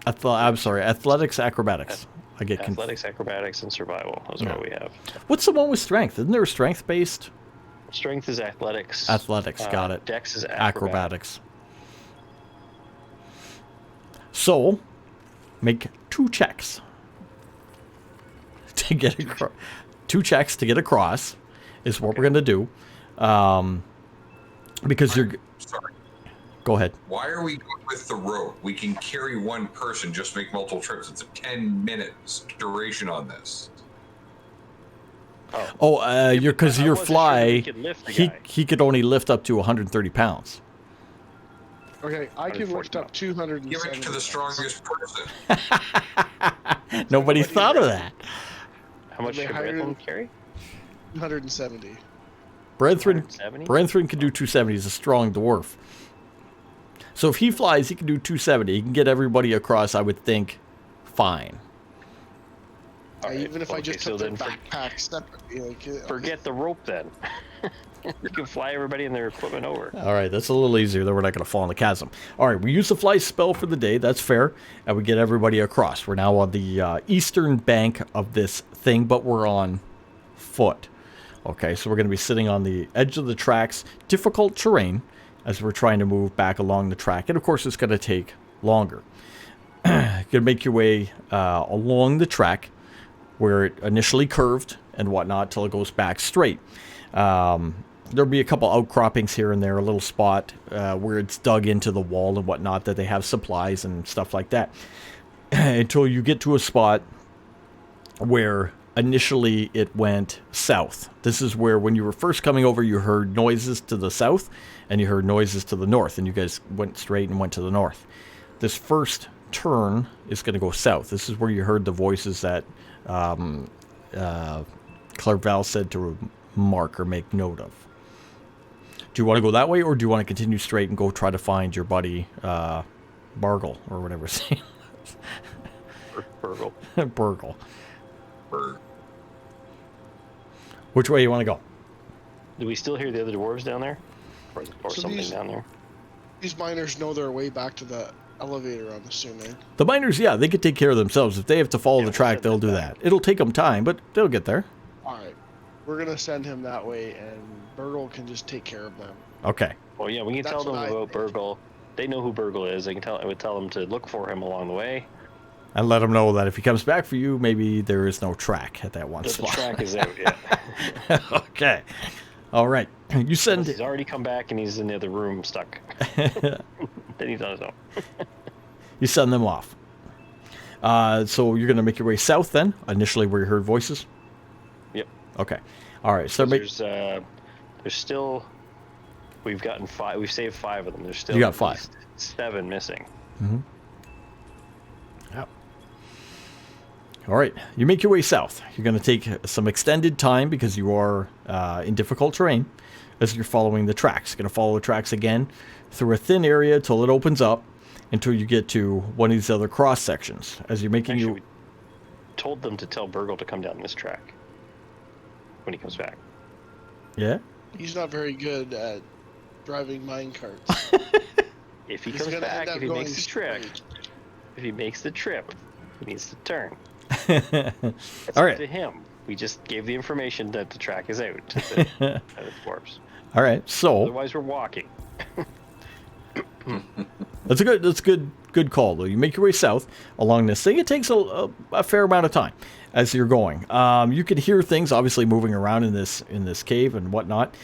Athletics, acrobatics. I get athletics, acrobatics, and survival. Those are what we have. What's the one with strength? Isn't there a strength based? Strength is athletics. Athletics, got it. Dex is Acrobatics. So, make 2 checks to get across. 2 checks to get across is what we're going to do. Because you're... Sorry. Go ahead. Why are we going with the rope? We can carry one person, just make multiple trips. It's a 10-minute duration on this. Oh, because I your wasn't sure fly, that we could lift the guy. he could only lift up to 130 pounds. Okay, I can lift up 270. Give it to the strongest person. Nobody thought of that. How much They should hired- Brethren carry? 270. Brethren 170? can do 270. He's a strong dwarf. So if he flies, he can do 270. He can get everybody across, I would think, fine. All right, Even if I okay, just so took their then backpack separately, like, forget the rope then. You can fly everybody and their equipment over. All right, that's a little easier. Then we're not going to fall in the chasm. All right, we use the fly spell for the day. That's fair. And we get everybody across. We're now on the eastern bank of this thing, but we're on foot. Okay, so we're going to be sitting on the edge of the tracks. Difficult terrain as we're trying to move back along the track. And, of course, it's going to take longer. You're going to make your way along the track where it initially curved and whatnot till it goes back straight. There'll be a couple outcroppings here and there, a little spot where it's dug into the wall and whatnot that they have supplies and stuff like that. Until you get to a spot where initially it went south. This is where when you were first coming over, you heard noises to the south and you heard noises to the north, and you guys went straight and went to the north. This first turn is going to go south. This is where you heard the voices that Clerval said to mark or make note of. Do you want to go that way, or do you want to continue straight and go try to find your buddy Bargle or whatever his name is? Burgle. Burgle. Or Which way you want to go? Do we still hear the other dwarves down there? Or So something these- down there? These miners know their way back to the elevator, I'm assuming. The miners, yeah, they could take care of themselves. If they have to follow Yeah, the we'll track, send they'll them do back. that. It'll take them time, but they'll get there. Alright. We're gonna send him that way, and Burgle can just take care of them. Okay. Well, yeah, we can That's tell them what I about think. Burgle. They know who Burgle is. I would tell them to look for him along the way. And let them know that if he comes back for you, maybe there is no track at that one That the spot. track is out, yeah. Okay. All right. You Unless send... he's already come back and he's in the other room stuck. Then he's on his own. You send them off. So you're going to make your way south then, initially where you heard voices? Yep. Okay. All right. So make... There's still, we've gotten 5. We've saved 5 of them. There's still You got at 5. least 7 missing. Yep. All right. You make your way south. You're going to take some extended time because you are in difficult terrain as you're following the tracks. You're going to follow the tracks again through a thin area till it opens up until you get to one of these other cross sections. As you're making Actually, your... we told them to tell Burgle to come down this track when he comes back. Yeah? He's not very good at driving mine carts. If he He's comes gonna back, end up if he going makes the trip, straight. if he makes the trip, he needs to turn. All It's right. up to him. We just gave the information that the track is out to the, to the dwarves. All right. So... Otherwise, we're walking. That's a good call though. You make your way south along this thing. It takes a fair amount of time as you're going. You can hear things obviously moving around in this cave and whatnot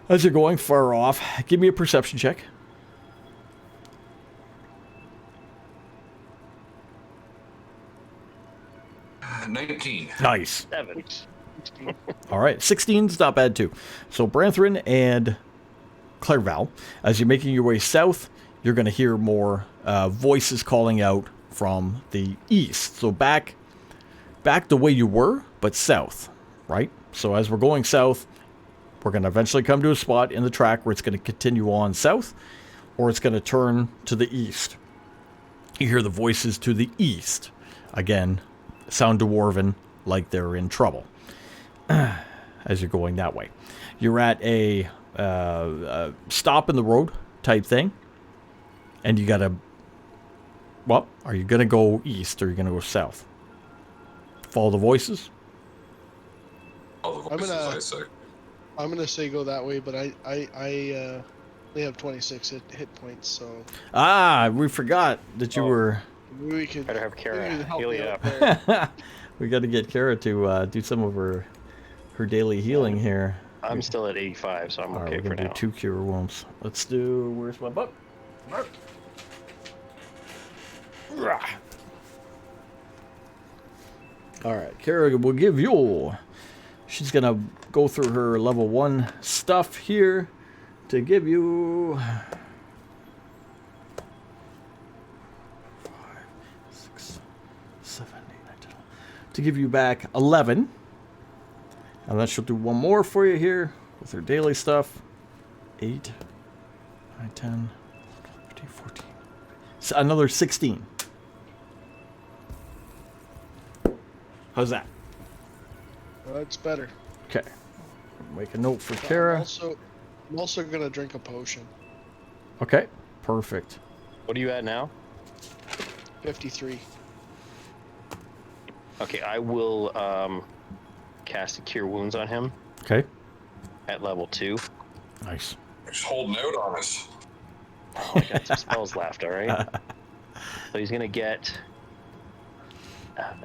as you're going far off. Give me a perception check. uh, 19. Nice. 7. All right, 16's not bad too. So Branthrin and Clerval, as you're making your way south, you're going to hear more voices calling out from the east. So back the way you were, but south, right? So as we're going south, we're going to eventually come to a spot in the track where it's going to continue on south, or it's going to turn to the east. You hear the voices to the east. Again, sound dwarven like they're in trouble as you're going that way. You're at a stop in the road type thing, and you got to... Well, are you going to go east or are you going to go south? Follow the voices? All the I'm voices, gonna- I say. I'm gonna say go that way, but I only have 26 hit points, so Ah, we forgot that you Oh. were... maybe we could. Better have Kara maybe you could help heal me you out up. there. We got to get Kara to do some of her daily healing here. I'm still at 85, so I'm All right, okay we're for going to do now. 2 cure wounds. Let's do... Where's my book? All right, Kara will give you. She's gonna go through her level 1 stuff here to give you 5, 6, 7, 8, 9, 10, to give you back 11. And then she'll do one more for you here with her daily stuff. 8, 9, 10, 15, 14. So another 16. How's that? That's better. Okay. Make a note for Kara. I'm also gonna drink a potion. Okay. Perfect. What are you at now? 53. Okay, I will cast a Cure Wounds on him Okay. at level 2. Nice. Just holding out on us. Oh, I got some spells left, alright? So he's gonna get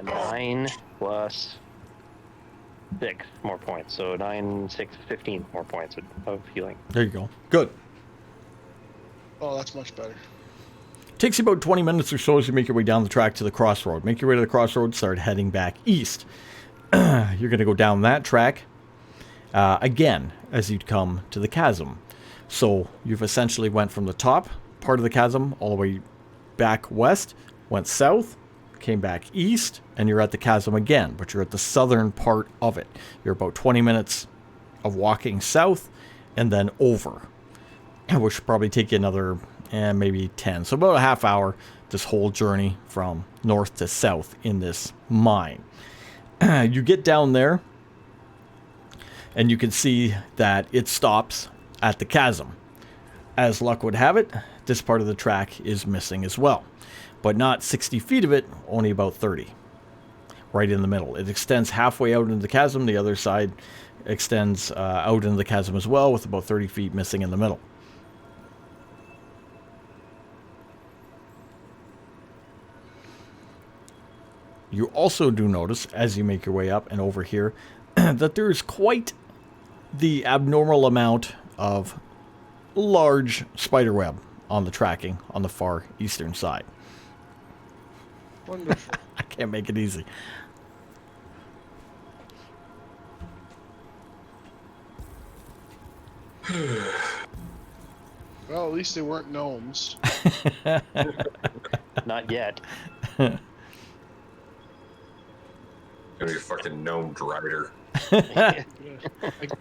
9 plus 6 more points. So 9, 6, 15 more points of healing. There you go. Good. Oh, that's much better. Takes you about 20 minutes or so as you make your way down the track to the crossroad. Make your way to the crossroad, start heading back east. You're going to go down that track again as you'd come to the chasm. So you've essentially went from the top part of the chasm all the way back west, went south, came back east, and you're at the chasm again, but you're at the southern part of it. You're about 20 minutes of walking south and then over, which should probably take you another maybe 10. So about a half hour, this whole journey from north to south in this mine. You get down there, and you can see that it stops at the chasm. As luck would have it, this part of the track is missing as well. But not 60 feet of it, only about 30. Right in the middle. It extends halfway out into the chasm. The other side extends out into the chasm as well, with about 30 feet missing in the middle. You also do notice, as you make your way up and over here, that there's quite the abnormal amount of large spiderweb on the tracking on the far eastern side. Wonderful. I can't make it easy. Well, at least they weren't gnomes. Not yet. Gonna be a fucking gnome drider. A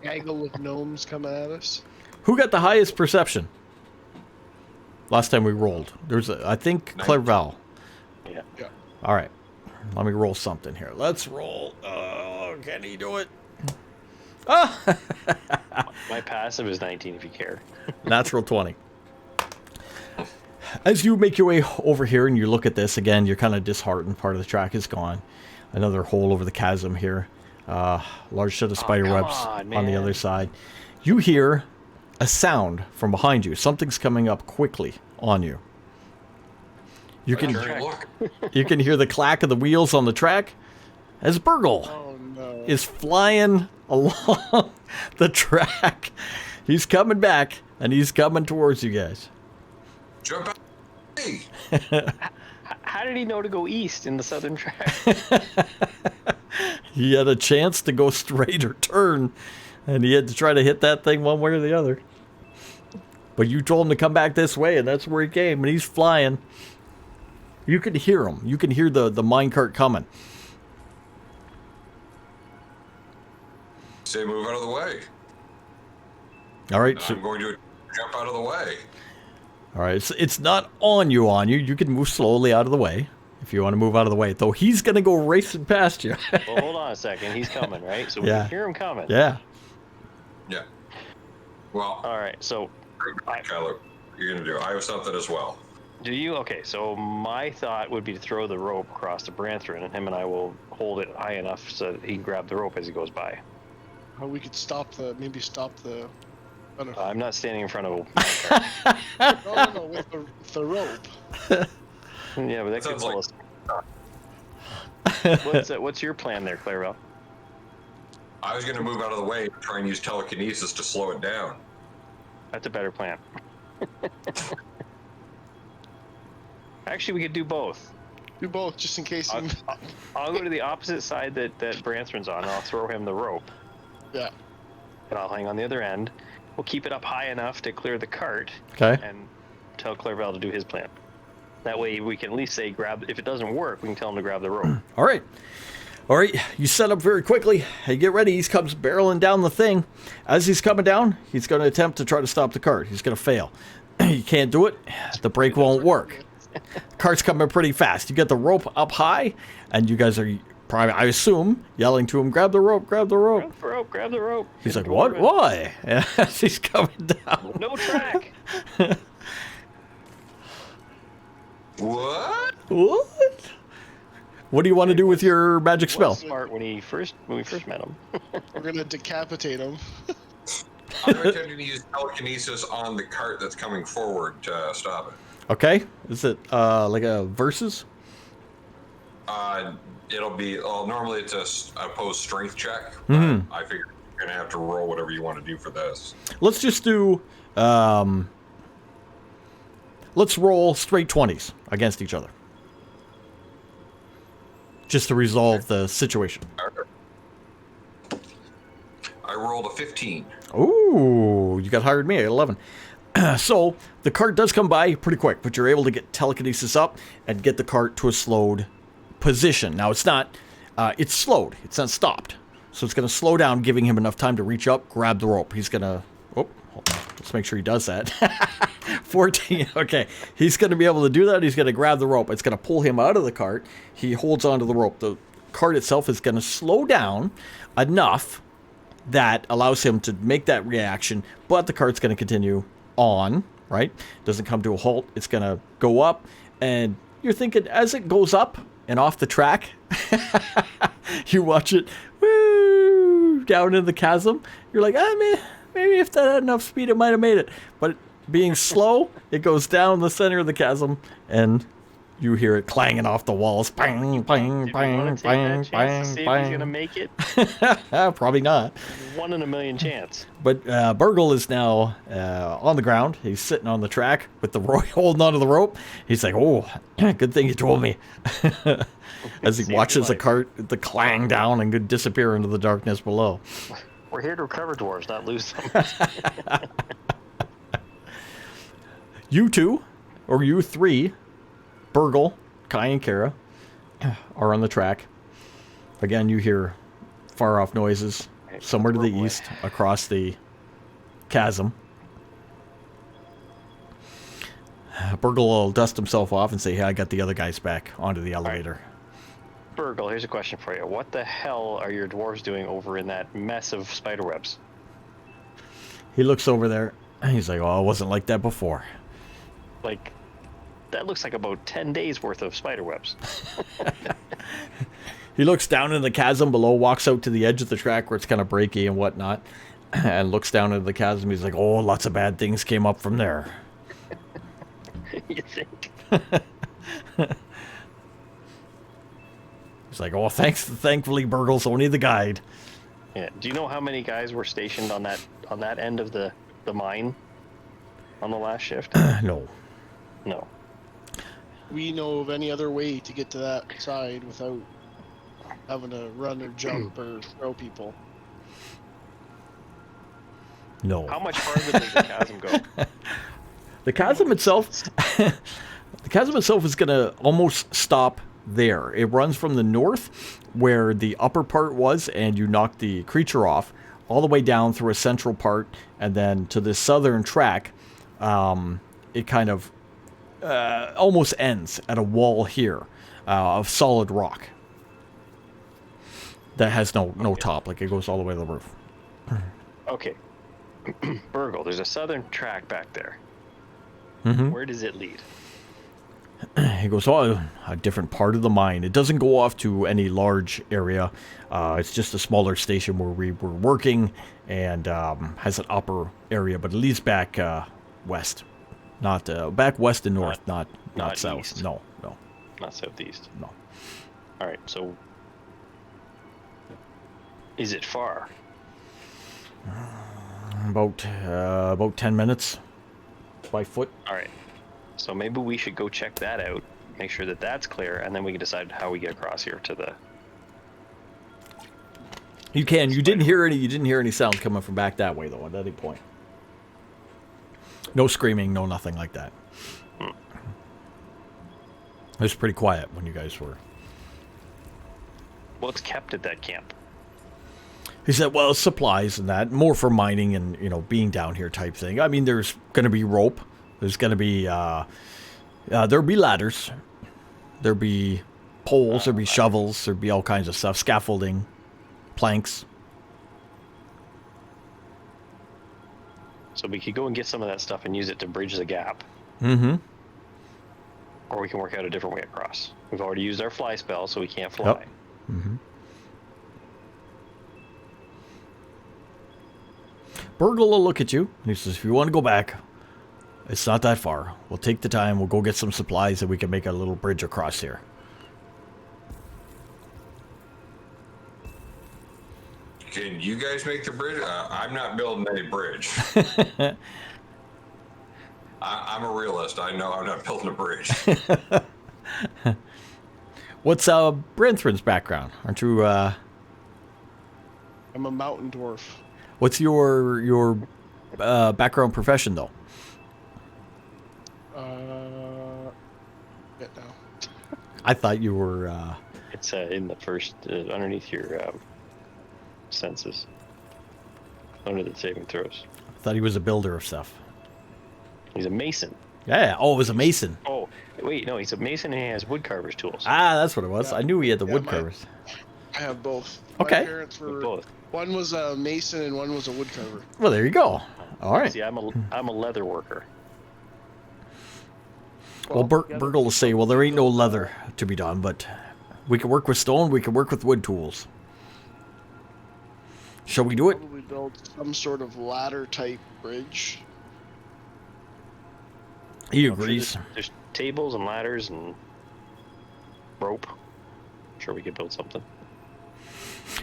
gaggle of gnomes coming at us. Who got the highest perception? Last time we rolled. There's, I think, Clairval. Yeah. Yeah. All right. Let me roll something here. Let's roll. Oh, can he do it? Oh! My passive is 19 if you care. Natural 20. As you make your way over here and you look at this, again, you're kind of disheartened. Part of the track is gone. Another hole over the chasm here. Large set of spider webs on the other side. You hear a sound from behind you. Something's coming up quickly on you. You can hear the clack of the wheels on the track as Burgle Oh no. is flying along the track. He's coming back, and he's coming towards you guys. Jump out. Hey. How did he know to go east in the southern track? He had a chance to go straight or turn, and he had to try to hit that thing one way or the other. But you told him to come back this way, and that's where he came, and he's flying. You can hear him. You can hear the minecart coming. Say move out of the way. All right. So, I'm going to jump out of the way. all right. It's not on you. You can move slowly out of the way if you want to move out of the way. Though he's going to go racing past you. Well, hold on a second. He's coming, right? So we Yeah. can hear him coming. Yeah. Yeah. Well, All right. So Kylo, you're gonna do it. I have something as well. do you? Okay. So my thought would be to throw the rope across to Branthrin, and him and I will hold it high enough so that he can grab the rope as he goes by. How we could stop the I'm not standing in front of a no, with the rope. Yeah, but that could Sounds pull like- us. What's your plan there, Clairval? I was gonna move out of the way and try and use telekinesis to slow it down. That's a better plan. Actually, we could do both. Do both, just in case. I'll go to the opposite side that Bransman's on, and I'll throw him the rope. Yeah. And I'll hang on the other end. We'll keep it up high enough to clear the cart. Okay. And tell Clairval to do his plan. That way we can at least say grab. If it doesn't work, we can tell him to grab the rope. All right. All right. You set up very quickly. Hey, get ready. He comes barreling down the thing. As he's coming down, he's going to attempt to try to stop the cart. He's going to fail. You can't do it. The brake won't work. Cart's coming pretty fast. You get the rope up high, and you guys are probably, I assume, yelling to him, grab the rope, grab the rope. Grab the rope, grab the rope. He's like, what? Why? As he's coming down. No track. What? What? What do you want to do with your magic spell? Smart when we first met him. We're gonna decapitate him. I'm attempting to use telekinesis on the cart that's coming forward to stop it. Okay. Is it like a versus? It'll be, well, normally it's a opposed strength check. Mhm. I figure you're going to have to roll whatever you want to do for this. Let's just do, let's roll straight 20s against each other. Just to resolve the situation. I rolled a 15. Ooh, you got higher than me at 11. So the cart does come by pretty quick, but you're able to get telekinesis up and get the cart to a slowed position. Now it's not, it's slowed. It's not stopped. So it's going to slow down, giving him enough time to reach up, grab the rope. He's going to, oh, hold on. Let's make sure he does that. 14. Okay. He's going to be able to do that. He's going to grab the rope. It's going to pull him out of the cart. He holds onto the rope. The cart itself is going to slow down enough that allows him to make that reaction, but the cart's going to continue on, right? Doesn't come to a halt. It's going to go up, and you're thinking as it goes up and off the track, you watch it woo, down in the chasm. You're like, maybe if that had enough speed, it might have made it. But being slow, it goes down the center of the chasm, and you hear it clanging off the walls. Bang, bang, bang, bang, bang, See if he's gonna bang. make it. Probably not. 1 in a million chance. But Burgle is now on the ground. He's sitting on the track with the holding onto the rope. He's like, "Oh, good thing you told me." As he Saved watches the your cart, the clang down and disappear into the darkness below. We're here to recover dwarves, not lose them. You two, or you three, Burgle, Kai, and Kara, are on the track. Again, you hear far off noises somewhere to the east across the chasm. Burgle will dust himself off and say, "Hey, I got the other guys back onto the elevator." Burgle, here's a question for you. What the hell are your dwarves doing over in that mess of spider webs? He looks over there, and he's like, "Oh, it wasn't like that before." Like, that looks like about 10 days worth of spider webs. He looks down in the chasm below, walks out to the edge of the track where it's kind of breaky and whatnot, and looks down into the chasm. He's like, "Oh, lots of bad things came up from there." You think? He's like, "Oh, thankfully, Burgle's only the guide." Yeah. Do you know how many guys were stationed on that end of the mine on the last shift? No. No. We know of any other way to get to that side without having to run or jump or throw people. No. How much farther does the chasm go? The chasm itself, the chasm itself is going to almost stop there. It runs from the north, where the upper part was, and you knock the creature off, all the way down through a central part, and then to the southern track. It kind of almost ends at a wall here of solid rock that has no top. Like, it goes all the way to the roof. Okay. Burgle, there's a southern track back there. Mm-hmm. Where does it lead? He goes, "Oh, a different part of the mine. It doesn't go off to any large area. It's just a smaller station where we were working, and has an upper area, but it leads back west. Not back west and north, not south. east. No. Not southeast. No. All right. So, is it far? About 10 minutes by foot. All right. So maybe we should go check that out, make sure that that's clear, and then we can decide how we get across here to the. You can. You didn't hear any sounds coming from back that way though at any point. No screaming, no nothing like that. It was pretty quiet when you guys were. What's kept at that camp? He said, well, supplies and that, more for mining and, you know, being down here type thing. I mean, there's going to be rope. There's going to be, there'll be ladders. There'll be poles. There'll be shovels. There'll be all kinds of stuff. Scaffolding. Planks. So we could go and get some of that stuff and use it to bridge the gap. Mm-hmm. Or we can work out a different way across. We've already used our fly spell, so we can't fly. Yep. Mm-hmm. Burgle will look at you. And he says, if you want to go back, it's not that far. We'll take the time. We'll go get some supplies and we can make a little bridge across here. Can you guys make the bridge? I'm not building any bridge. I'm a realist. I know I'm not building a bridge. What's Brenthren's background? Aren't you, I'm a mountain dwarf. what's your background profession, though? Get now. I thought you were, It's in the first, underneath your senses. Under the saving throws. I thought he was a builder of stuff. He's a mason. Yeah. Oh, it was a mason. Oh, wait, no, he's a mason and he has woodcarver's tools. Ah, that's what it was. Yeah. I knew he had the Yeah, wood my- carvers. I have both. Okay. My parents were Both. one was a mason and one was a woodcarver. Well, there you go. All right. See, I'm a leather worker. Well, Burgle will say, well, there ain't no leather to be done, but we can work with stone, we can work with wood tools. Shall we do it? Probably build some sort of ladder type bridge. He I'm sure agrees. there's tables and ladders and rope. I'm sure we could build something.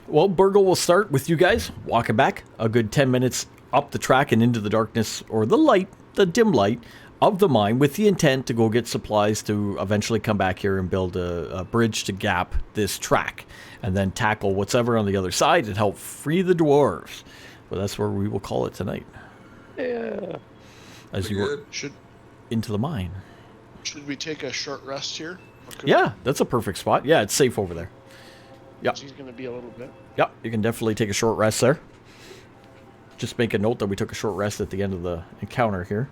Well, Burgle will start with you guys walking back a good 10 minutes up the track and into the darkness, or the light, the dim light of the mine, with the intent to go get supplies to eventually come back here and build a bridge to gap this track, and then tackle whatever on the other side and help free the dwarves. But that's where we will call it tonight. Yeah. As Pretty you good. work Should into the mine. we take a short rest here? Or could Yeah, that's a perfect spot. Yeah, it's safe over there. Yep. He's gonna be a little bit. Yep, you can definitely take a short rest there. Just make a note that we took a short rest at the end of the encounter here.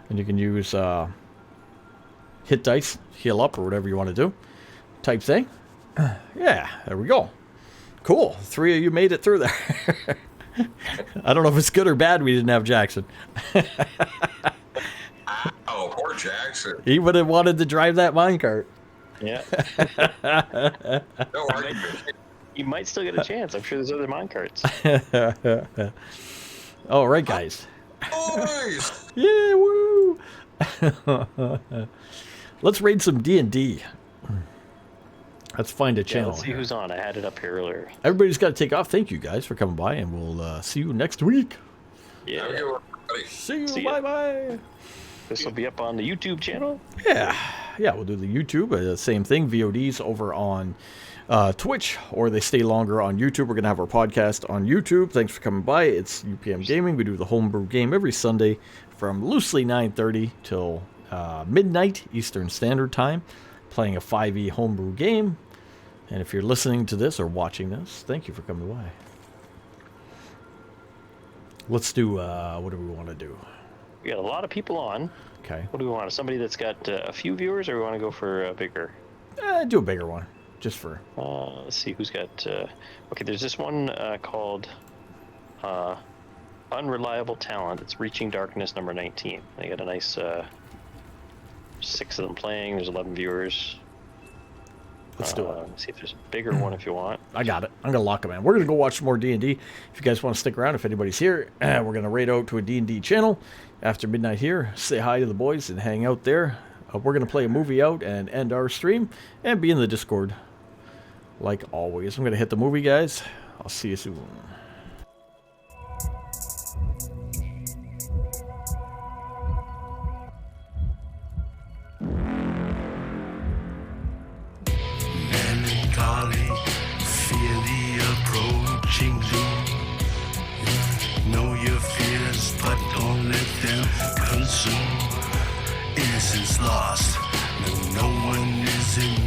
And you can use hit dice, heal up, or whatever you want to do, type thing. Yeah, there we go. Cool. 3 of you made it through there. I don't know if it's good or bad we didn't have Jackson. Oh, poor Jackson. He would have wanted to drive that minecart. Yeah. No argument. You might still get a chance. I'm sure there's other minecarts. All right, guys. Boys! Yeah, woo! Let's raid some D&D. Let's find a Yeah, channel. let's see here. who's on. I had it up here earlier. Everybody's got to take off. Thank you guys for coming by, and we'll see you next week. Yeah. Have a good one, everybody. See you. See ya. Bye-bye. This will be up on the YouTube channel. Yeah, we'll do the YouTube. Same thing. VODs over on Twitch, or they stay longer on YouTube. We're going to have our podcast on YouTube. Thanks for coming by. It's UPM Gaming. We do the homebrew game every Sunday from loosely 9:30 till midnight Eastern Standard Time, playing a 5e homebrew game. And if you're listening to this or watching this, thank you for coming by. Let's do, what do we want to do? We got a lot of people on. Okay. What do we want? Somebody that's got a few viewers, or we want to go for a bigger? Do a bigger one, just for... Let's see who's got. Okay, there's this one called Unreliable Talent. It's Reaching Darkness number 19. They got a nice 6 of them playing. There's 11 viewers. Let's do it. Let's see if there's a bigger one if you want. I got it. I'm going to lock them in. We're going to go watch some more D&D. If you guys want to stick around, if anybody's here, we're going to raid out to a D&D channel after midnight here, say hi to the boys and hang out there. We're going to play a movie out and end our stream and be in the Discord like always. I'm going to hit the movie, guys. I'll see you soon. innocence lost. No one is in